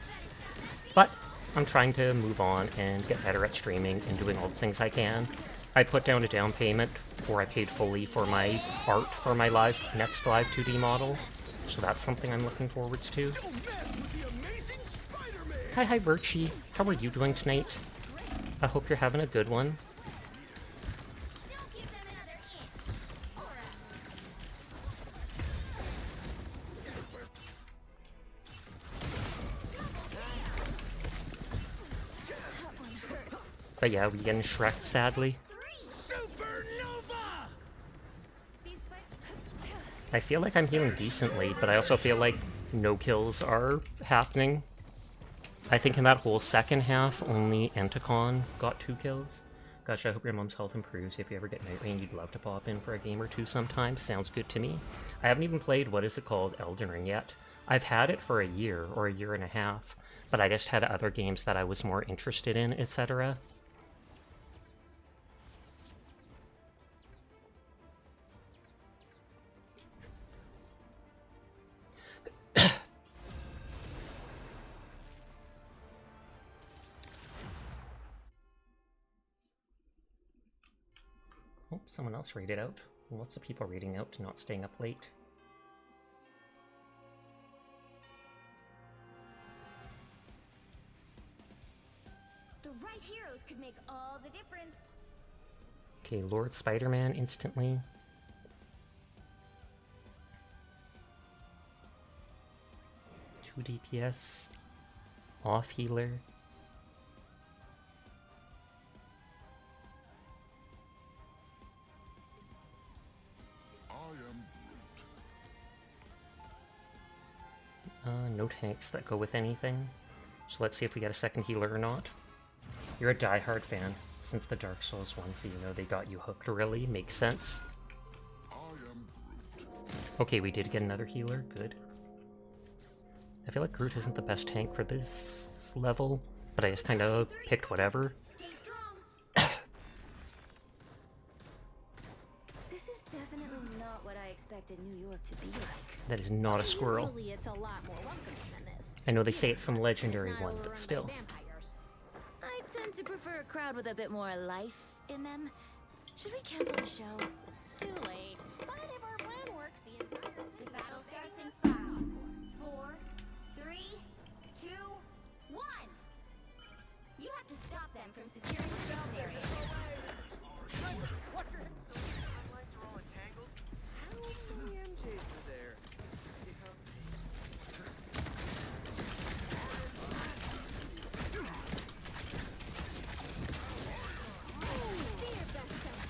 But I'm trying to move on and get better at streaming and doing all the things I can. I put down a down payment, or I paid fully for my art for my next live 2D model. So that's something I'm looking forwards to. Hi, Birchie. How are you doing tonight? I hope you're having a good one. But yeah, we getting Shrek, sadly. I feel like I'm healing decently, but I also feel like no kills are happening. I think in that whole second half, only Enticon got 2 kills. Gosh, I hope your mom's health improves. If you ever get night rain, you'd love to pop in for a game or 2 sometime. Sounds good to me. I haven't even played, what is it called, Elden Ring yet. I've had it for a year, or a year and a half, but I just had other games that I was more interested in, etc. Oh, someone else read it out. Lots of people reading out, not staying up late. The right heroes could make all the difference. Okay, Lord Spider-Man instantly. Two DPS. Off healer. no tanks that go with anything. So let's see if we get a second healer or not. You're a diehard fan since the Dark Souls one, so you know they got you hooked really. Makes sense. Okay, we did get another healer. Good. I feel like Groot isn't the best tank for this level, but I just kind of picked whatever. This is definitely not what I expected New York to be like. That is not a squirrel. Usually it's a lot more welcoming than this. I know they say it's some legendary one, but still. I tend to prefer a crowd with a bit more life in them. Should we cancel the show? Too late. But if our plan works, the battle starts in 5, 4, 3, 2, 1. You have to stop them from securing the mission area.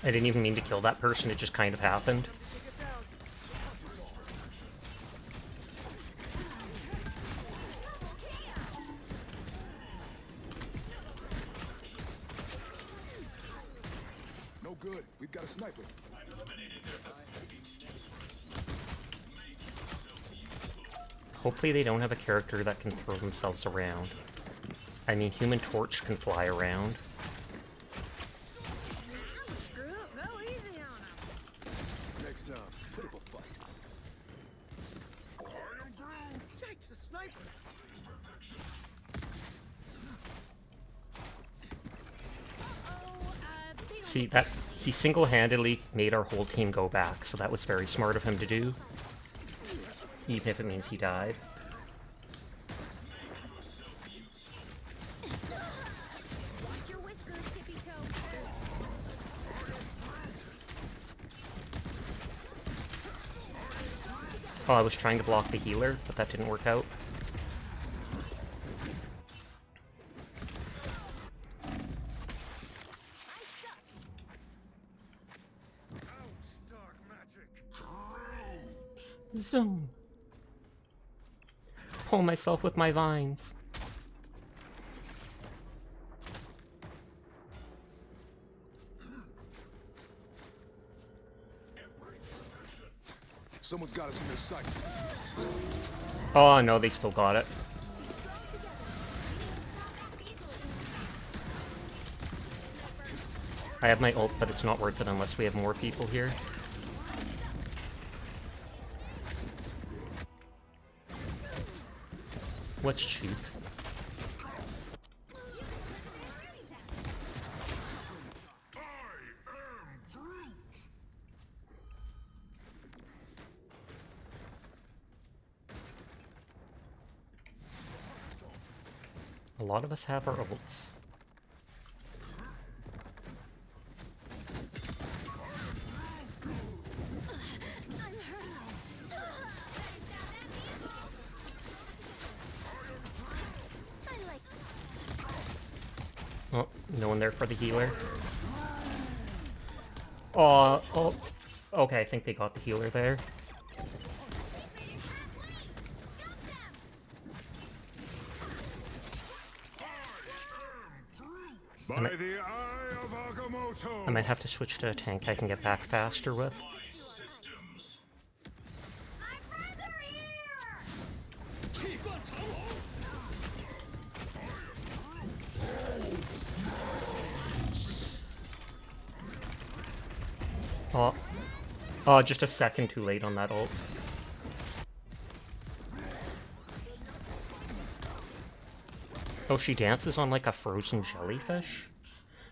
I didn't even mean to kill that person, it just kind of happened. No good. We've got a sniper. Hopefully they don't have a character that can throw themselves around. I mean, Human Torch can fly around. Next time, put up a fight. Yikes, a sniper! See, that he single-handedly made our whole team go back, so that was very smart of him to do. Even if it means he died. Oh, I was trying to block the healer, but that didn't work out. Zoom. Pull myself with my vines. Someone's got us in their sights. Oh no, they still got it. I have my ult, but it's not worth it unless we have more people here. What's cheap? A lot of us have our ults. Oh, no one there for the healer. Oh, okay, I think they got the healer there. I might have to switch to a tank I can get back faster with. Oh, just a second too late on that ult. Oh, she dances on like a frozen jellyfish?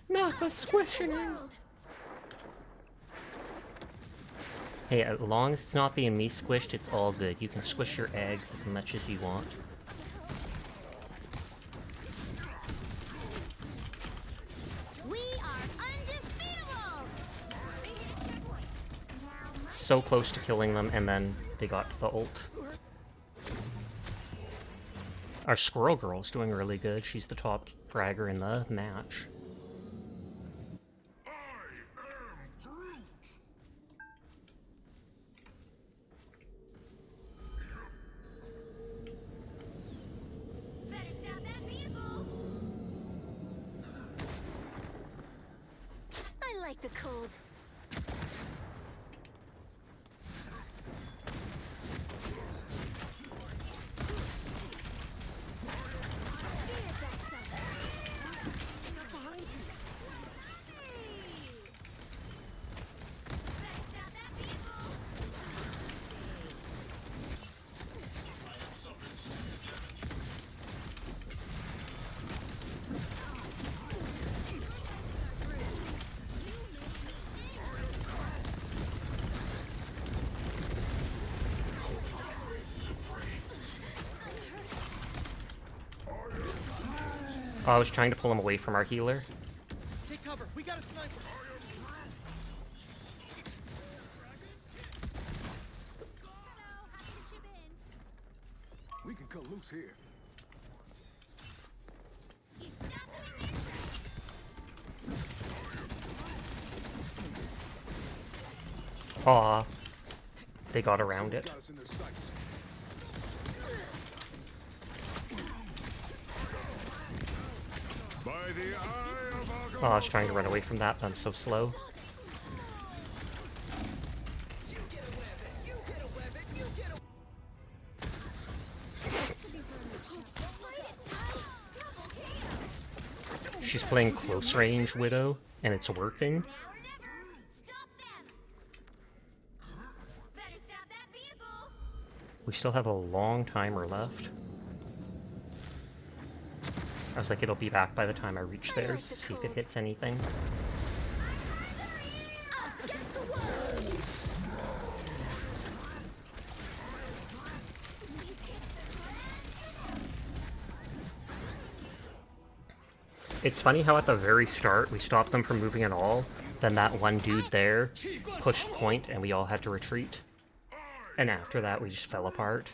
Not the squishing out. Hey, as long as it's not being me squished, it's all good. You can squish your eggs as much as you want. We are undefeatable. So close to killing them, and then they got the ult. Our Squirrel Girl's doing really good. She's the top fragger in the match. like the cold. Oh, I was trying to pull him away from our healer. Take cover. We got a sniper. We can cut loose here. Aw. They got around it. Got us in their sights. By the eye of Oh, I was trying to run away from that, but I'm so slow. She's playing close range Widow, and it's working. We still have a long timer left. I was like, it'll be back by the time I reach there to see if it hits anything. It's funny how at the very start we stopped them from moving at all, then that one dude there pushed point and we all had to retreat. And after that we just fell apart.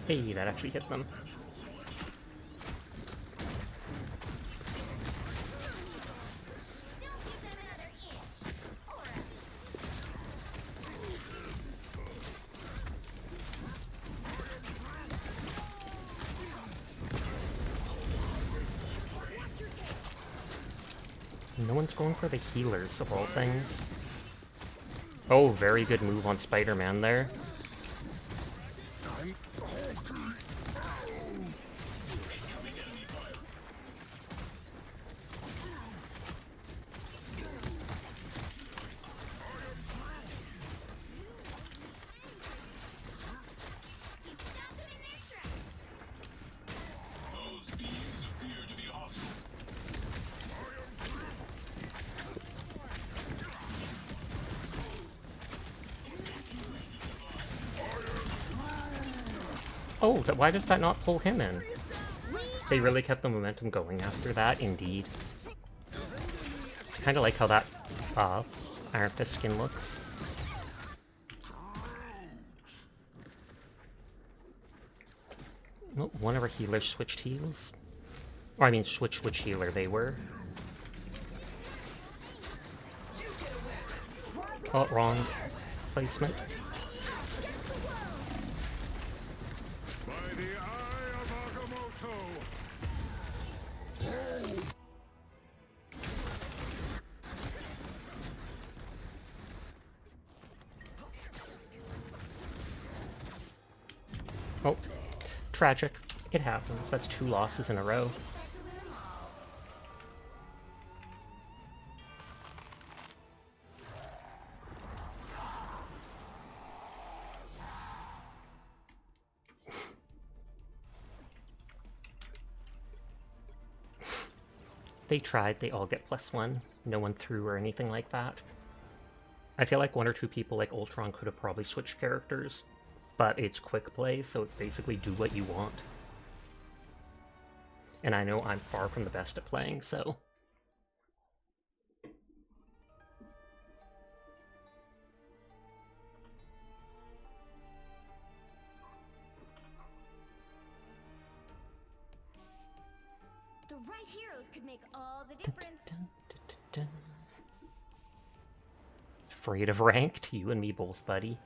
Hey, that actually hit them. No one's going for the healers, of all things. Oh, very good move on Spider-Man there. Oh, why does that not pull him in? They really kept the momentum going after that, indeed. I kinda like how that, Iron Fist skin looks. Oh, one of our healers switched heals. Or I mean, switch which healer they were. Oh, wrong placement. Oh, tragic. It happens. That's 2 losses in a row. They tried, they all get +1. No one threw or anything like that. I feel like 1 or 2 people like Ultron could have probably switched characters, but it's quick play, so it's basically do what you want. And I know I'm far from the best at playing, so... The right heroes could make all the difference. Afraid of ranked? You and me both, buddy.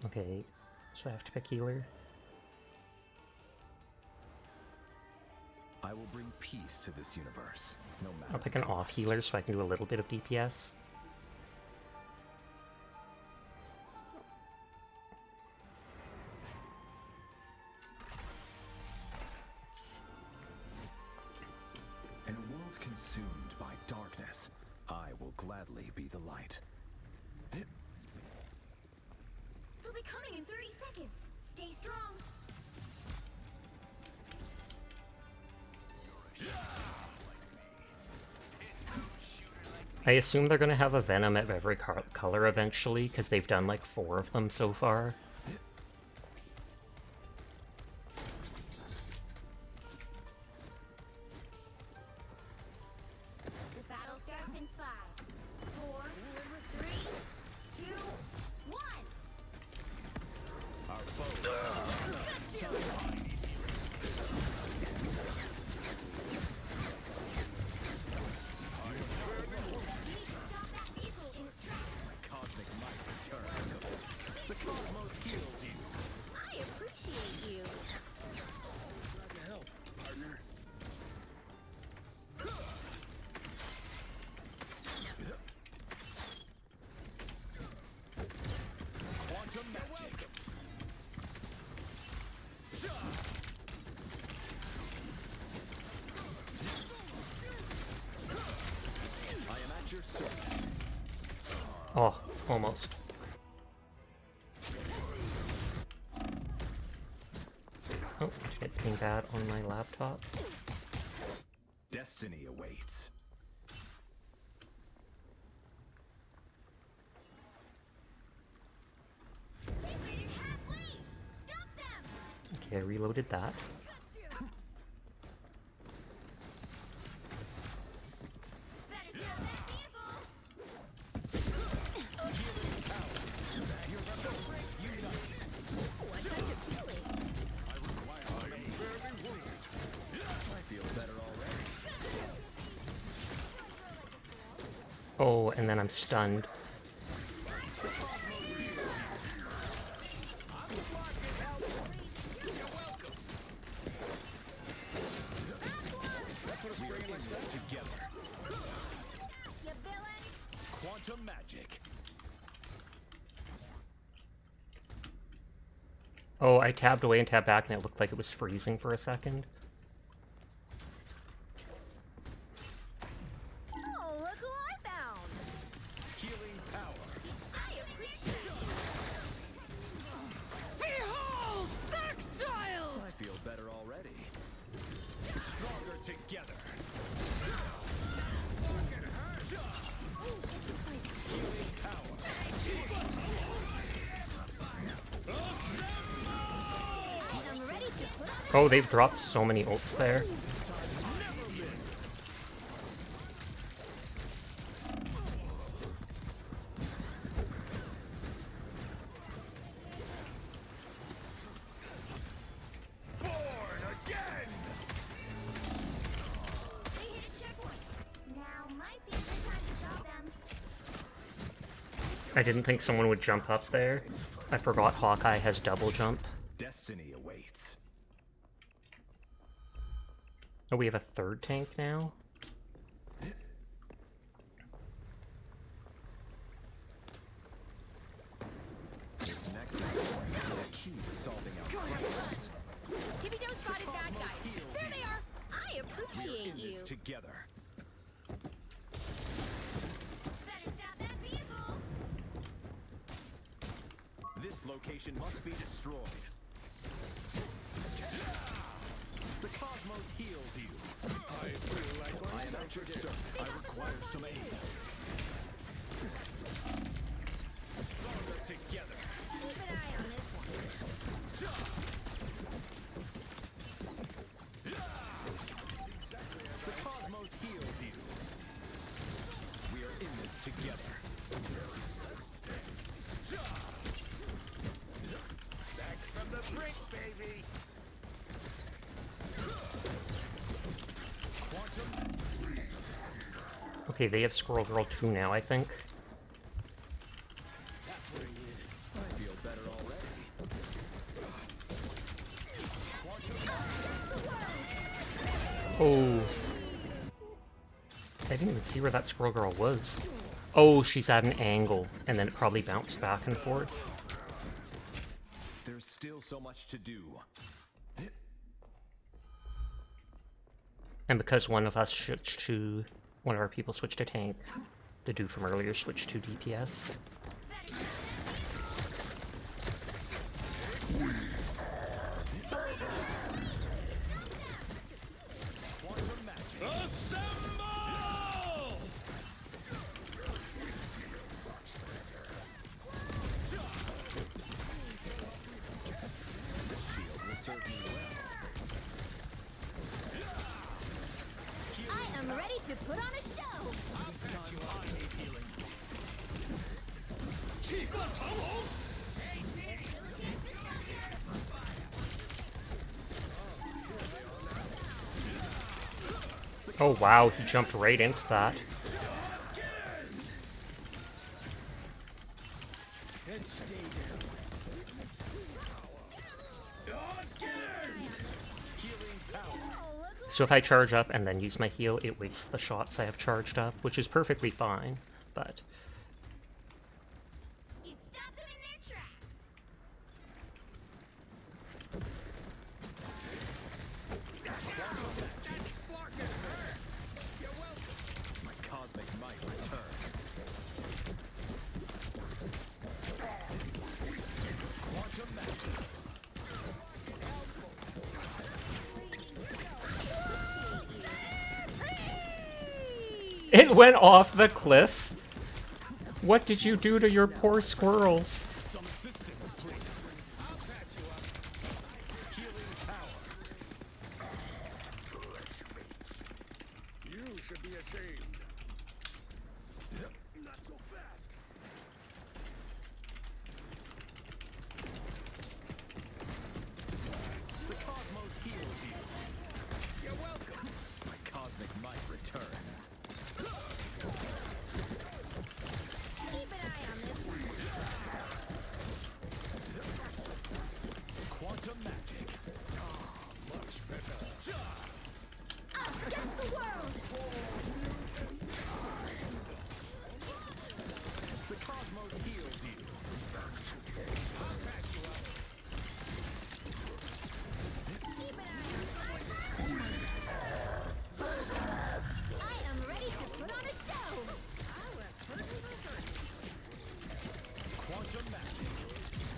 Okay, so I have to pick healer. I will bring peace to this universe, no matter. I'll pick an off healer so I can do a little bit of DPS. In a world consumed by darkness, I will gladly be the light. They'll be coming in 30 seconds. Stay strong. I assume they're gonna have a Venom of every color eventually, because they've done like 4 of them so far. The battle starts in 5, 4, 3, 2, 1. Our foe. Cosmic might returns. The cosmos heals you. I appreciate you. Glad to help, partner. Quantum magic. I am at your service. Oh, almost. Oh, it's being bad on my laptop. Destiny awaits. They made it halfway. Stop them. Okay, I reloaded that. Better stop that vehicle. What got you feeling? I feel better already. Oh, and then I'm stunned. Together. You villain. Quantum magic. Oh, I tabbed away and tabbed back and it looked like it was freezing for a second. Oh, look who I found. Healing power. I appreciate you. Behold, Darkchild! I feel better already. Stronger together. Healing power. I'm ready to put Oh, they've dropped so many ults there. They hit a checkpoint. Now might be a good time to stop them. I didn't think someone would jump up there. I forgot Hawkeye has double jump. Destiny awaits. Oh, we have a third tank now? This next is the key to solving our crisis. Tippy-toe spotted bad guys. There they are. I We're appreciate in you. this together. Better stop that vehicle. This location must be destroyed. The cosmos heals you. I feel like I am at your service. I require some aid. Stronger together. Keep an eye on this one. The cosmos heals you. We are in this together. Back from the brink, baby. Quantum. Okay, they have Squirrel Girl 2 now, I think. I feel better already. Oh. I didn't even see where that squirrel girl was. Oh, she's at an angle, and then it probably bounced back and forth. There's still so much to do. And because one of us switched to... one of our people switched to tank, the dude from earlier switched to DPS. I am ready to put on a show. Oh wow, he jumped right into that. So if I charge up and then use my heal, it wastes the shots I have charged up, which is perfectly fine, but... You stop them in their tracks. My cosmic might returns. Quantum magic. It went off the cliff? What did you do to your poor squirrels? Some assistance, please. I'll patch you up. Healing power. You should be ashamed. Not so fast. The cosmos heals you. You're welcome. My cosmic might returns. Keep an eye on this one. Quantum magic. Much better. Us against the world. The cosmos heals you. I'll patch you up. Keep an eye on I am ready to put on a show. Quantum magic.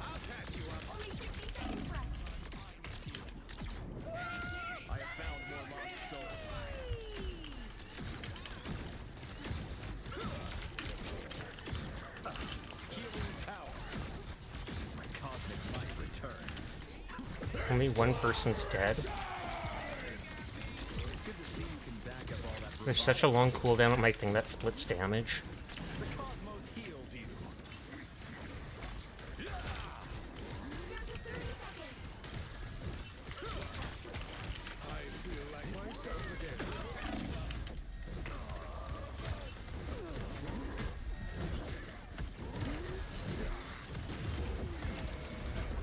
I'll patch you up. Only 60 seconds left. I have found more lost souls. Healing power. My cosmic might returns. Only one person's dead. Good to see you can back up all that. There's such a long cooldown on my thing that splits damage. The cosmos heals you. I feel like myself again.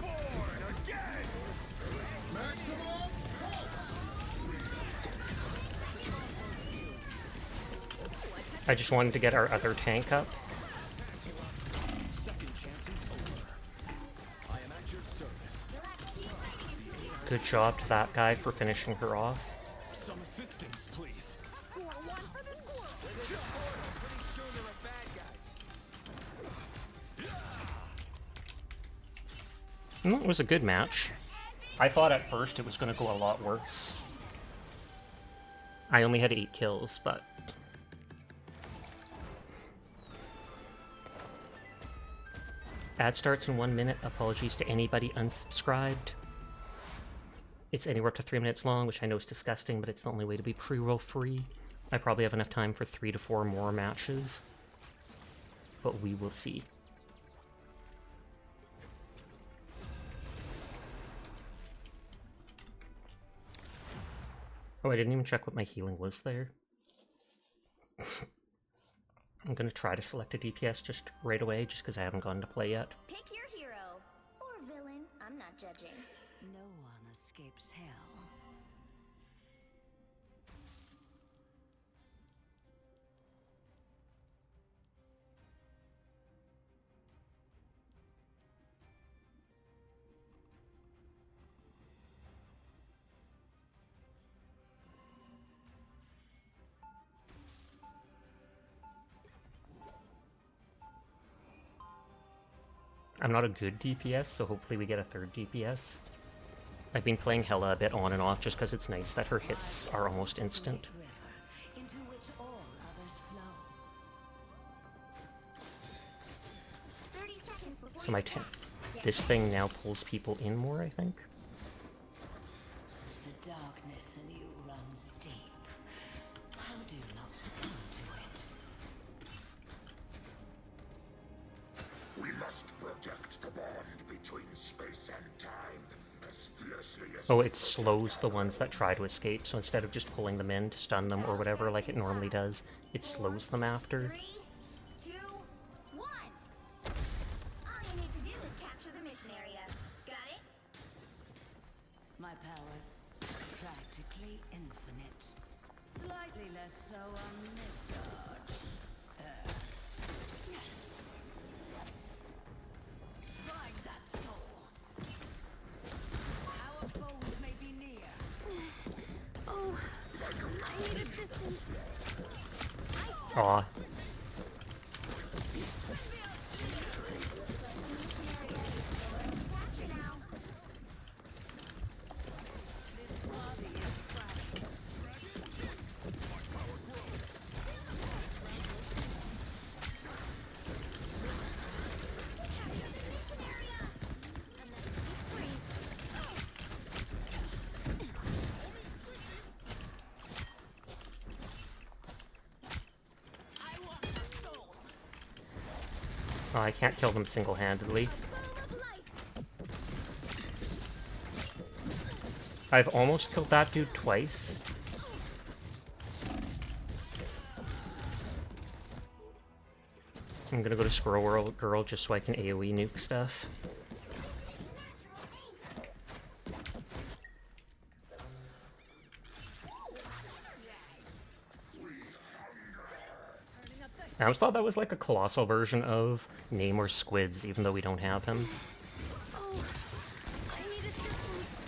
Born again. Maximum pulse. I just wanted to get our other tank up. Second chance is over. I am at your service. Good job to that guy for finishing her off. Some assistance, please. Score one for the squirrel. Pretty sure there are bad guys. It was a good match. I thought at first it was going to go a lot worse. I only had 8 kills, but... Ad starts in 1 minute. Apologies to anybody unsubscribed. It's anywhere up to 3 minutes long, which I know is disgusting, but it's the only way to be pre-roll free. I probably have enough time for 3 to 4 more matches. But we will see. Oh, I didn't even check what my healing was there. I'm gonna try to select a DPS just right away, just because I haven't gone to play yet. Pick your hero or villain. I'm not judging. No one escapes hell. I'm not a good DPS, so hopefully we get a third DPS. I've been playing Hela a bit on and off just because it's nice that her hits are almost instant. Into which all others flow. 30 seconds before So my this thing now pulls people in more, I think. the darkness in you runs deep. How do you not succumb to it? We must protect the bond between space and time as fiercely as Oh, it slows the ones that try to escape, so instead of just pulling them in to stun them or whatever like it normally does, it slows them after. 3, 2, 1. All you need to do is capture the mission area. Got it? My powers practically infinite. Slightly less so on Midgard. Find that soul. Our foes may be near. Oh, I need assistance. Aw. Oh, I can't kill them single-handedly. I've almost killed that dude twice. I'm gonna go to Squirrel World Girl just so I can AoE nuke stuff. I always thought that was like a colossal version of Namor's squids, even though we don't have him. Oh, I need assistance.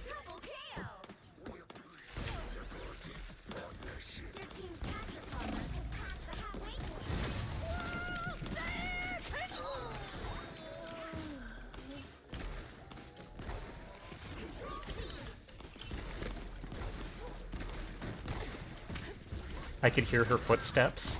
Double KO. Their team's capture progress has passed the halfway I could hear her footsteps.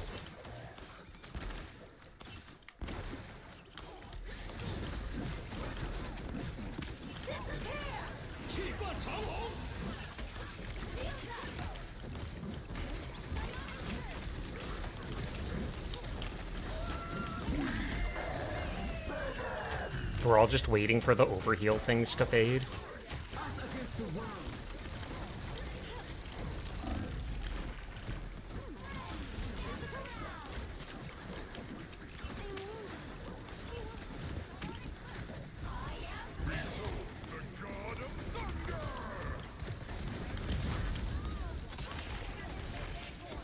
We're all just waiting for the overheal things to fade. Us against the world.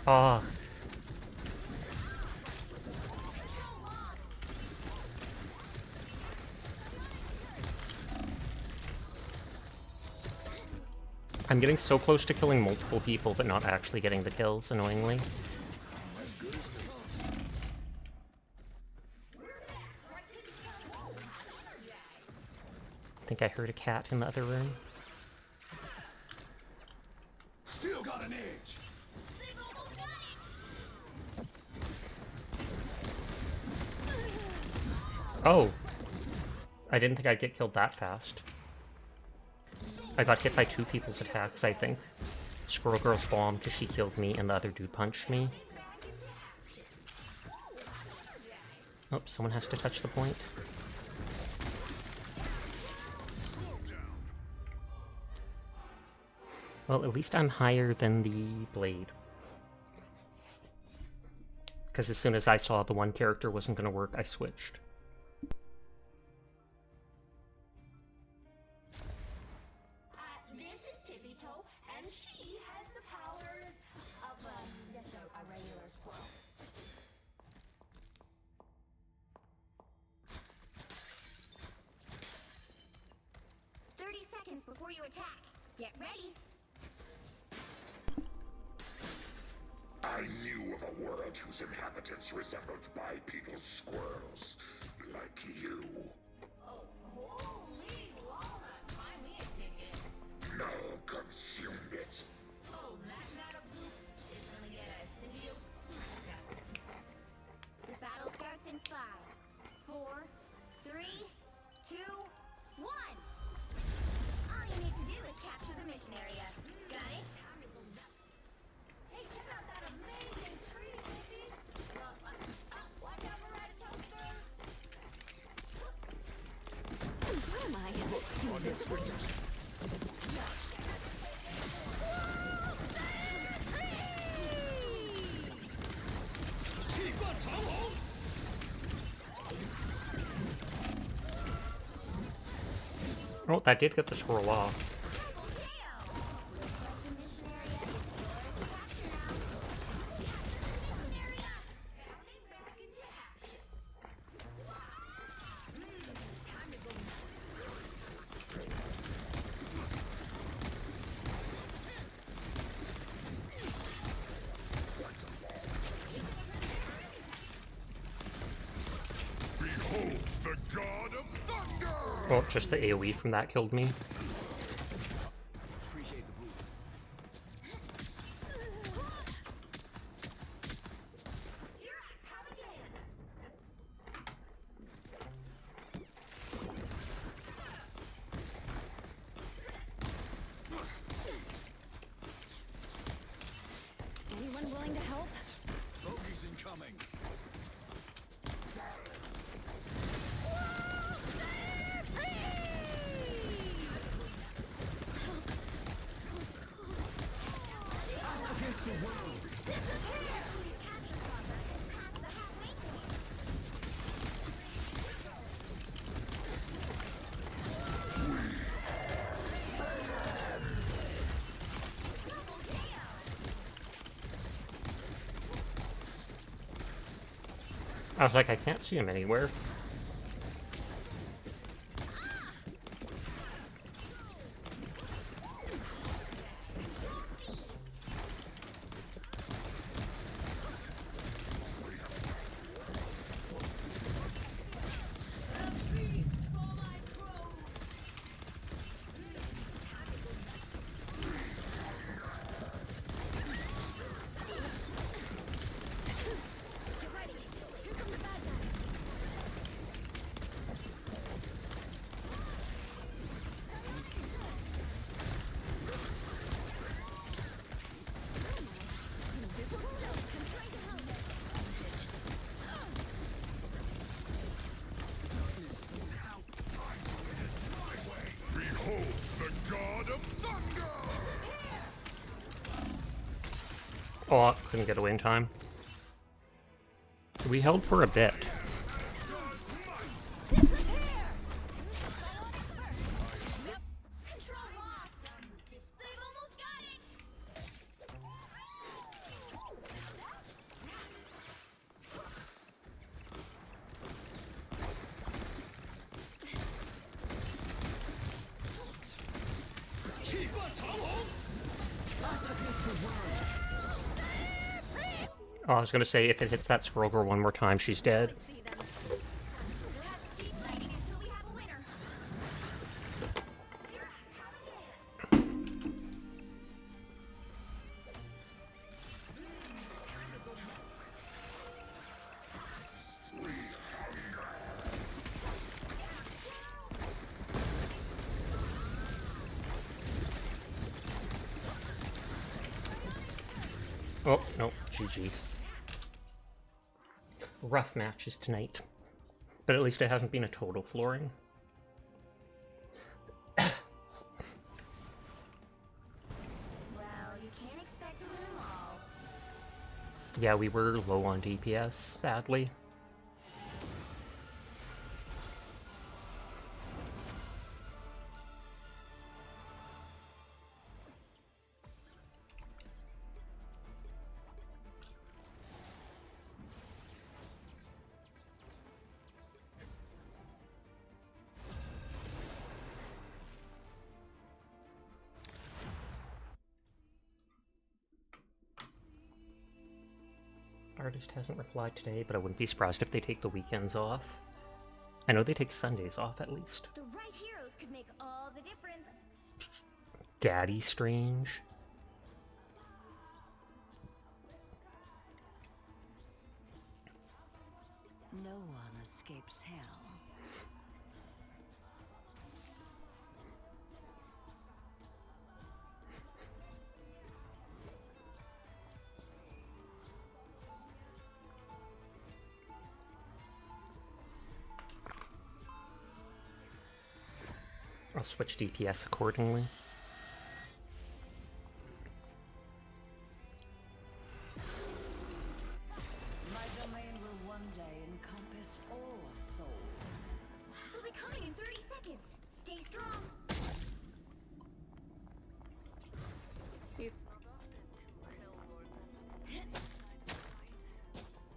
Ah. I'm getting so close to killing multiple people, but not actually getting the kills, annoyingly. I think I heard a cat in the other room. Still got an edge. Oh! I didn't think I'd get killed that fast. I got hit by two people's attacks, I think. Squirrel Girl's bomb because she killed me and the other dude punched me. Oh, someone has to touch the point. Well, at least I'm higher than the blade. Because as soon as I saw the one character wasn't going to work, I switched. This is Tippy Toe, and she has the powers of just a regular squirrel. Seconds before you attack. Get ready. I knew of a world whose inhabitants resembled bipedal squirrels, like you. Oh, holy walnut! Buy me a ticket. No, consumed it. Oh, that's not a poop. It's gonna get a symbiote smack. The battle starts in 5, 4, 3, 2, 1. All you need to do is capture the mission area. Got it? Time to go nuts. Hey, check out that amazing tree, baby. Watch out for red toaster. What am I? Invisible? Oh, that did get the scroll off. Beholds the god of thunder! Oh, just the AoE from that killed me. Appreciate the boost. Anyone willing to help? Bogeys incoming. Us against the world. I was like, I can't see him anywhere. Beholds the god of thunder! Oh, I couldn't get away in time. We held for a bit. Oh, I was gonna say, if it hits that scroll girl one more time, she's dead. Oh, no, GG. Rough matches tonight. But at least it hasn't been a total flooring. Well, you can't expect to win them all. Yeah, we were low on DPS, sadly. artist hasn't replied today, but I wouldn't be surprised if they take the weekends off. I know they take Sundays off at least. The right heroes could make all the difference. Daddy Strange. No one escapes hell. I'll switch DPS accordingly. My domain will one day encompass all souls. They'll be coming in 30 seconds. Stay strong. It's not often two Helllords end up inside the fight.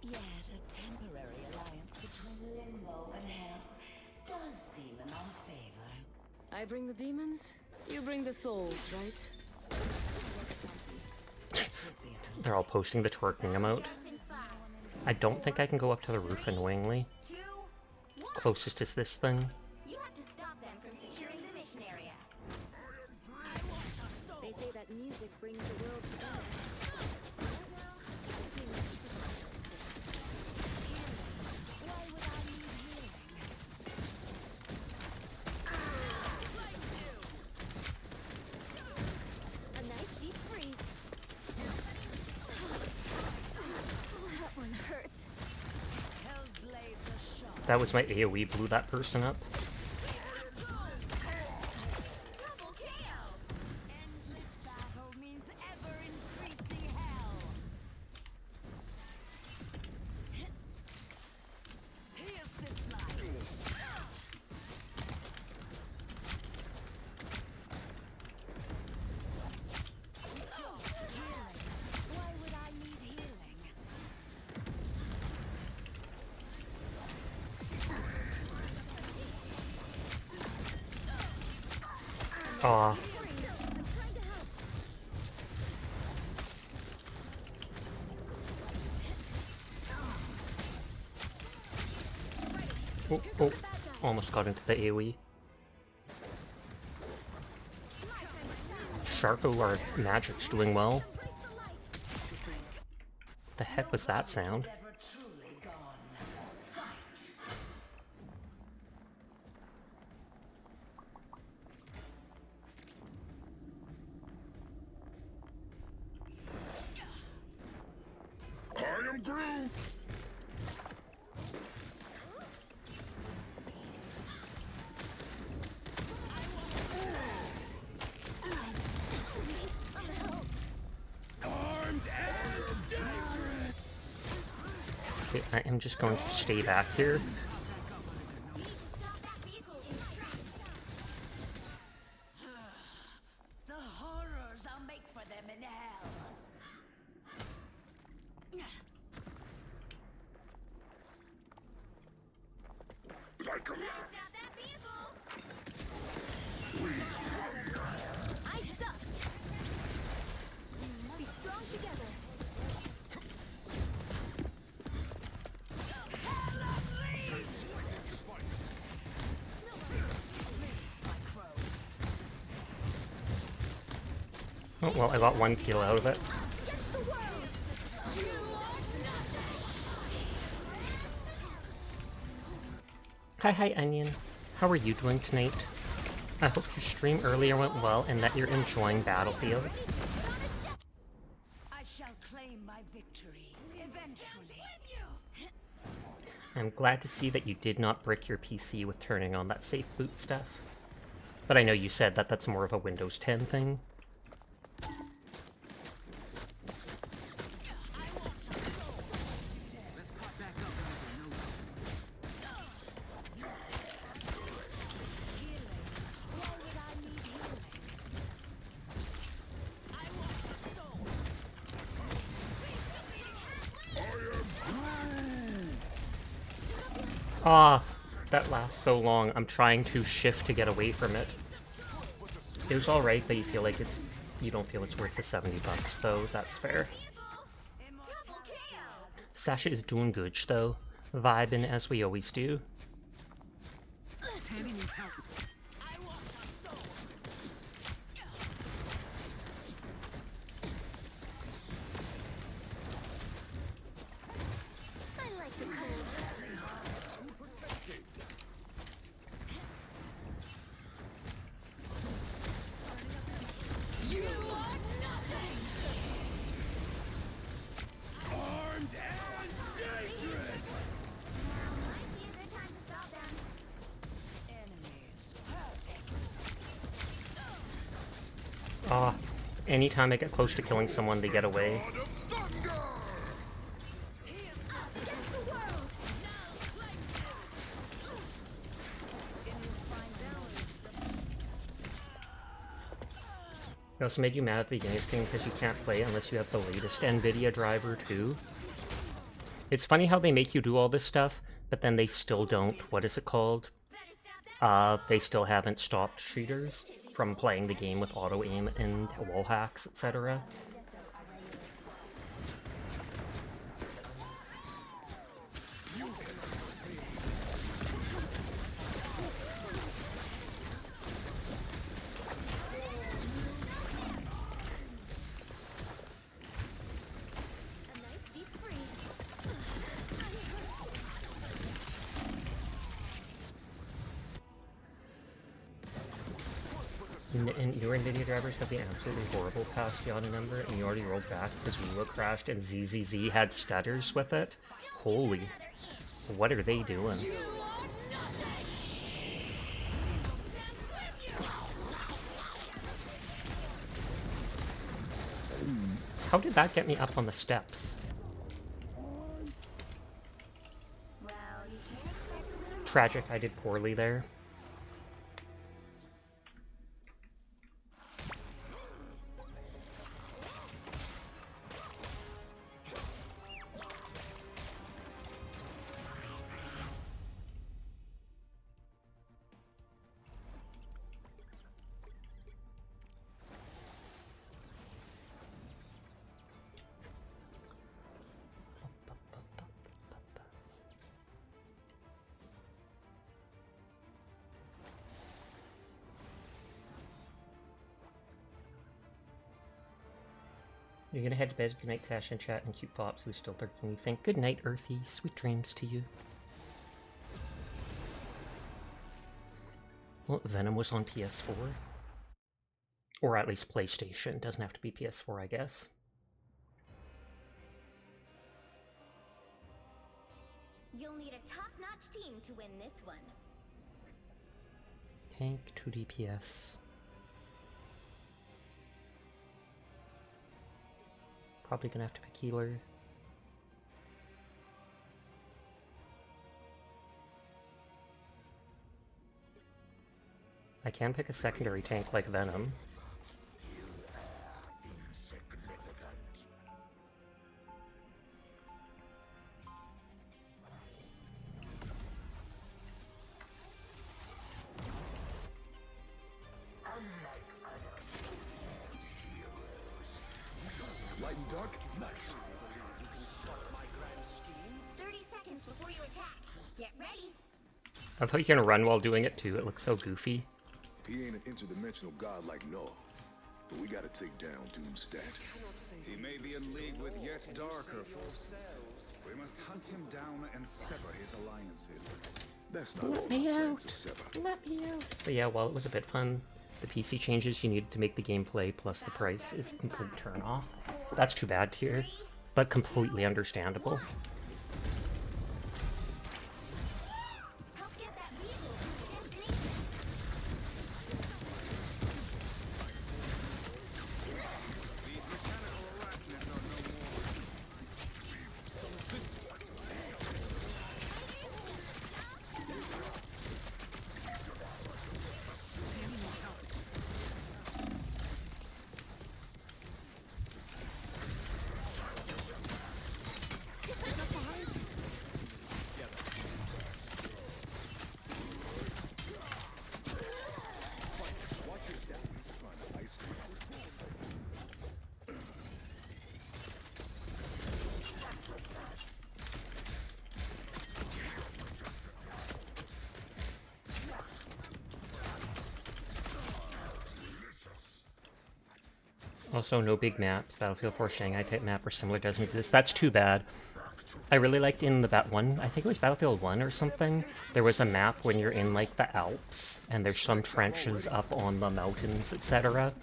Yet a temporary alliance between Limbo and Hell does seem in our favor. I bring the demons, you bring the souls, right? They're all posting the twerking emote. I don't think I can go up to the roof annoyingly. Closest is this thing. You have to stop them from securing the mission area. They say that music brings the world together. Why would I need healing? A nice deep freeze. That one hurts. Hell's blades are sharp. That was my AoE blew that person up. Double KO. Endless battle means ever increasing hell. Here's this life. Why would I need healing? Aw. Oh, oh, almost got into the AoE. Sharko, our magic's doing well. The heck was that sound? Ever truly gone. Fight. I am Groot! Armed and dangerous! Okay, I am just going to stay back here. The horrors I'll make for them in hell. Like a Stop that vehicle. I suck. Be strong together. Oh, well, I got one kill out of it. Against the world. Hi, Onion. How are you doing tonight? I hope your stream earlier went well and that you're enjoying Battlefield. I shall claim my victory eventually. I'm glad to see that you did not brick your PC with turning on that safe boot stuff. But I know you said that that's more of a Windows 10 thing. Ah, that lasts so long. I'm trying to shift to get away from it. It was alright that you don't feel it's worth the $70 though, that's fair. Sasha is doing good, though. Vibing as we always do. Tanny needs help. I like the cold. You are nothing! Armed and dangerous! Now might be a good time to stop them. Enemies. Perfect. Ah, anytime I get close to killing someone, they get away. Us against the world! It also made you mad at the beginning of the stream because you can't play it unless you have the latest NVIDIA driver too. It's funny how they make you do all this stuff, but then they still don't. What is it called? They still haven't stopped cheaters from playing the game with auto aim and wall hacks, etc. A nice deep freeze. And newer NVIDIA drivers have the absolutely horrible Pastiana number, and you already rolled back because Rula crashed and ZZZ had stutters with it. Holy. What are they doing? How did that get me up on the steps? Tragic, I did poorly there. You're gonna head to bed. Good night, Tash and chat and cute pops who's still lurking. You think good night, Earthy. Sweet dreams to you. Well, Venom was on PS4. Or at least PlayStation. Doesn't have to be PS4, I guess. You'll need a top-notch team to win this one. Tank, 2 DPS. Probably gonna have to pick healer. I can pick a secondary tank like Venom. Light and dark? Nice. 30 seconds before you attack. Get ready. I thought you can run while doing it too. It looks so goofy. He ain't an interdimensional god like Noah, but we gotta take down Doomstat. He may be in league with yet darker forces. We must hunt him down and sever his alliances. That's not Let all me our out. plans to sever. Let me out. But yeah, while it was a bit fun, the PC changes you needed to make the gameplay plus the price is a complete turn off. That's too bad here, but completely understandable. Also, no big maps. Battlefield 4 Shanghai type map or similar doesn't exist. That's too bad. I really liked in the one, I think it was Battlefield 1 or something, there was a map when you're in, like, the Alps, and there's some trenches up on the mountains, etc.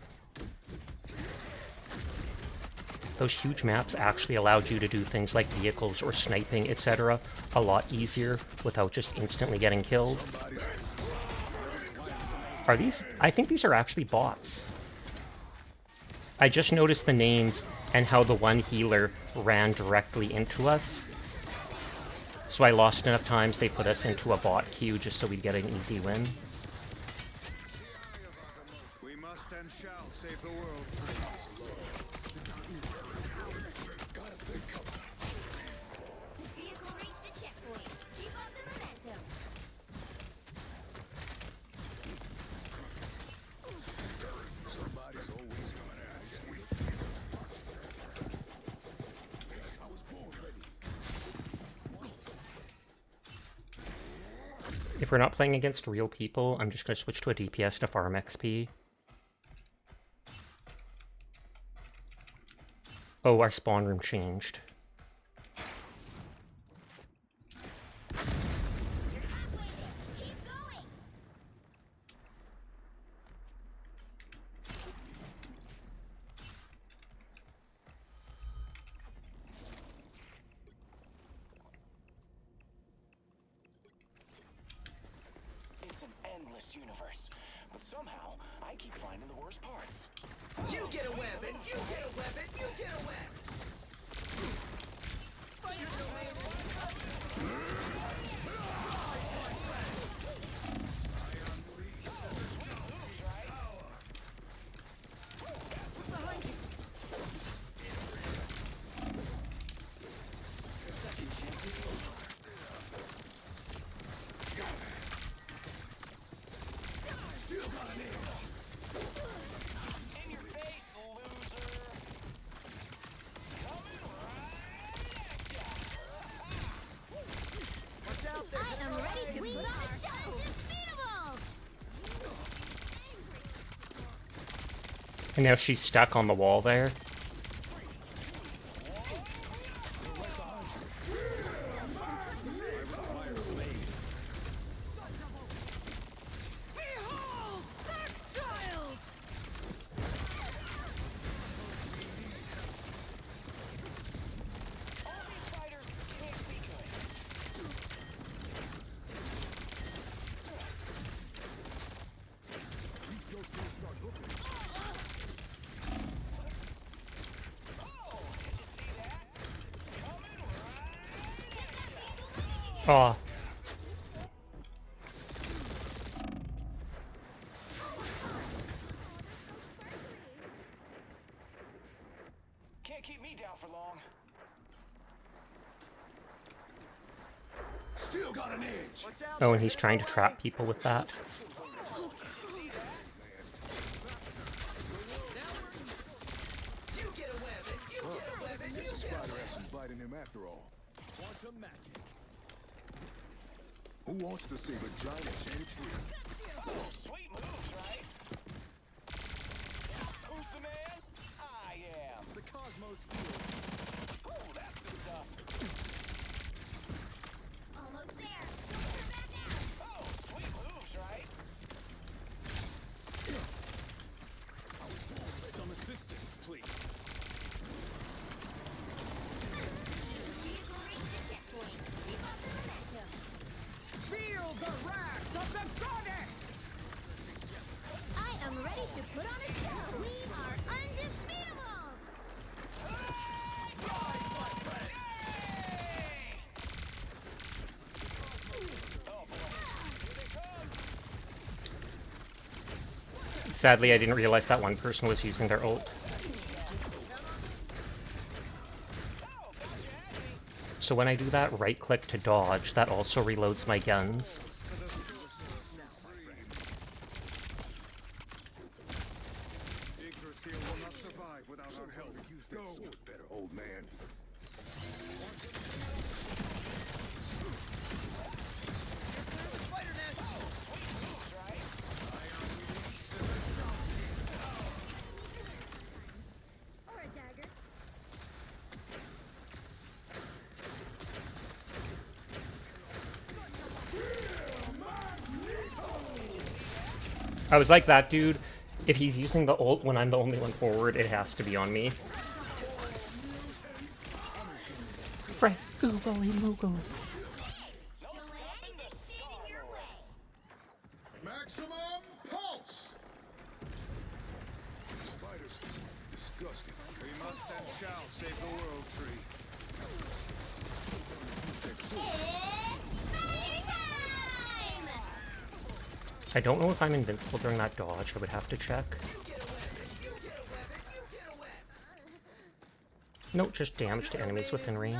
Those huge maps actually allowed you to do things like vehicles or sniping, etc. a lot easier without just instantly getting killed. Are these? I think these are actually bots. I just noticed the names and how the one healer ran directly into us. So I lost enough times they put us into a bot queue just so we'd get an easy win. We must and shall save the world. Vehicle reached a checkpoint. Keep up the momentum. Somebody's always coming at us. I was born ready. If we're not playing against real people, I'm just going to switch to a DPS to farm XP. Oh, our spawn room changed. It's an endless universe, but somehow I keep finding the worst parts. You get a weapon! You get a weapon! You get a weapon! I am ready to put on a show. Undefeatable. And now she's stuck on the wall there. Behold, that child! Aw. Can't keep me down for long. Still got an edge. Oh, and he's trying to trap people with that. You get a weapon! You get a weapon! This spider has some bite in him after all. Quantum magic. Who wants to save a giant enchanted tree? Oh, sweet moves, right? Who's the man? I am. The cosmos heals. Oh, that's the stuff. Almost there. Turn back now. Oh, sweet moves, right? Some assistance, please. Vehicle reached a checkpoint. Keep up the momentum. Feel the wrath of the goddess! I am ready to put on a show. We are undefeatable. Sadly, I didn't realize that one person was using their ult. So when I do that right-click to dodge, that also reloads my guns. Yggdrasil will not survive without our help. Use that sword better, old man. I was like, that dude, if he's using the ult when I'm the only one forward, it has to be on me. Right, Google, Google. Maximum pulse. Spiders, disgusting. We must and shall save the world, tree. I don't know if I'm invincible during that dodge. I would have to check. No, just damage to enemies within range.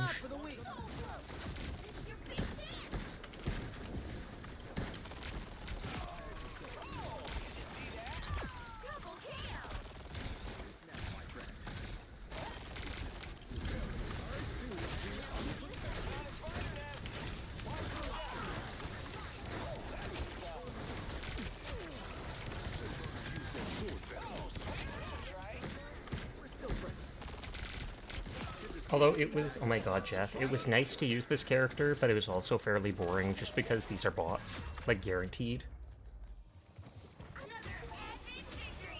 Although it was, oh my god, Jeff, it was nice to use this character, but it was also fairly boring just because these are bots, like guaranteed.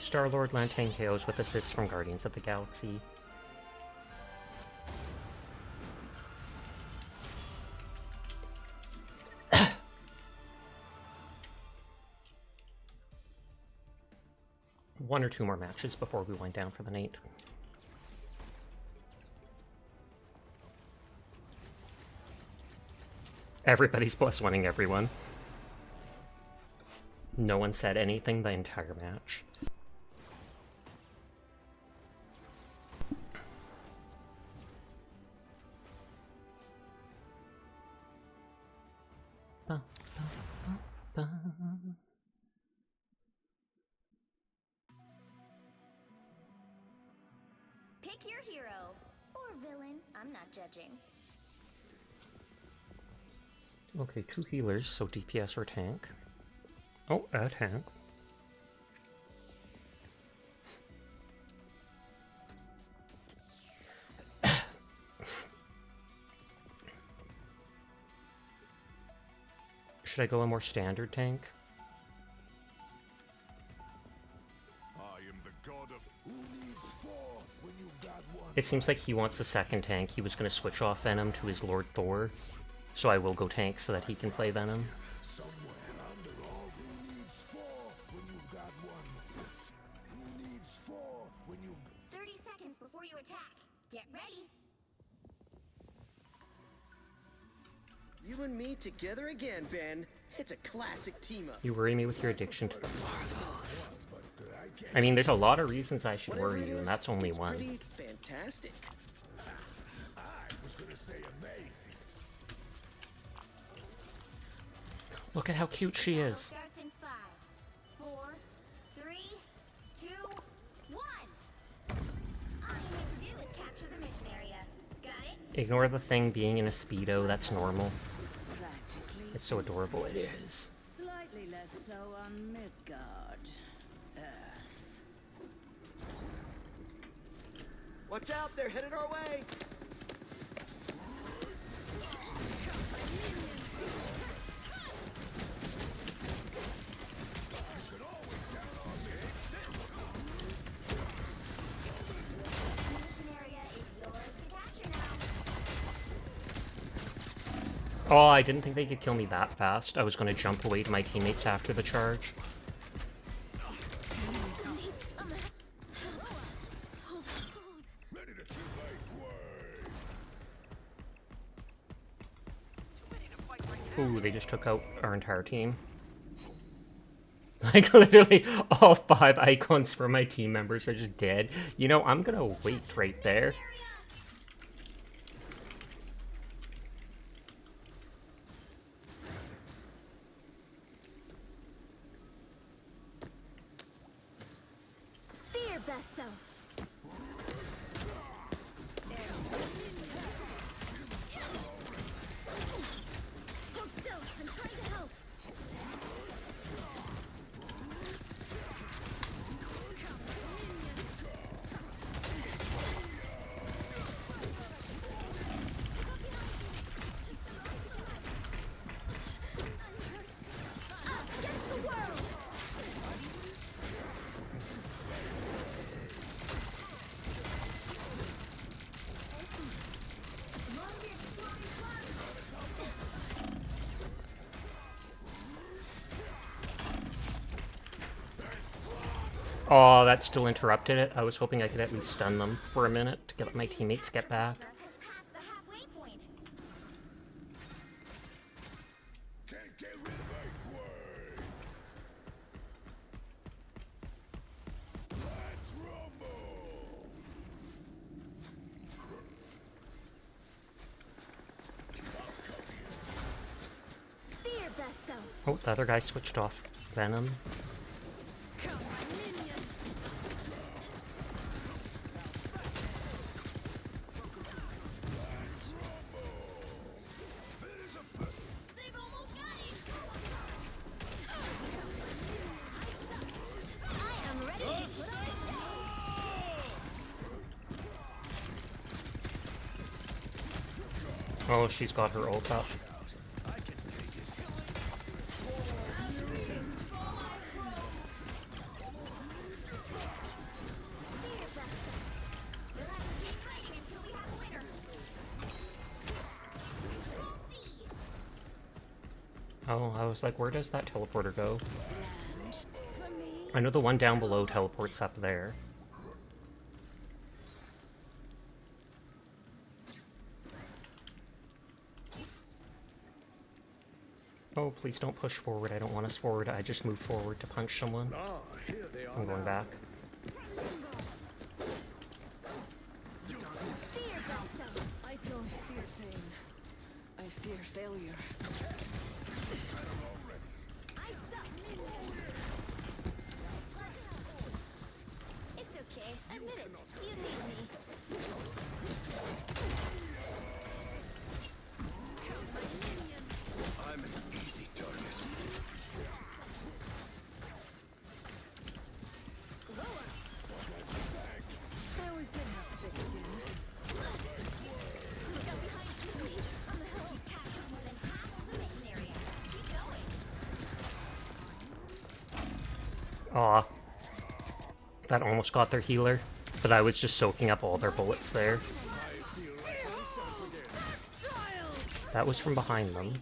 Star-Lord Lantang KOs with assists from Guardians of the Galaxy. One or two more matches before we wind down for the night. Everybody's +1ing everyone. No one said anything the entire match. Pick your hero or villain. I'm not judging. Okay, 2 healers, so DPS or tank. Oh, a tank. Should I go a more standard tank? It seems like he wants the second tank. He was going to switch off Venom to his Lord Thor. So I will go tank so that he can play Venom. 30 seconds before you attack. Get ready. You and me together again, Van. It's a classic team up. You worry me with your addiction to the marvels. I mean, there's a lot of reasons I should worry you, and that's only one. Pretty fantastic. I was gonna say amazing. Look at how cute she is. Starts in 5, 4, 3, 2, 1. All you need to do is capture the mission area. Got it? Ignore the thing being in a Speedo, that's normal. It's so adorable, it is. Slightly less so on Midgard. Earth. Watch out, they're headed our way. Oh, I didn't think they could kill me that fast. I was going to jump away to my teammates after the charge. Ooh, they just took out our entire team. Like, literally, all 5 icons for my team members are just dead. You know, I'm gonna wait right there. Be your best self. Hold still. I'm trying to help. Oh, that still interrupted it. I was hoping I could at least stun them for a minute to get my teammates get back. Oh, the other guy switched off Venom. Oh, she's got her ult up. Oh, I was like, where does that teleporter go? I know the one down below teleports up there. Oh, please don't push forward. I don't want us forward. I just moved forward to punch someone. I'm going back. I don't fear pain. I fear failure. It's okay. Admit it. You need me. I'm an easy target. I always did have thick skin. Aw. That almost got their healer, but I was just soaking up all their bullets there. That was from behind them.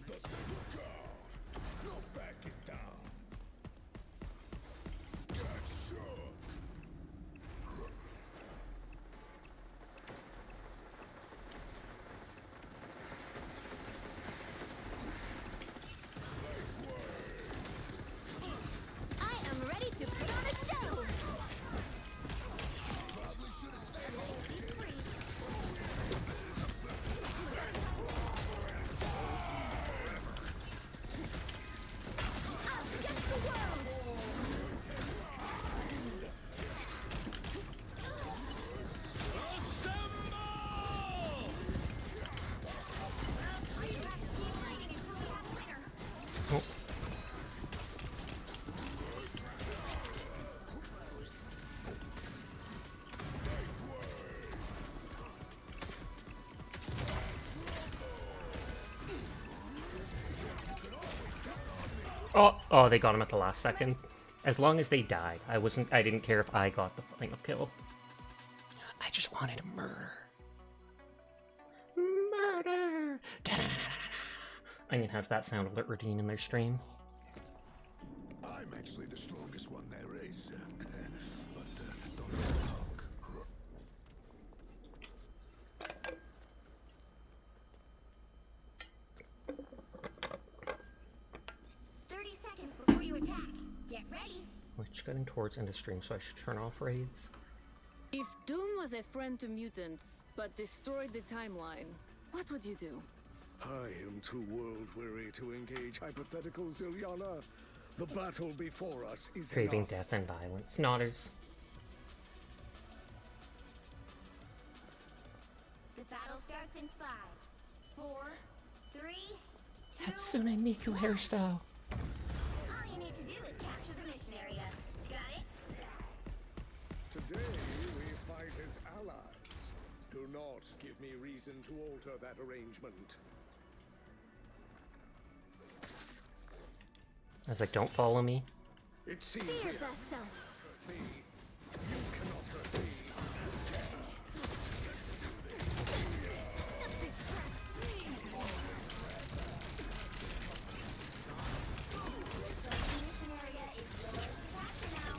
Oh, they got him at the last second. As long as they died, I didn't care if I got the final kill. I just wanted to murder. Murder! I mean, has that sound alert routine in their stream? I'm actually the strongest one there is. But don't let it honk. 30 seconds before you attack. Get ready. We're just getting towards end of stream, so I should turn off raids. If Doom was a friend to mutants, but destroyed the timeline, what would you do? I am too world-weary to engage hypotheticals, Ilyana. The battle before us is Craving enough. death and violence. Nodders. The battle starts in 5, 4, 3, 2. Hatsune Miku hairstyle. All you need to do is capture the mission area. Got it? Today we fight as allies. Do not give me reason to alter that arrangement. I was like, don't follow me. It seems Be your we best self. hurt me. You cannot hurt me. The mission area is yours to capture now.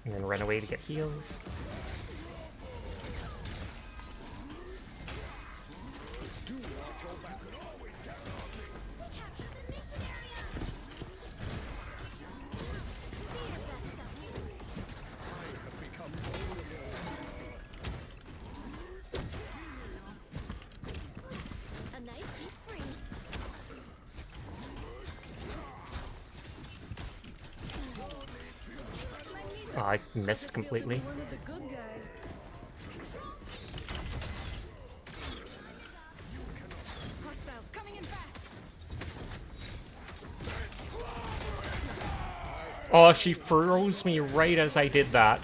And then run away to get heals. A nice deep freeze. Oh, I missed completely. One of the good guys. Hostiles coming in fast. Oh, she froze me right as I did that.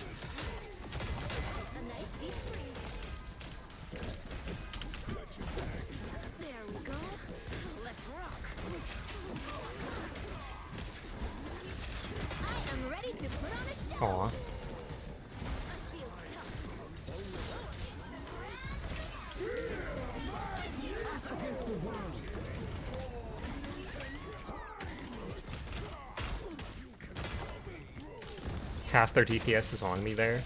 There we go. Let's rock. I am ready to put on a show. Aw. Half their DPS is on me there.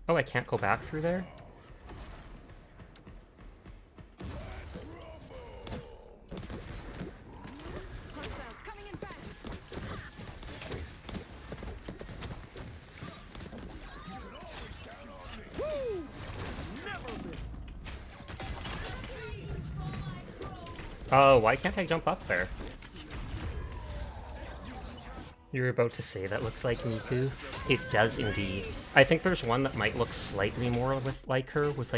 Oh, I can't go back through there? Hostiles coming in fast. Oh, why can't I jump up there? You're about to say that looks like Miku? It does indeed. I think there's one that might look slightly more like her, with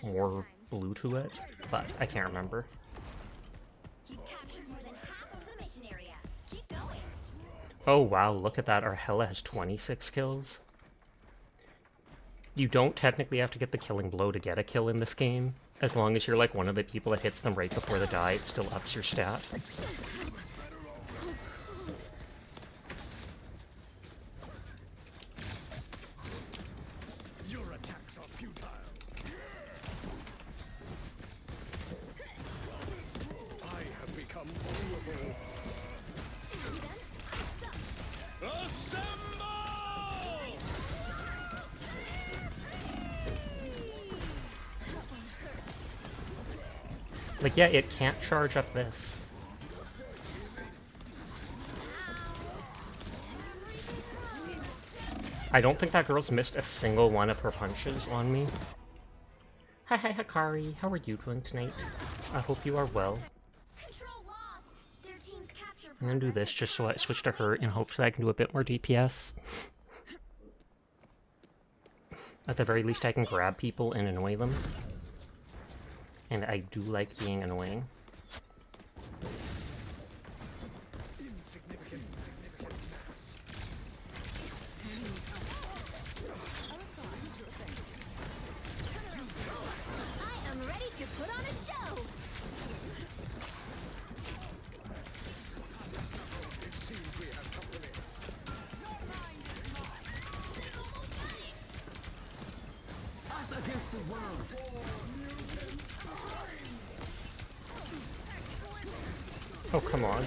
more blue to it, but I can't remember. You've captured more than half of the mission area. Keep going. Oh wow, look at that, our Hela has 26 kills. You don't technically have to get the killing blow to get a kill in this game. As long as you're like one of the people that hits them right before they die, it still ups your stat. Your attacks are futile. I have become vulnerable. Assemble! Like, yeah, it can't charge up this. I don't think that girl's missed a single one of her punches on me. Hi, Hikari. How are you doing tonight? I hope you are well. I'm gonna do this just so I switch to her in hopes that I can do a bit more DPS. At the very least, I can grab people and annoy them. And I do like being annoying. I am ready to put on a show. It seems we have company. Us against the world. Oh, come on.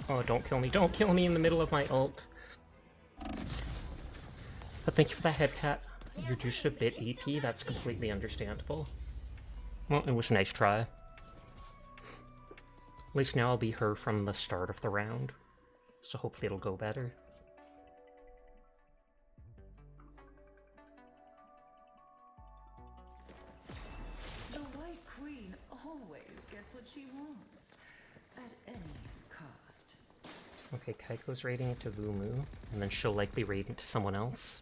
Oh, don't kill me. Don't kill me in the middle of my ult. But thank you for the head pat. You're just a bit EP. That's completely understandable. Well, it was a nice try. At least now I'll be her from the start of the round. So hopefully it'll go better. The White Queen always gets what she wants, at any cost. Okay, Kaiko's raiding it to Vumu, and then she'll likely raid it to someone else.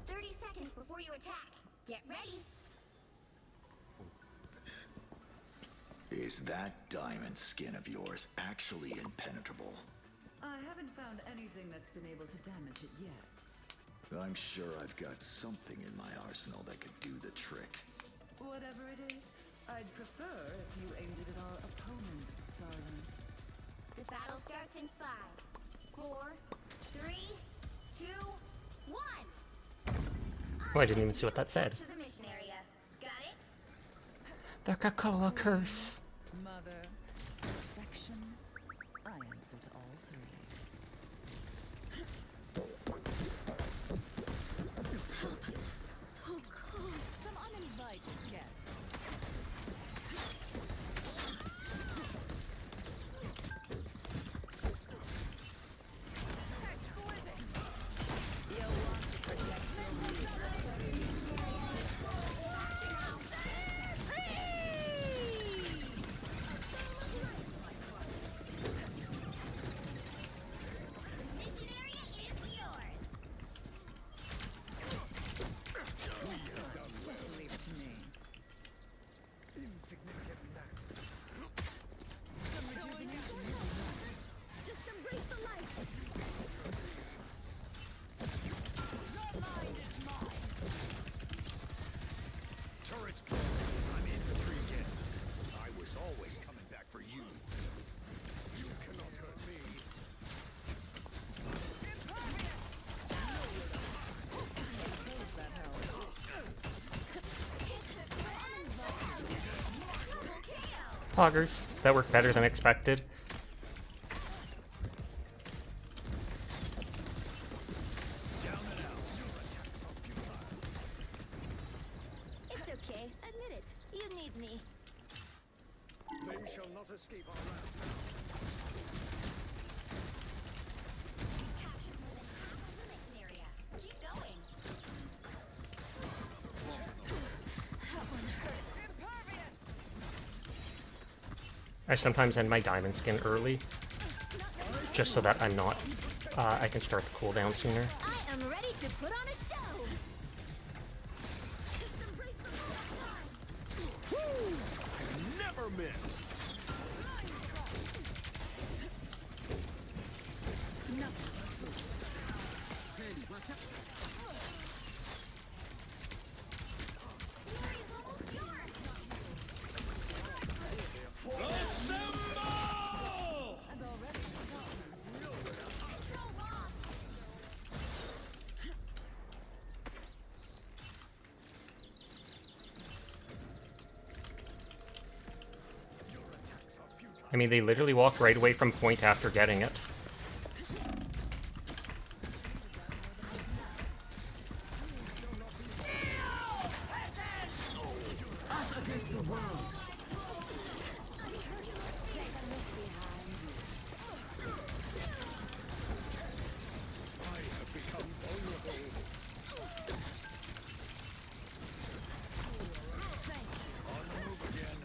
30 seconds before you attack. Get ready. Is that diamond skin of yours actually impenetrable? I haven't found anything that's been able to damage it yet. I'm sure I've got something in my arsenal that could do the trick. Whatever it is, I'd prefer if you aimed it at our opponents, darling. Battle starts in 5, 4, 3, 2, 1. Oh, I didn't even see what that said. To the mission area. Got it? The Cocoa Curse. Mother, affection. I answer to all three. Help! So cold. Some uninvited guests. You'll want to protect your Mission area is yours. Just leave it to me. Insignificant gnats. Some rejuvenation. Just embrace the light. Turrets blown. I'm infantry again. I was always coming back for you. You cannot hurt me. That helps. Poggers. That worked better than expected. It's okay. Admit it. You need me. They shall not escape our wrath. Captured more than half of the mission area. Keep going. That one hurts. I sometimes end my diamond skin early, just so that I'm not, I can start the cooldown sooner. I am ready to put on a show. Just embrace the moment. I never miss. I mean, they literally walked right away from point after getting it. Us against the world. I have become vulnerable. On the move again.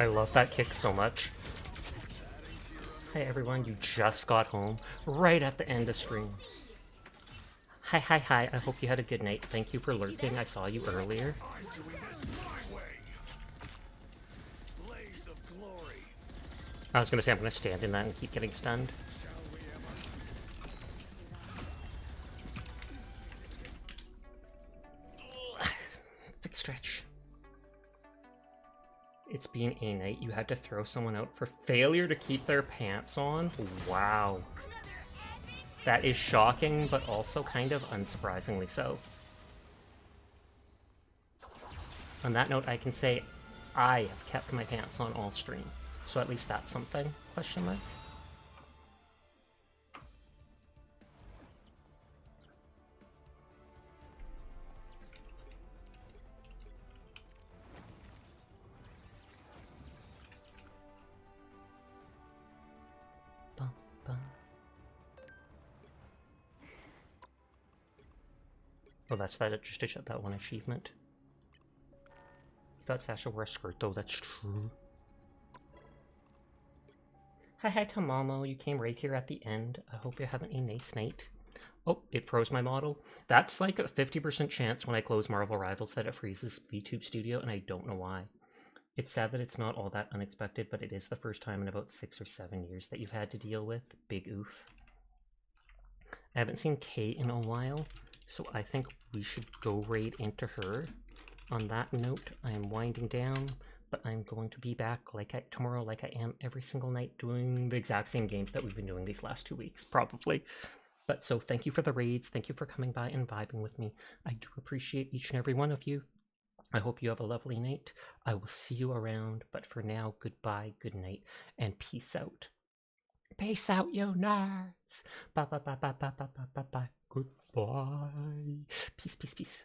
I love that kick so much. Hi everyone, you just got home right at the end of stream. Hi, hi, hi, I hope you had a good night. Thank you for lurking, I saw you earlier. I'm doing this my way. Blaze of glory. I was gonna say I'm gonna stand in that and keep getting stunned. Big stretch. It's being a night. You had to throw someone out for failure to keep their pants on? Wow. That is shocking, but also kind of unsurprisingly so. On that note, I can say I have kept my pants on all stream. So at least that's something, question mark. Bum, bum. Oh, that's that. Just to shut that one achievement. You thought Sasha wore a skirt, though. That's true. Hi, hi, Tamamo. You came right here at the end. I hope you're having a nice night. Oh, it froze my model. That's like a 50% chance when I close Marvel Rivals that it freezes VTube Studio, and I don't know why. It's sad that it's not all that unexpected, but it is the first time in about 6 or 7 years that you've had to deal with. Big oof. I haven't seen Kay in a while, so I think we should go right into her. On that note, I am winding down. but I'm going to be back tomorrow like I am every single night, doing the exact same games that we've been doing these last 2 weeks, probably. But so thank you for the raids. Thank you for coming by and vibing with me. I do appreciate each and every one of you. I hope you have a lovely night. I will see you around, but for now, goodbye, good night, and peace out. Peace out, yo nerds. Bye, bye, bye, bye, bye, bye, bye, bye, bye. Goodbye. Peace, peace, peace.